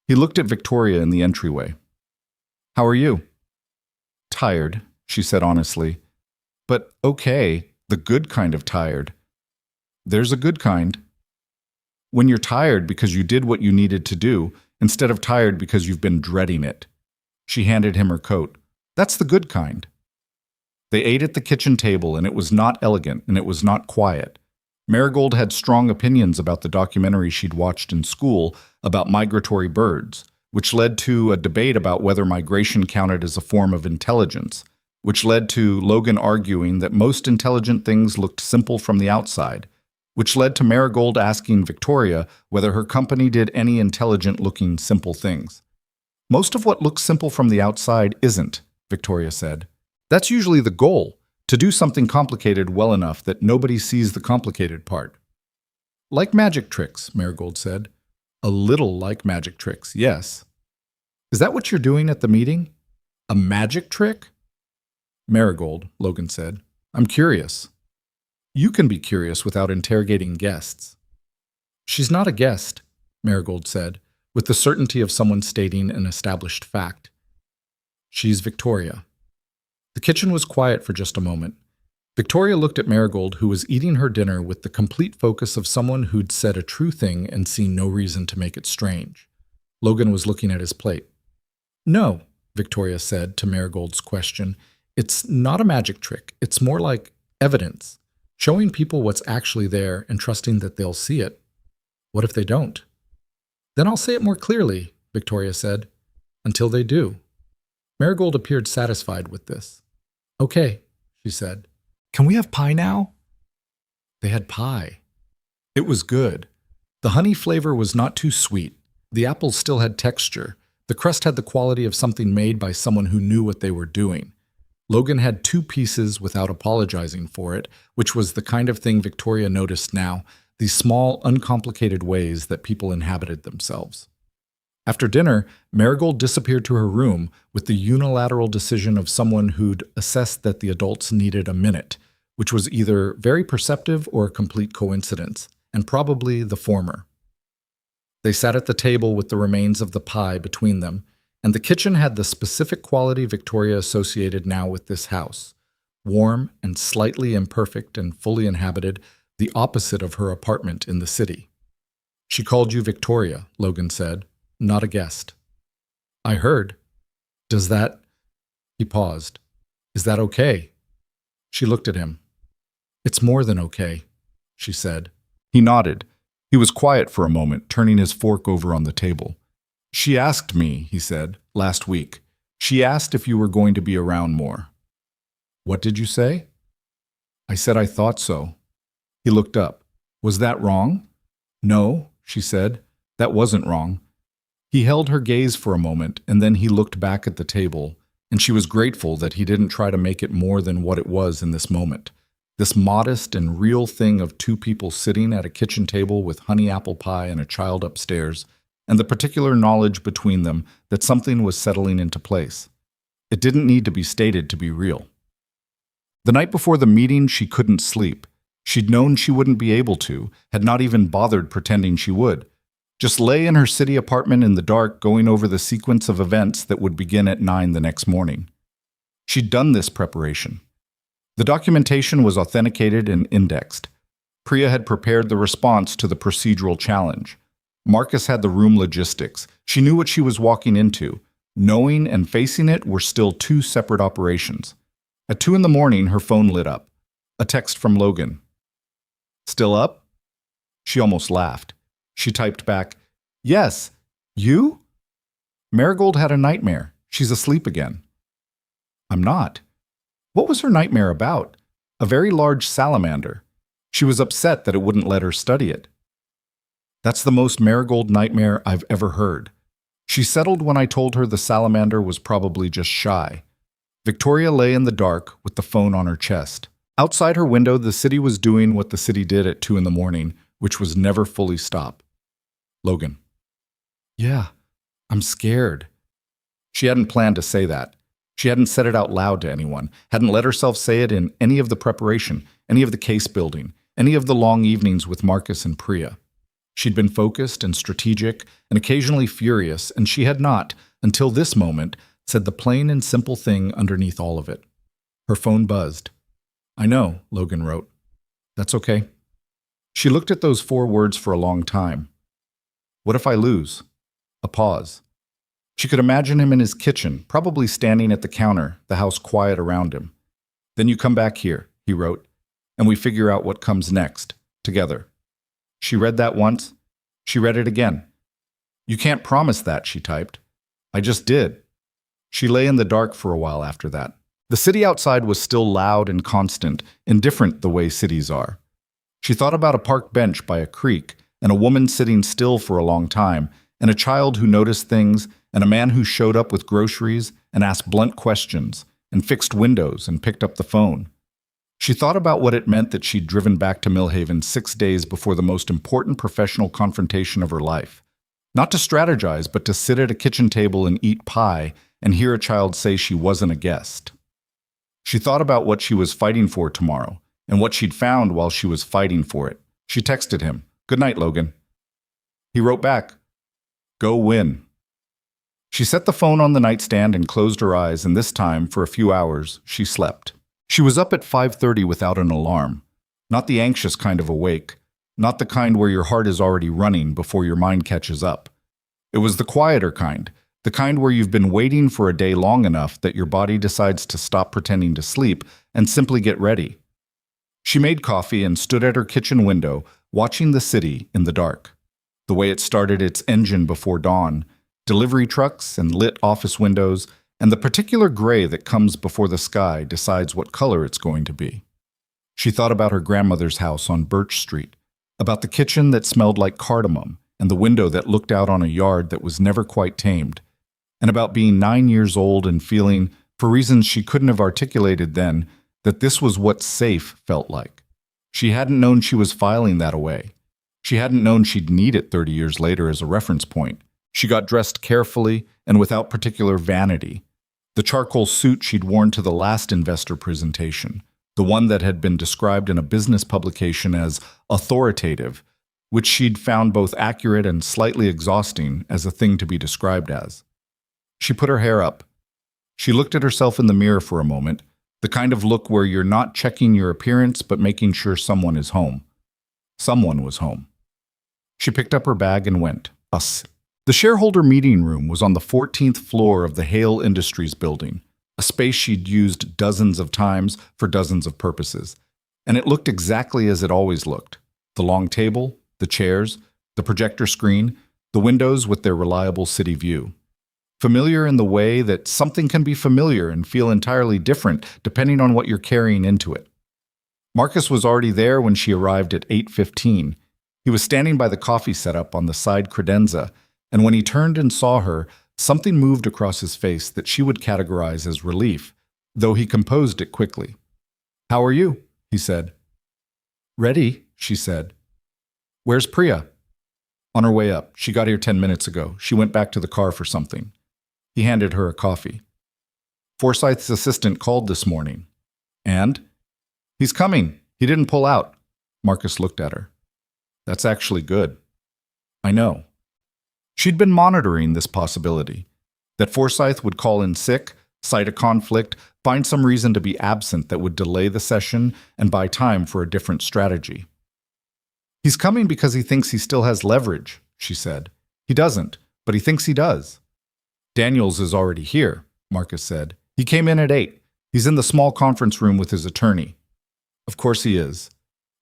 Speaker 1: He looked at Victoria in the entryway. "How are you?" "Tired," she said honestly. "But okay, the good kind of tired." "There's a good kind." "When you're tired because you did what you needed to do, instead of tired because you've been dreading it." She handed him her coat. "That's the good kind." They ate at the kitchen table, and it was not elegant, and it was not quiet. Marigold had strong opinions about the documentary she'd watched in school about migratory birds, which led to a debate about whether migration counted as a form of intelligence, which led to Logan arguing that most intelligent things looked simple from the outside, which led to Marigold asking Victoria whether her company did any intelligent-looking simple things. "Most of what looks simple from the outside isn't," Victoria said. "That's usually the goal, to do something complicated well enough that nobody sees the complicated part." "Like magic tricks," Marigold said. "A little like magic tricks, yes." "Is that what you're doing at the meeting? A magic trick?" "Marigold," Logan said. "I'm curious." "You can be curious without interrogating guests." "She's not a guest," Marigold said, with the certainty of someone stating an established fact. "She's Victoria." The kitchen was quiet for just a moment. Victoria looked at Marigold, who was eating her dinner with the complete focus of someone who'd said a true thing and seen no reason to make it strange. Logan was looking at his plate. "No," Victoria said to Marigold's question. "It's not a magic trick. It's more like evidence, showing people what's actually there and trusting that they'll see it. What if they don't?" "Then I'll say it more clearly," Victoria said. "Until they do." Marigold appeared satisfied with this. "Okay," she said. "Can we have pie now?" They had pie. It was good. The honey flavor was not too sweet. The apples still had texture. The crust had the quality of something made by someone who knew what they were doing. Logan had two pieces without apologizing for it, which was the kind of thing Victoria noticed now, these small, uncomplicated ways that people inhabited themselves. After dinner, Marigold disappeared to her room with the unilateral decision of someone who'd assessed that the adults needed a minute, which was either very perceptive or a complete coincidence, and probably the former. They sat at the table with the remains of the pie between them, and the kitchen had the specific quality Victoria associated now with this house. Warm and slightly imperfect and fully inhabited, the opposite of her apartment in the city. "She called you Victoria," Logan said, "not a guest." "I heard. Does that—" He paused. "Is that okay?" She looked at him. "It's more than okay," she said. He nodded. He was quiet for a moment, turning his fork over on the table. "She asked me," he said, "last week. She asked if you were going to be around more." "What did you say?" "I said I thought so." He looked up. "Was that wrong?" "No," she said. "That wasn't wrong." He held her gaze for a moment, and then he looked back at the table, and she was grateful that he didn't try to make it more than what it was in this moment. This modest and real thing of two people sitting at a kitchen table with honey apple pie and a child upstairs, and the particular knowledge between them that something was settling into place. It didn't need to be stated to be real. The night before the meeting, she couldn't sleep. She'd known she wouldn't be able to, had not even bothered pretending she would. Just lay in her city apartment in the dark, going over the sequence of events that would begin at 9 the next morning. She'd done this preparation. The documentation was authenticated and indexed. Priya had prepared the response to the procedural challenge. Marcus had the room logistics. She knew what she was walking into. Knowing and facing it were still two separate operations. At 2 in the morning, her phone lit up. A text from Logan. "Still up?" She almost laughed. She typed back, "Yes. You?" "Marigold had a nightmare. She's asleep again." "I'm not." What was her nightmare about? A very large salamander. She was upset that it wouldn't let her study it. "That's the most Marigold nightmare I've ever heard. She settled when I told her the salamander was probably just shy." Victoria lay in the dark with the phone on her chest. Outside her window, the city was doing what the city did at 2 in the morning, which was never fully stop. Logan. "Yeah, I'm scared." She hadn't planned to say that. She hadn't said it out loud to anyone, hadn't let herself say it in any of the preparation, any of the case building, any of the long evenings with Marcus and Priya. She'd been focused and strategic and occasionally furious, and she had not, until this moment, said the plain and simple thing underneath all of it. Her phone buzzed. "I know," Logan wrote. "That's okay." She looked at those 4 words for a long time. What if I lose? A pause. She could imagine him in his kitchen, probably standing at the counter, the house quiet around him. "Then you come back here," he wrote, "and we figure out what comes next, together." She read that once. She read it again. "You can't promise that," she typed. "I just did." She lay in the dark for a while after that. The city outside was still loud and constant, indifferent the way cities are. She thought about a park bench by a creek, and a woman sitting still for a long time, and a child who noticed things, and a man who showed up with groceries and asked blunt questions, and fixed windows and picked up the phone. She thought about what it meant that she'd driven back to Millhaven 6 days before the most important professional confrontation of her life. Not to strategize, but to sit at a kitchen table and eat pie and hear a child say she wasn't a guest. She thought about what she was fighting for tomorrow, and what she'd found while she was fighting for it. She texted him, "Good night, Logan." He wrote back, "Go win." She set the phone on the nightstand and closed her eyes, and this time, for a few hours, she slept. She was up at 5:30 without an alarm. Not the anxious kind of awake, not the kind where your heart is already running before your mind catches up. It was the quieter kind, the kind where you've been waiting for a day long enough that your body decides to stop pretending to sleep and simply get ready. She made coffee and stood at her kitchen window, watching the city in the dark. The way it started its engine before dawn, delivery trucks and lit office windows, and the particular gray that comes before the sky decides what color it's going to be. She thought about her grandmother's house on Birch Street, about the kitchen that smelled like cardamom, and the window that looked out on a yard that was never quite tamed, and about being 9 years old and feeling, for reasons she couldn't have articulated then, that this was what safe felt like. She hadn't known she was filing that away. She hadn't known she'd need it 30 years later as a reference point. She got dressed carefully and without particular vanity. The charcoal suit she'd worn to the last investor presentation, the one that had been described in a business publication as authoritative, which she'd found both accurate and slightly exhausting as a thing to be described as. She put her hair up. She looked at herself in the mirror for a moment, the kind of look where you're not checking your appearance but making sure someone is home. Someone was home. She picked up her bag and went. Us. The shareholder meeting room was on the 14th floor of the Hale Industries building, a space she'd used dozens of times for dozens of purposes, and it looked exactly as it always looked. The long table, the chairs, the projector screen, the windows with their reliable city view. Familiar in the way that something can be familiar and feel entirely different depending on what you're carrying into it. Marcus was already there when she arrived at 8:15. He was standing by the coffee setup on the side credenza, and when he turned and saw her, something moved across his face that she would categorize as relief, though he composed it quickly. "How are you?" he said. "Ready," she said. "Where's Priya?" "On her way up. She got here 10 minutes ago. She went back to the car for something." He handed her a coffee. "Forsyth's assistant called this morning." "And?" "He's coming. He didn't pull out." Marcus looked at her. "That's actually good." "I know." She'd been monitoring this possibility, that Forsyth would call in sick, cite a conflict, find some reason to be absent that would delay the session and buy time for a different strategy. "He's coming because he thinks he still has leverage," she said. "He doesn't, but he thinks he does." "Daniels is already here," Marcus said. "He came in at 8. He's in the small conference room with his attorney." "Of course he is."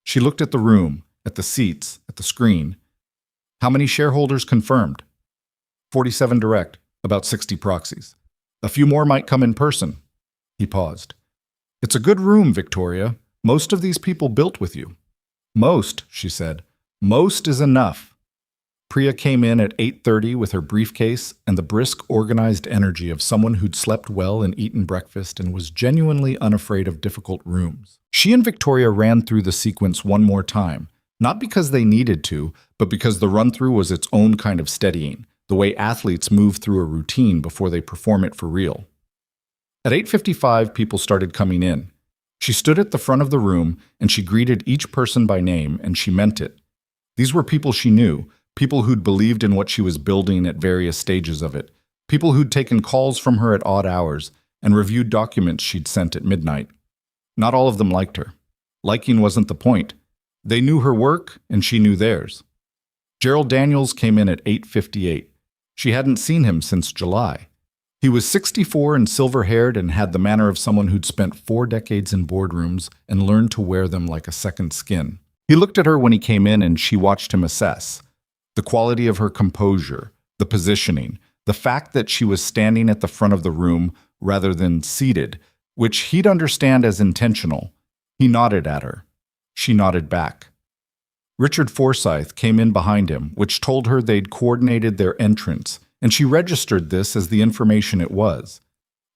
Speaker 1: She looked at the room, at the seats, at the screen. "How many shareholders confirmed?" 47 direct, about 60 proxies. A few more might come in person." He paused. "It's a good room, Victoria. Most of these people built with you." "Most," she said. "Most is enough." Priya came in at 8:30 with her briefcase and the brisk, organized energy of someone who'd slept well and eaten breakfast and was genuinely unafraid of difficult rooms. She and Victoria ran through the sequence one more time, not because they needed to, but because the run-through was its own kind of steadying, the way athletes move through a routine before they perform it for real. At 8:55, people started coming in. She stood at the front of the room, and she greeted each person by name, and she meant it. These were people she knew, people who'd believed in what she was building at various stages of it, people who'd taken calls from her at odd hours and reviewed documents she'd sent at midnight. Not all of them liked her. Liking wasn't the point. They knew her work, and she knew theirs. Gerald Daniels came in at 8:58. She hadn't seen him since July. He was 64 and silver-haired and had the manner of someone who'd spent 4 decades in boardrooms and learned to wear them like a second skin. He looked at her when he came in, and she watched him assess. The quality of her composure, the positioning, the fact that she was standing at the front of the room rather than seated, which he'd understand as intentional. He nodded at her. She nodded back. Richard Forsyth came in behind him, which told her they'd coordinated their entrance, and she registered this as the information it was.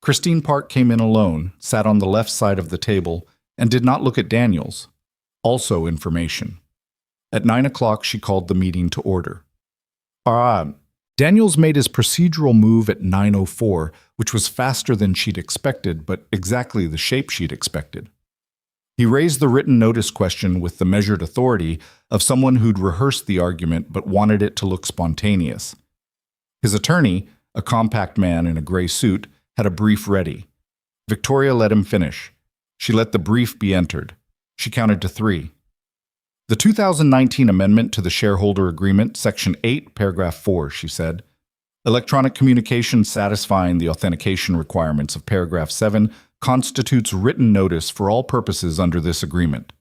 Speaker 1: Christine Park came in alone, sat on the left side of the table, and did not look at Daniels. Also information. At 9 o'clock, she called the meeting to order. Daniels made his procedural move at 9:04, which was faster than she'd expected, but exactly the shape she'd expected. He raised the written notice question with the measured authority of someone who'd rehearsed the argument but wanted it to look spontaneous. His attorney, a compact man in a gray suit, had a brief ready. Victoria let him finish. She let the brief be entered. She counted to 3. "The 2019 amendment to the shareholder agreement, Section 8, Paragraph 4, she said. Electronic communication satisfying the authentication requirements of Paragraph 7 constitutes written notice for all purposes under this agreement."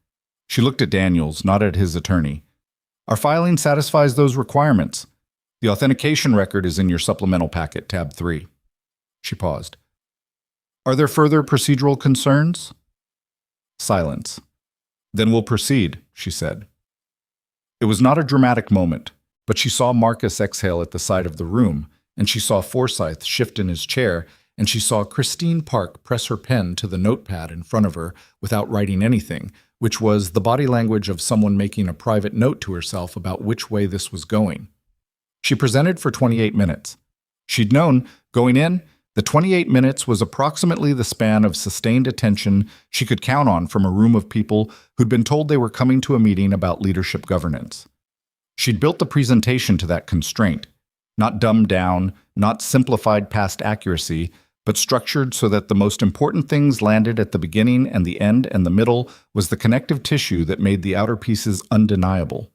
Speaker 1: She looked at Daniels, not at his attorney. "Our filing satisfies those requirements. The authentication record is in your supplemental packet, tab 3. She paused. "Are there further procedural concerns?" Silence. "Then we'll proceed," she said. It was not a dramatic moment, but she saw Marcus exhale at the side of the room, and she saw Forsyth shift in his chair, and she saw Christine Park press her pen to the notepad in front of her without writing anything, which was the body language of someone making a private note to herself about which way this was going. She presented for 28 minutes. She'd known, going in, the 28 minutes was approximately the span of sustained attention she could count on from a room of people who'd been told they were coming to a meeting about leadership governance. She'd built the presentation to that constraint, not dumbed down, not simplified past accuracy, but structured so that the most important things landed at the beginning, and the end and the middle was the connective tissue that made the outer pieces undeniable.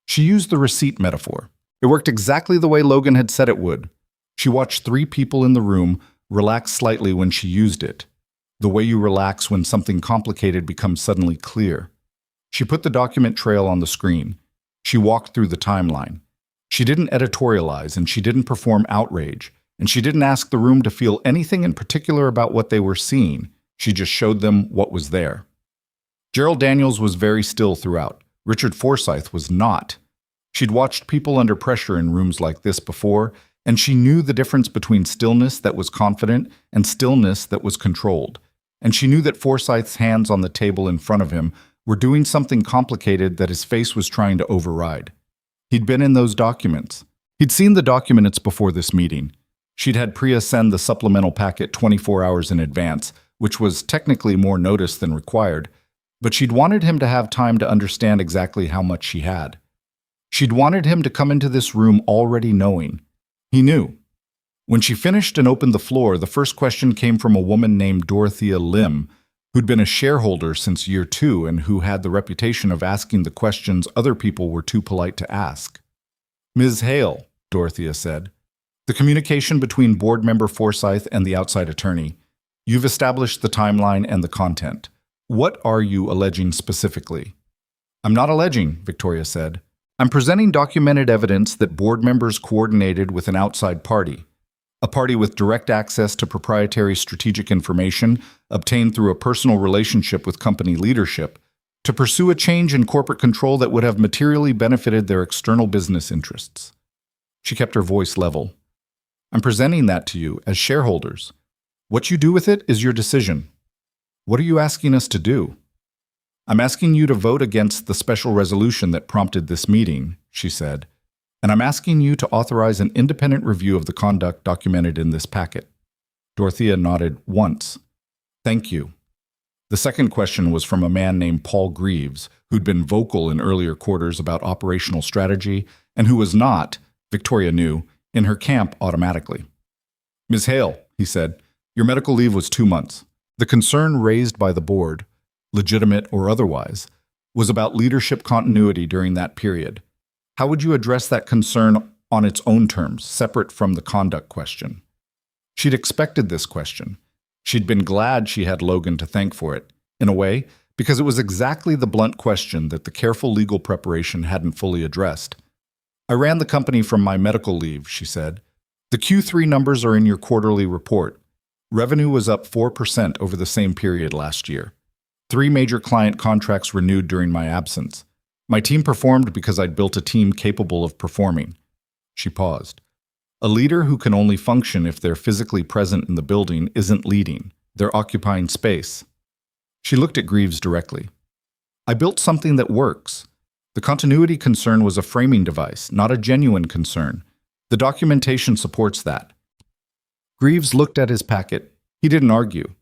Speaker 1: She used the receipt metaphor. It worked exactly the way Logan had said it would. She watched 3 people in the room relax slightly when she used it, the way you relax when something complicated becomes suddenly clear. She put the document trail on the screen. She walked through the timeline. She didn't editorialize, and she didn't perform outrage, and she didn't ask the room to feel anything in particular about what they were seeing. She just showed them what was there. Gerald Daniels was very still throughout. Richard Forsyth was not. She'd watched people under pressure in rooms like this before, and she knew the difference between stillness that was confident and stillness that was controlled. And she knew that Forsyth's hands on the table in front of him were doing something complicated that his face was trying to override. He'd been in those documents. He'd seen the documents before this meeting. She'd had Priya send the supplemental packet 24 hours in advance, which was technically more notice than required, but she'd wanted him to have time to understand exactly how much she had. She'd wanted him to come into this room already knowing. He knew. When she finished and opened the floor, the first question came from a woman named Dorothea Lim, who'd been a shareholder since year 2 and who had the reputation of asking the questions other people were too polite to ask. "Ms. Hale," Dorothea said, "the communication between board member Forsyth and the outside attorney. You've established the timeline and the content. What are you alleging specifically?" "I'm not alleging," Victoria said. "I'm presenting documented evidence that board members coordinated with an outside party, a party with direct access to proprietary strategic information obtained through a personal relationship with company leadership, to pursue a change in corporate control that would have materially benefited their external business interests." She kept her voice level. "I'm presenting that to you as shareholders. What you do with it is your decision. What are you asking us to do?" "I'm asking you to vote against the special resolution that prompted this meeting," she said, "and I'm asking you to authorize an independent review of the conduct documented in this packet." Dorothea nodded once. "Thank you." The second question was from a man named Paul Greaves, who'd been vocal in earlier quarters about operational strategy, and who was not, Victoria knew, in her camp automatically. "Ms. Hale," he said, "your medical leave was 2 months. The concern raised by the board, legitimate or otherwise, was about leadership continuity during that period. How would you address that concern on its own terms, separate from the conduct question?" She'd expected this question. She'd been glad she had Logan to thank for it, in a way, because it was exactly the blunt question that the careful legal preparation hadn't fully addressed. "I ran the company from my medical leave," she said. "The Q3 numbers are in your quarterly report. Revenue was up 4% over the same period last year. 3 major client contracts renewed during my absence. My team performed because I'd built a team capable of performing." She paused. "A leader who can only function if they're physically present in the building isn't leading. They're occupying space." She looked at Greaves directly. "I built something that works. The continuity concern was a framing device, not a genuine concern. The documentation supports that." Greaves looked at his packet. He didn't argue.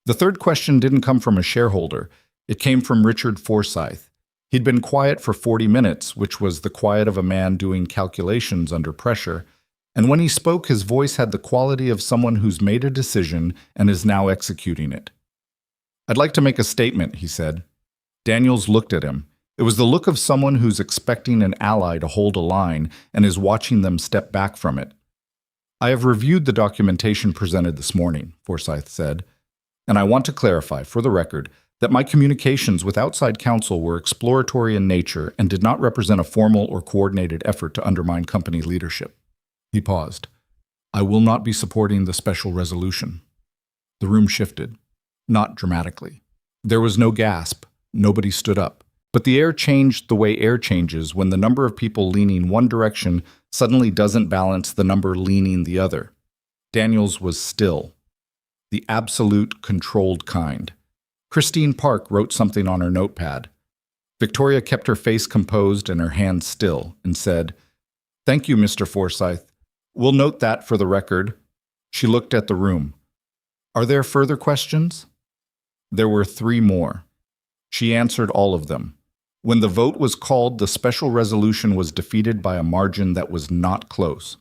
Speaker 1: The third question didn't come from a shareholder. It came from Richard Forsyth. He'd been quiet for 40 minutes, which was the quiet of a man doing calculations under pressure, and when he spoke, his voice had the quality of someone who's made a decision and is now executing it. "I'd like to make a statement," he said. Daniels looked at him. It was the look of someone who's expecting an ally to hold a line and is watching them step back from it. "I have reviewed the documentation presented this morning," Forsyth said, "and I want to clarify, for the record, that my communications with outside counsel were exploratory in nature and did not represent a formal or coordinated effort to undermine company leadership." He paused. "I will not be supporting the special resolution." The room shifted, not dramatically. There was no gasp. Nobody stood up. But the air changed the way air changes when the number of people leaning one direction suddenly doesn't balance the number leaning the other. Daniels was still. the absolute controlled kind. Christine Park wrote something on her notepad. Victoria kept her face composed and her hands still and said, "Thank you, Mr. Forsyth. We'll note that for the record." She looked at the room. "Are there further questions?" There were 3 more. She answered all of them. When the vote was called, the special resolution was defeated by a margin that was not close.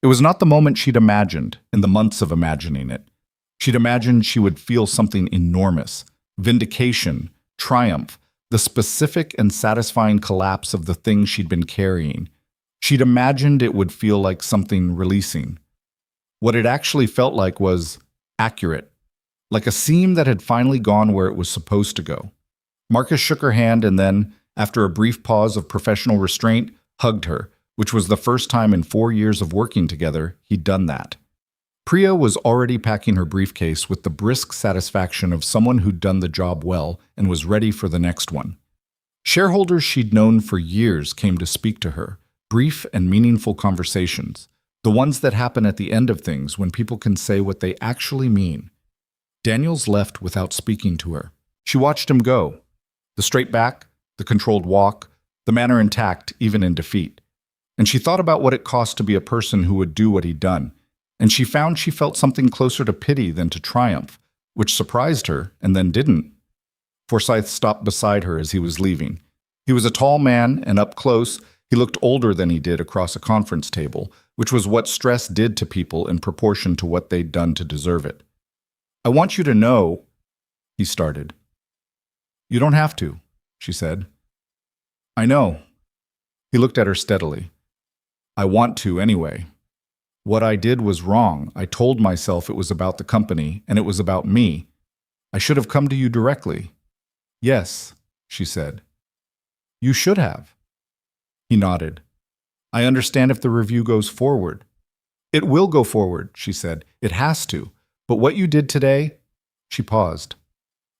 Speaker 1: It was not the moment she'd imagined, in the months of imagining it. She'd imagined she would feel something enormous, vindication, triumph, the specific and satisfying collapse of the thing she'd been carrying. She'd imagined it would feel like something releasing. What it actually felt like was accurate, like a seam that had finally gone where it was supposed to go. Marcus shook her hand and then, after a brief pause of professional restraint, hugged her, which was the first time in 4 years of working together he'd done that. Priya was already packing her briefcase with the brisk satisfaction of someone who'd done the job well and was ready for the next one. Shareholders she'd known for years came to speak to her, brief and meaningful conversations, the ones that happen at the end of things when people can say what they actually mean. Daniels left without speaking to her. She watched him go. The straight back, the controlled walk, the manner intact even in defeat. And she thought about what it cost to be a person who would do what he'd done. And she found she felt something closer to pity than to triumph, which surprised her and then didn't. Forsyth stopped beside her as he was leaving. He was a tall man, and up close, he looked older than he did across a conference table, which was what stress did to people in proportion to what they'd done to deserve it. "I want you to know," he started. "You don't have to," she said. "I know." He looked at her steadily. "I want to anyway. What I did was wrong. I told myself it was about the company, and it was about me. I should have come to you directly." "Yes," she said. "You should have." He nodded. "I understand if the review goes forward." "It will go forward," she said. "It has to. But what you did today," she paused,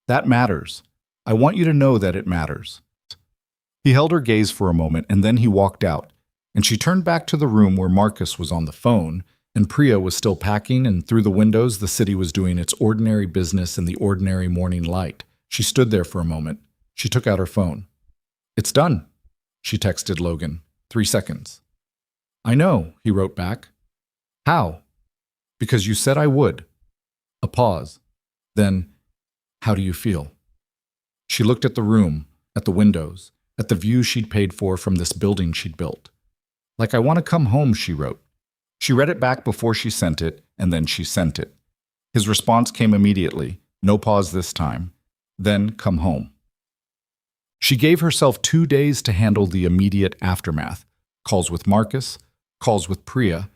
Speaker 1: "that matters. I want you to know that it matters." He held her gaze for a moment, and then he walked out, and she turned back to the room where Marcus was on the phone, and Priya was still packing, and through the windows the city was doing its ordinary business in the ordinary morning light. She stood there for a moment. She took out her phone. "It's done," she texted Logan. 3 seconds. "I know," he wrote back. "How?" "Because you said I would." A pause. Then, "How do you feel?" She looked at the room, at the windows, at the view she'd paid for from this building she'd built. "Like I want to come home," she wrote. She read it back before she sent it, and then she sent it. His response came immediately, no pause this time. Then, "Come home." She gave herself 2 days to handle the immediate aftermath. Calls with Marcus, calls with Priya,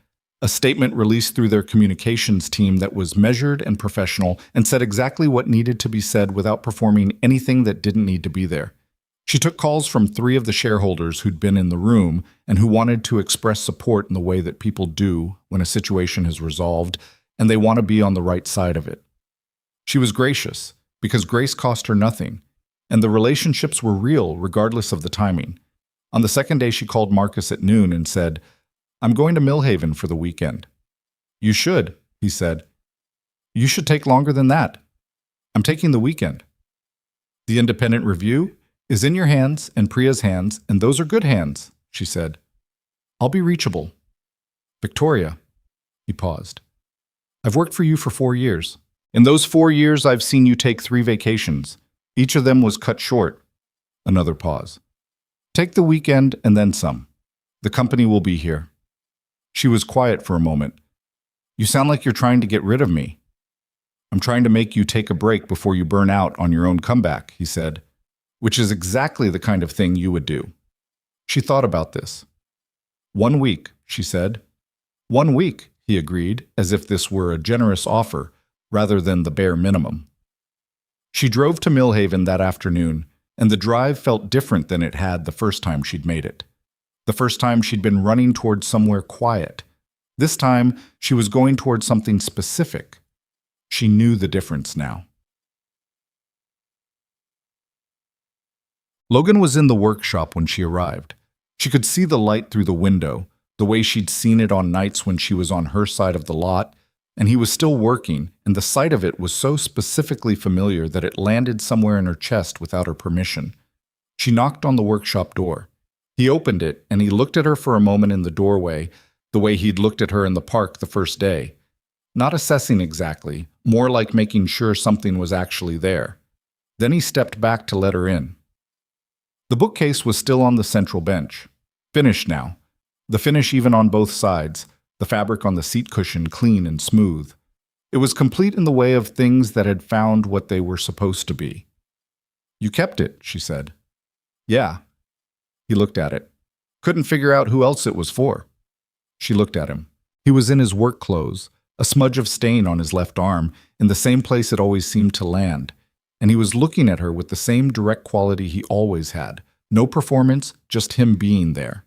Speaker 1: a statement released through their communications team that was measured and professional and said exactly what needed to be said without performing anything that didn't need to be there. She took calls from 3 of the shareholders who'd been in the room and who wanted to express support in the way that people do when a situation is resolved and they want to be on the right side of it. She was gracious, because grace cost her nothing, and the relationships were real regardless of the timing. On the second day, she called Marcus at noon and said, "I'm going to Millhaven for the weekend." "You should," he said. "You should take longer than that." "I'm taking the weekend." "The independent review is in your hands and Priya's hands, and those are good hands," she said. "I'll be reachable." "Victoria," he paused. "I've worked for you for 4 years. In those 4 years, I've seen you take 3 vacations. Each of them was cut short." Another pause. "Take the weekend and then some. The company will be here." She was quiet for a moment. "You sound like you're trying to get rid of me." "I'm trying to make you take a break before you burn out on your own comeback," he said, "which is exactly the kind of thing you would do." She thought about this. "1 week," she said. "1 week," he agreed, as if this were a generous offer rather than the bare minimum. She drove to Millhaven that afternoon, and the drive felt different than it had the first time she'd made it. The first time she'd been running towards somewhere quiet. This time, she was going towards something specific. She knew the difference now. Logan was in the workshop when she arrived. She could see the light through the window, the way she'd seen it on nights when she was on her side of the lot, and he was still working, and the sight of it was so specifically familiar that it landed somewhere in her chest without her permission. She knocked on the workshop door. He opened it, and he looked at her for a moment in the doorway, the way he'd looked at her in the park the first day. Not assessing exactly, more like making sure something was actually there. Then he stepped back to let her in. The bookcase was still on the central bench. Finished now. The finish even on both sides, the fabric on the seat cushion clean and smooth. It was complete in the way of things that had found what they were supposed to be. "You kept it," she said. "Yeah." He looked at it. Couldn't figure out who else it was for. She looked at him. He was in his work clothes, a smudge of stain on his left arm, in the same place it always seemed to land, and he was looking at her with the same direct quality he always had. No performance, just him being there.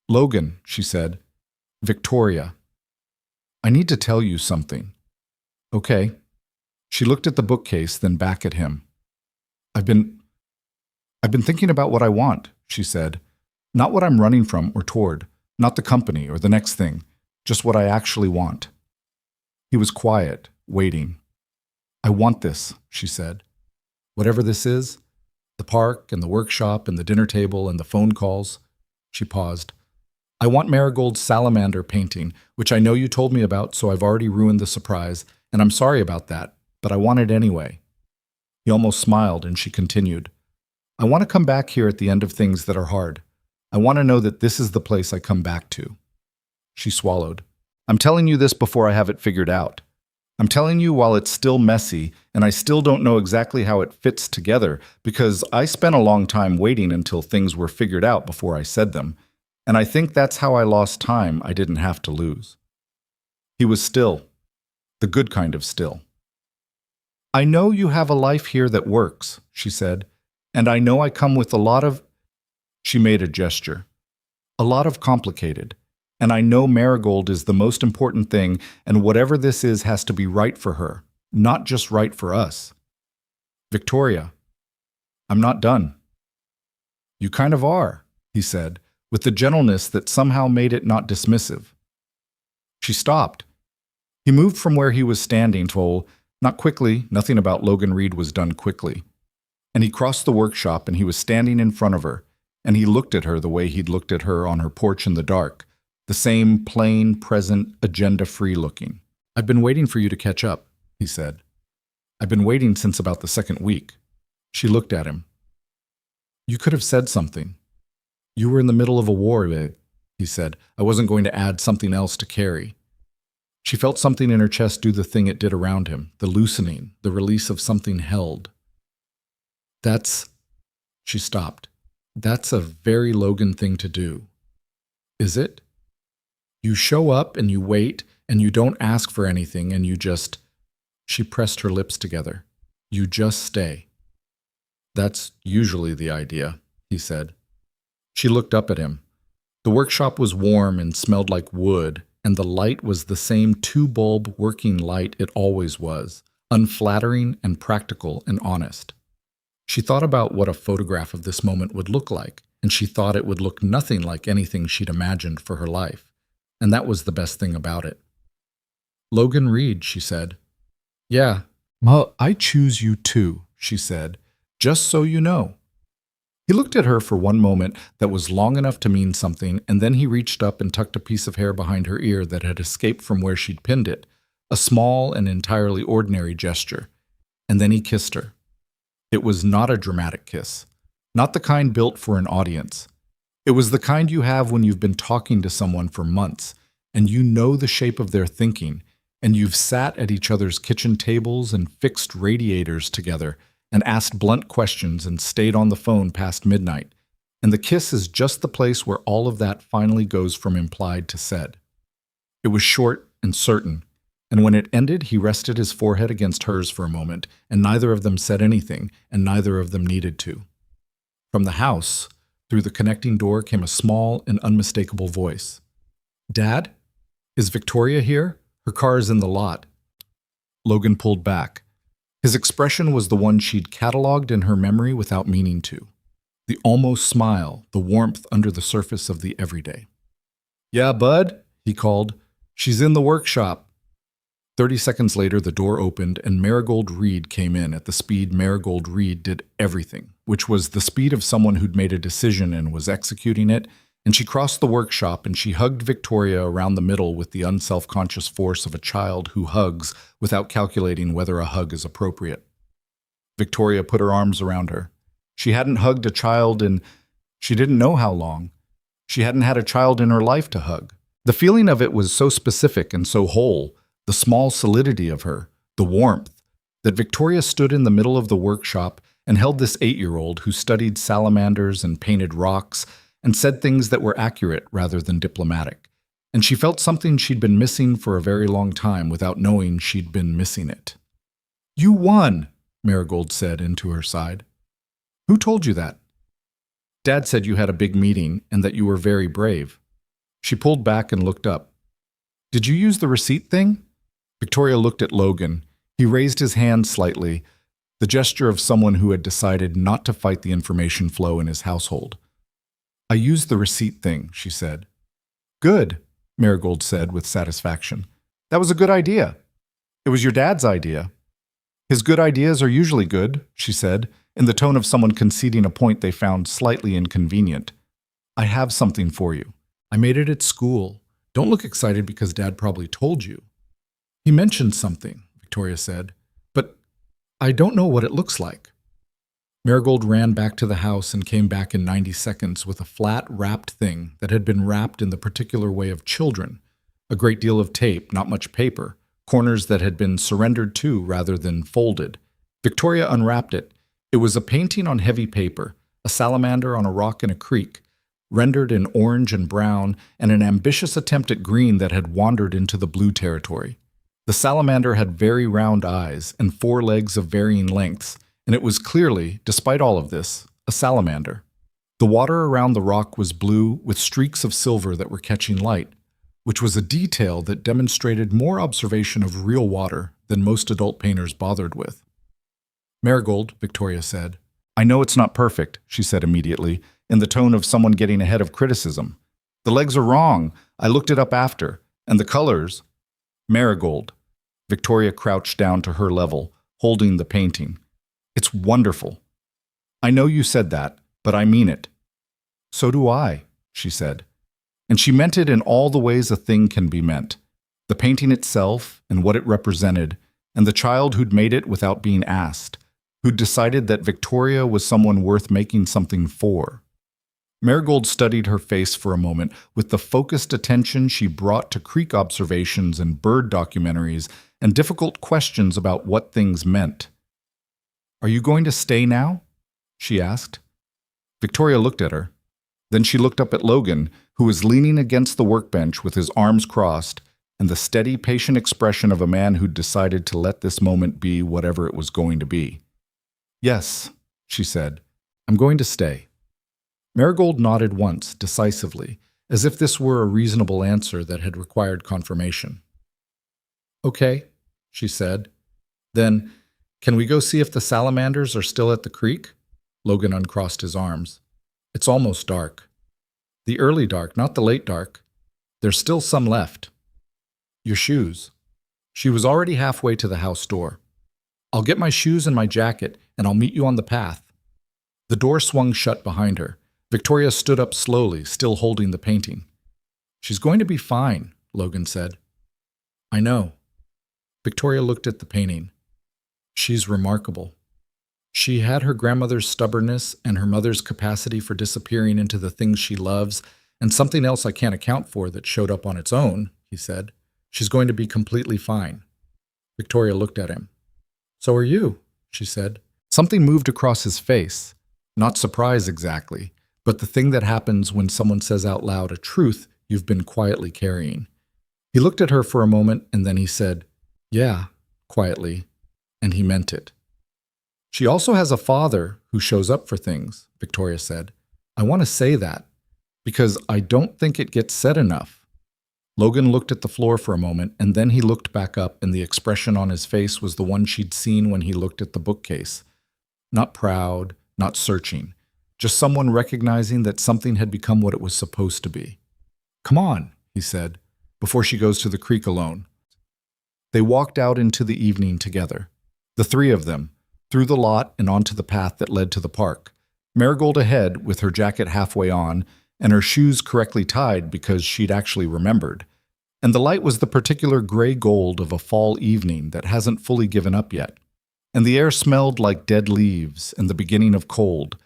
Speaker 1: "Logan," she said. "Victoria. I need to tell you something." "Okay." She looked at the bookcase, then back at him. I've been thinking about what I want," she said. "Not what I'm running from or toward, not the company or the next thing, just what I actually want." He was quiet, waiting. "I want this," she said. "Whatever this is, the park and the workshop and the dinner table and the phone calls." She paused. "I want Marigold's salamander painting, which I know you told me about, so I've already ruined the surprise, and I'm sorry about that, but I want it anyway." He almost smiled, and she continued. "I want to come back here at the end of things that are hard. I want to know that this is the place I come back to." She swallowed. "I'm telling you this before I have it figured out. I'm telling you while it's still messy, and I still don't know exactly how it fits together, because I spent a long time waiting until things were figured out before I said them, and I think that's how I lost time I didn't have to lose." He was still, the good kind of still. "I know you have a life here that works," she said, "and I know I come with a lot of—" She made a gesture. "A lot of complicated. And I know Marigold is the most important thing, and whatever this is has to be right for her, not just right for us." "Victoria, I'm not done." "You kind of are," he said, with the gentleness that somehow made it not dismissive. She stopped. He moved from where he was standing to, not quickly, nothing about Logan Reed was done quickly. And he crossed the workshop, and he was standing in front of her, and he looked at her the way he'd looked at her on her porch in the dark, the same plain, present, agenda-free looking. "I've been waiting for you to catch up," he said. "I've been waiting since about the second week." She looked at him. "You could have said something. You were in the middle of a war, babe," he said. "I wasn't going to add something else to carry." She felt something in her chest do the thing it did around him, the loosening, the release of something held. She stopped. "That's a very Logan thing to do." "Is it?" "You show up and you wait and you don't ask for anything and you just—" She pressed her lips together. "You just stay." "That's usually the idea," he said. She looked up at him. The workshop was warm and smelled like wood, and the light was the same two-bulb working light it always was, unflattering and practical and honest. She thought about what a photograph of this moment would look like, and she thought it would look nothing like anything she'd imagined for her life. And that was the best thing about it. "Logan Reed," she said. "Yeah, well, I choose you too," she said, "just so you know." He looked at her for one moment that was long enough to mean something, and then he reached up and tucked a piece of hair behind her ear that had escaped from where she'd pinned it, a small and entirely ordinary gesture. And then he kissed her. It was not a dramatic kiss, not the kind built for an audience. It was the kind you have when you've been talking to someone for months, and you know the shape of their thinking, and you've sat at each other's kitchen tables and fixed radiators together, and asked blunt questions and stayed on the phone past midnight. And the kiss is just the place where all of that finally goes from implied to said. It was short and certain, and when it ended, he rested his forehead against hers for a moment, and neither of them said anything, and neither of them needed to. From the house, through the connecting door, came a small and unmistakable voice. "Dad? Is Victoria here? Her car is in the lot." Logan pulled back. His expression was the one she'd cataloged in her memory without meaning to. The almost smile, the warmth under the surface of the everyday. Yeah, bud, he called. She's in the workshop. 30 seconds later, the door opened and Marigold Reed came in at the speed Marigold Reed did everything, which was the speed of someone who'd made a decision and was executing it, and she crossed the workshop and she hugged Victoria around the middle with the unself-conscious force of a child who hugs without calculating whether a hug is appropriate. Victoria put her arms around her. She hadn't hugged a child in she didn't know how long. She hadn't had a child in her life to hug. The feeling of it was so specific and so whole, the small solidity of her, the warmth, that Victoria stood in the middle of the workshop and held this 8-year-old who studied salamanders and painted rocks and said things that were accurate rather than diplomatic. And she felt something she'd been missing for a very long time without knowing she'd been missing it. "You won," Marigold said into her side. "Who told you that?" "Dad said you had a big meeting and that you were very brave." She pulled back and looked up. "Did you use the receipt thing?" Victoria looked at Logan. He raised his hand slightly, the gesture of someone who had decided not to fight the information flow in his household. "I used the receipt thing," she said. "Good," Marigold said with satisfaction. "That was a good idea." "It was your dad's idea." "His good ideas are usually good," she said, in the tone of someone conceding a point they found slightly inconvenient. "I have something for you. I made it at school. Don't look excited because Dad probably told you." "He mentioned something," Victoria said, "but I don't know what it looks like." Marigold ran back to the house and came back in 90 seconds with a flat, wrapped thing that had been wrapped in the particular way of children. A great deal of tape, not much paper, corners that had been surrendered to rather than folded. Victoria unwrapped it. It was a painting on heavy paper, a salamander on a rock in a creek, rendered in orange and brown, and an ambitious attempt at green that had wandered into the blue territory. The salamander had very round eyes and 4 legs of varying lengths, and it was clearly, despite all of this, a salamander. The water around the rock was blue with streaks of silver that were catching light, which was a detail that demonstrated more observation of real water than most adult painters bothered with. "Marigold," Victoria said. "I know it's not perfect," she said immediately, in the tone of someone getting ahead of criticism. "The legs are wrong. I looked it up after. And the colors—" "Marigold." Victoria crouched down to her level, holding the painting. "It's wonderful." "I know you said that, but I mean it." "So do I," she said. And she meant it in all the ways a thing can be meant. The painting itself and what it represented, and the child who'd made it without being asked, who'd decided that Victoria was someone worth making something for. Marigold studied her face for a moment with the focused attention she brought to creek observations and bird documentaries and difficult questions about what things meant. "Are you going to stay now?" she asked. Victoria looked at her. Then she looked up at Logan, who was leaning against the workbench with his arms crossed and the steady, patient expression of a man who'd decided to let this moment be whatever it was going to be. "Yes," she said. "I'm going to stay." Marigold nodded once, decisively, as if this were a reasonable answer that had required confirmation. "Okay," she said. "Then, can we go see if the salamanders are still at the creek?" Logan uncrossed his arms. "It's almost dark." "The early dark, not the late dark. There's still some left." "Your shoes." She was already halfway to the house door. "I'll get my shoes and my jacket, and I'll meet you on the path." The door swung shut behind her. Victoria stood up slowly, still holding the painting. "She's going to be fine," Logan said. "I know." Victoria looked at the painting. "She's remarkable." She had her grandmother's stubbornness and her mother's capacity for disappearing into the things she loves, and something else I can't account for that showed up on its own, he said. "She's going to be completely fine." Victoria looked at him. "So are you," she said. Something moved across his face. Not surprise exactly, but the thing that happens when someone says out loud a truth you've been quietly carrying. He looked at her for a moment and then he said, "Yeah," quietly, and he meant it. "She also has a father who shows up for things," Victoria said. "I want to say that, because I don't think it gets said enough." Logan looked at the floor for a moment, and then he looked back up, and the expression on his face was the one she'd seen when he looked at the bookcase. Not proud, not searching, just someone recognizing that something had become what it was supposed to be. "Come on," he said, before she goes to the creek alone. They walked out into the evening together, the three of them, through the lot and onto the path that led to the park. Marigold ahead, with her jacket halfway on, and her shoes correctly tied because she'd actually remembered. And the light was the particular gray gold of a fall evening that hasn't fully given up yet. And the air smelled like dead leaves and the beginning of cold,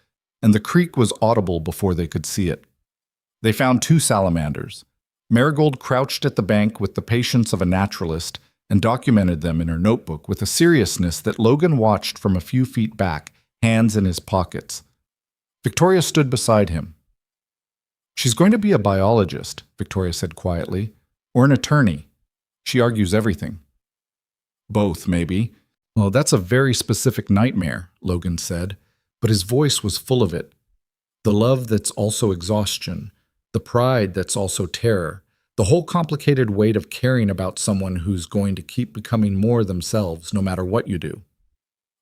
Speaker 1: and the creek was audible before they could see it. They found 2 salamanders. Marigold crouched at the bank with the patience of a naturalist and documented them in her notebook with a seriousness that Logan watched from a few feet back, hands in his pockets. Victoria stood beside him. "She's going to be a biologist," Victoria said quietly, "or an attorney. She argues everything." "Both, maybe." "Well, that's a very specific nightmare," Logan said, but his voice was full of it. The love that's also exhaustion, the pride that's also terror, the whole complicated weight of caring about someone who's going to keep becoming more themselves no matter what you do.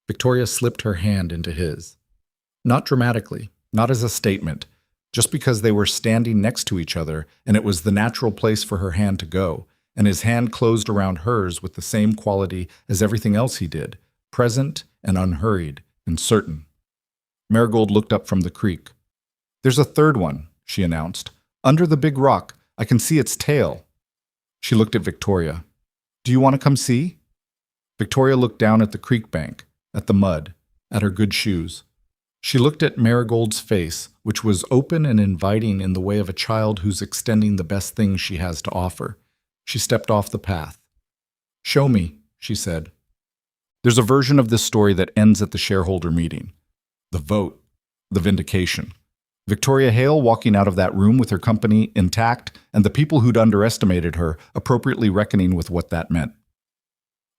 Speaker 1: Victoria slipped her hand into his. Not dramatically, not as a statement, just because they were standing next to each other and it was the natural place for her hand to go, and his hand closed around hers with the same quality as everything else he did, present and unhurried and certain. Marigold looked up from the creek. "There's a third one," she announced. "Under the big rock. I can see its tail." She looked at Victoria. "Do you want to come see?" Victoria looked down at the creek bank, at the mud, at her good shoes. She looked at Marigold's face, which was open and inviting in the way of a child who's extending the best things she has to offer. She stepped off the path. "Show me," she said. There's a version of this story that ends at the shareholder meeting. The vote. The vindication. Victoria Hale walking out of that room with her company intact, and the people who'd underestimated her appropriately reckoning with what that meant.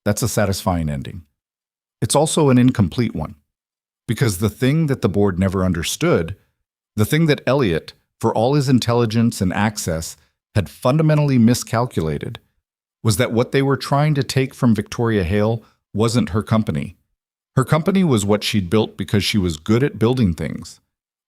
Speaker 1: That's a satisfying ending. It's also an incomplete one. Because the thing that the board never understood, the thing that Elliot, for all his intelligence and access, had fundamentally miscalculated, was that what they were trying to take from Victoria Hale wasn't her company. Her company was what she'd built because she was good at building things.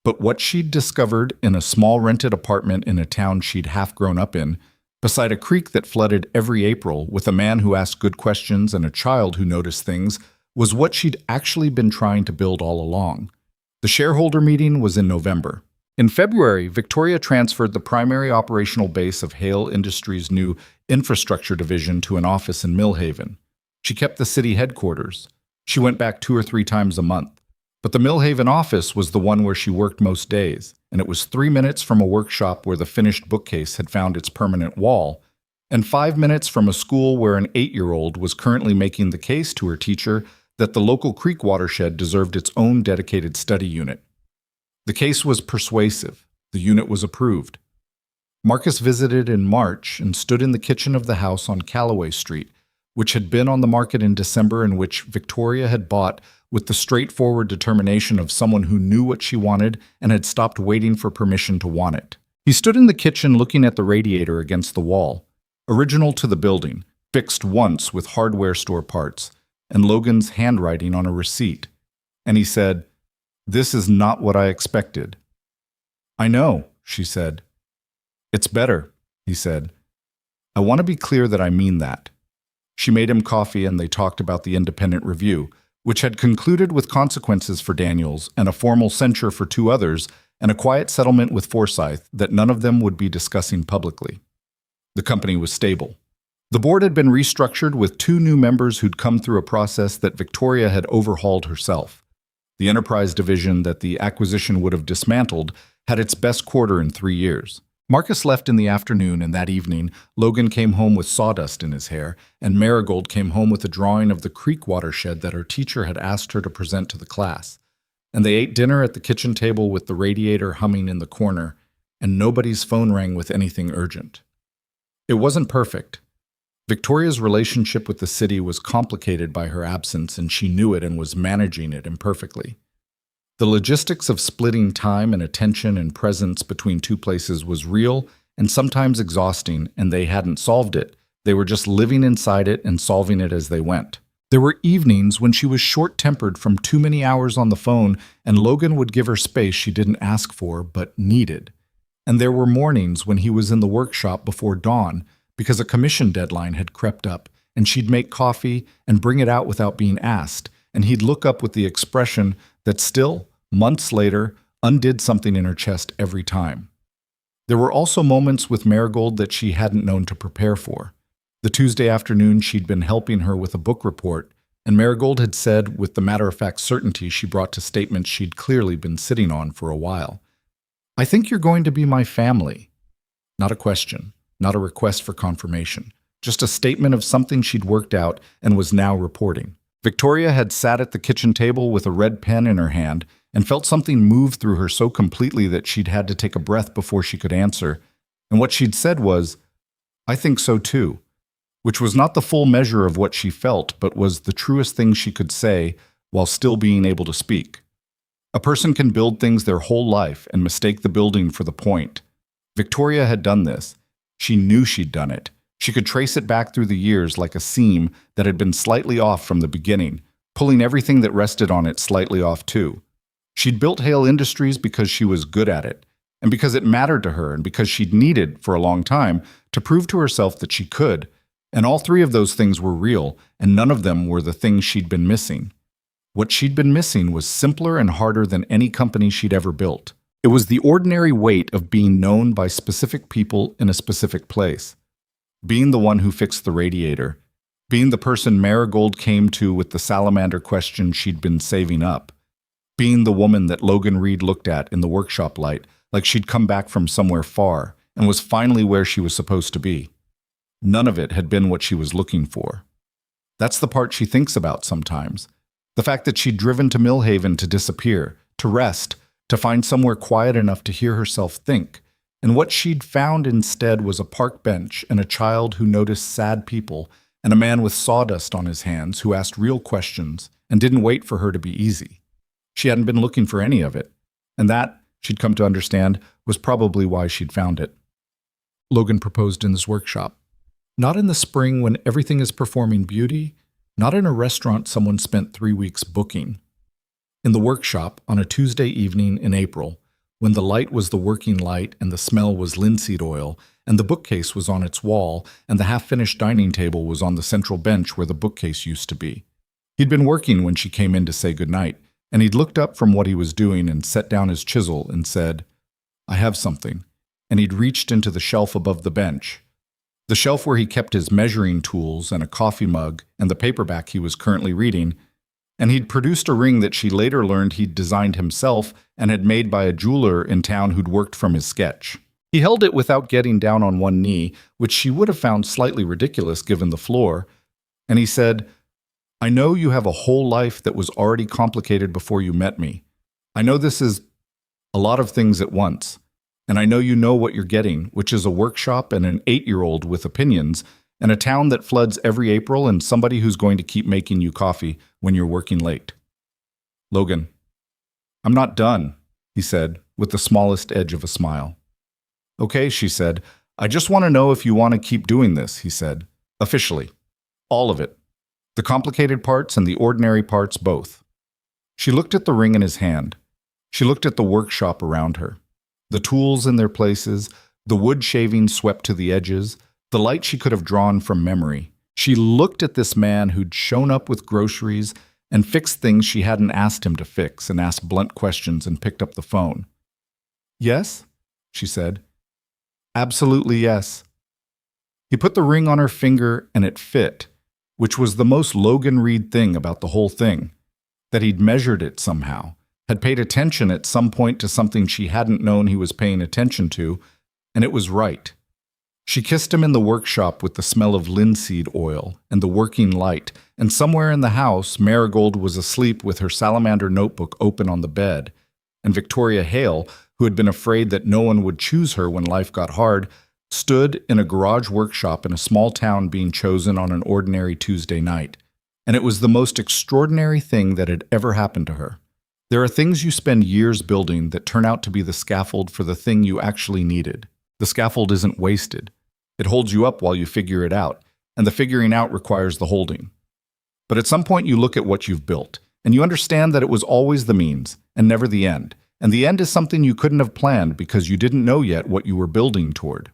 Speaker 1: But what she'd discovered in a small rented apartment in a town she'd half grown up in, beside a creek that flooded every April with a man who asked good questions and a child who noticed things, was what she'd actually been trying to build all along. The shareholder meeting was in November. In February, Victoria transferred the primary operational base of Hale Industries' new infrastructure division to an office in Millhaven. She kept the city headquarters. She went back 2 or 3 times a month. But the Millhaven office was the one where she worked most days, and it was 3 minutes from a workshop where the finished bookcase had found its permanent wall, and 5 minutes from a school where an 8-year-old was currently making the case to her teacher that the local creek watershed deserved its own dedicated study unit. The case was persuasive. The unit was approved. Marcus visited in March and stood in the kitchen of the house on Callaway Street, which had been on the market in December and which Victoria had bought with the straightforward determination of someone who knew what she wanted and had stopped waiting for permission to want it. He stood in the kitchen looking at the radiator against the wall, original to the building, fixed once with hardware store parts, and Logan's handwriting on a receipt. And he said, "This is not what I expected." "I know," she said. "It's better," he said. "I want to be clear that I mean that." She made him coffee and they talked about the independent review, which had concluded with consequences for Daniels and a formal censure for 2 others and a quiet settlement with Forsyth that none of them would be discussing publicly. The company was stable. The board had been restructured with 2 new members who'd come through a process that Victoria had overhauled herself. The enterprise division that the acquisition would have dismantled had its best quarter in 3 years. Marcus left in the afternoon, and that evening, Logan came home with sawdust in his hair, and Marigold came home with a drawing of the creek watershed that her teacher had asked her to present to the class. And they ate dinner at the kitchen table with the radiator humming in the corner, and nobody's phone rang with anything urgent. It wasn't perfect. Victoria's relationship with the city was complicated by her absence, and she knew it and was managing it imperfectly. The logistics of splitting time and attention and presence between 2 places was real and sometimes exhausting, and they hadn't solved it. They were just living inside it and solving it as they went. There were evenings when she was short-tempered from too many hours on the phone, and Logan would give her space she didn't ask for but needed. and there were mornings when he was in the workshop before dawn because a commission deadline had crept up, and she'd make coffee and bring it out without being asked, and he'd look up with the expression that still, months later, undid something in her chest every time. There were also moments with Marigold that she hadn't known to prepare for. The Tuesday afternoon she'd been helping her with a book report, and Marigold had said with the matter-of-fact certainty she brought to statements she'd clearly been sitting on for a while, "I think you're going to be my family." Not a question, not a request for confirmation, just a statement of something she'd worked out and was now reporting. Victoria had sat at the kitchen table with a red pen in her hand and felt something move through her so completely that she'd had to take a breath before she could answer. And what she'd said was, "I think so too," which was not the full measure of what she felt, but was the truest thing she could say while still being able to speak. A person can build things their whole life and mistake the building for the point. Victoria had done this. She knew she'd done it. She could trace it back through the years like a seam that had been slightly off from the beginning, pulling everything that rested on it slightly off too. She'd built Hale Industries because she was good at it, and because it mattered to her, and because she'd needed, for a long time, to prove to herself that she could. And all three of those things were real, and none of them were the things she'd been missing. What she'd been missing was simpler and harder than any company she'd ever built. It was the ordinary weight of being known by specific people in a specific place. Being the one who fixed the radiator. Being the person Marigold came to with the salamander question she'd been saving up. Being the woman that Logan Reed looked at in the workshop light like she'd come back from somewhere far and was finally where she was supposed to be. None of it had been what she was looking for. That's the part she thinks about sometimes. The fact that she'd driven to Millhaven to disappear, to rest, to find somewhere quiet enough to hear herself think. And what she'd found instead was a park bench and a child who noticed sad people and a man with sawdust on his hands who asked real questions and didn't wait for her to be easy. She hadn't been looking for any of it, and that, she'd come to understand, was probably why she'd found it. Logan proposed in this workshop. Not in the spring when everything is performing beauty, not in a restaurant someone spent 3 weeks booking. In the workshop on a Tuesday evening in April, when the light was the working light and the smell was linseed oil, and the bookcase was on its wall, and the half-finished dining table was on the central bench where the bookcase used to be. He'd been working when she came in to say goodnight, and he'd looked up from what he was doing and set down his chisel and said, "I have something," and he'd reached into the shelf above the bench, the shelf where he kept his measuring tools and a coffee mug and the paperback he was currently reading, and he'd produced a ring that she later learned he'd designed himself and had made by a jeweler in town who'd worked from his sketch. He held it without getting down on one knee, which she would have found slightly ridiculous given the floor, and he said, "I know you have a whole life that was already complicated before you met me. I know this is a lot of things at once, and I know you know what you're getting, which is a workshop and an 8-year-old with opinions, and a town that floods every April and somebody who's going to keep making you coffee when you're working late." "Logan, I'm not done," he said, with the smallest edge of a smile. "Okay," she said. "I just want to know if you want to keep doing this," he said. "Officially. All of it. The complicated parts and the ordinary parts both." She looked at the ring in his hand. She looked at the workshop around her. The tools in their places, the wood shavings swept to the edges, the light she could have drawn from memory. She looked at this man who'd shown up with groceries and fixed things she hadn't asked him to fix and asked blunt questions and picked up the phone. "Yes?" she said. "Absolutely yes." He put the ring on her finger and it fit, which was the most Logan Reed thing about the whole thing, that he'd measured it somehow, had paid attention at some point to something she hadn't known he was paying attention to, and it was right. She kissed him in the workshop with the smell of linseed oil and the working light, and somewhere in the house, Marigold was asleep with her salamander notebook open on the bed, and Victoria Hale, who had been afraid that no one would choose her when life got hard, stood in a garage workshop in a small town being chosen on an ordinary Tuesday night. And it was the most extraordinary thing that had ever happened to her. There are things you spend years building that turn out to be the scaffold for the thing you actually needed. The scaffold isn't wasted. It holds you up while you figure it out, and the figuring out requires the holding. But at some point you look at what you've built, and you understand that it was always the means, and never the end, And the end is something you couldn't have planned because you didn't know yet what you were building toward.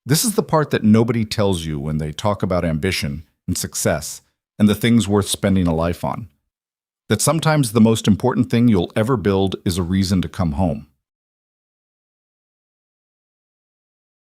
Speaker 1: This is the part that nobody tells you when they talk about ambition and success and the things worth spending a life on. That sometimes the most important thing you'll ever build is a reason to come home.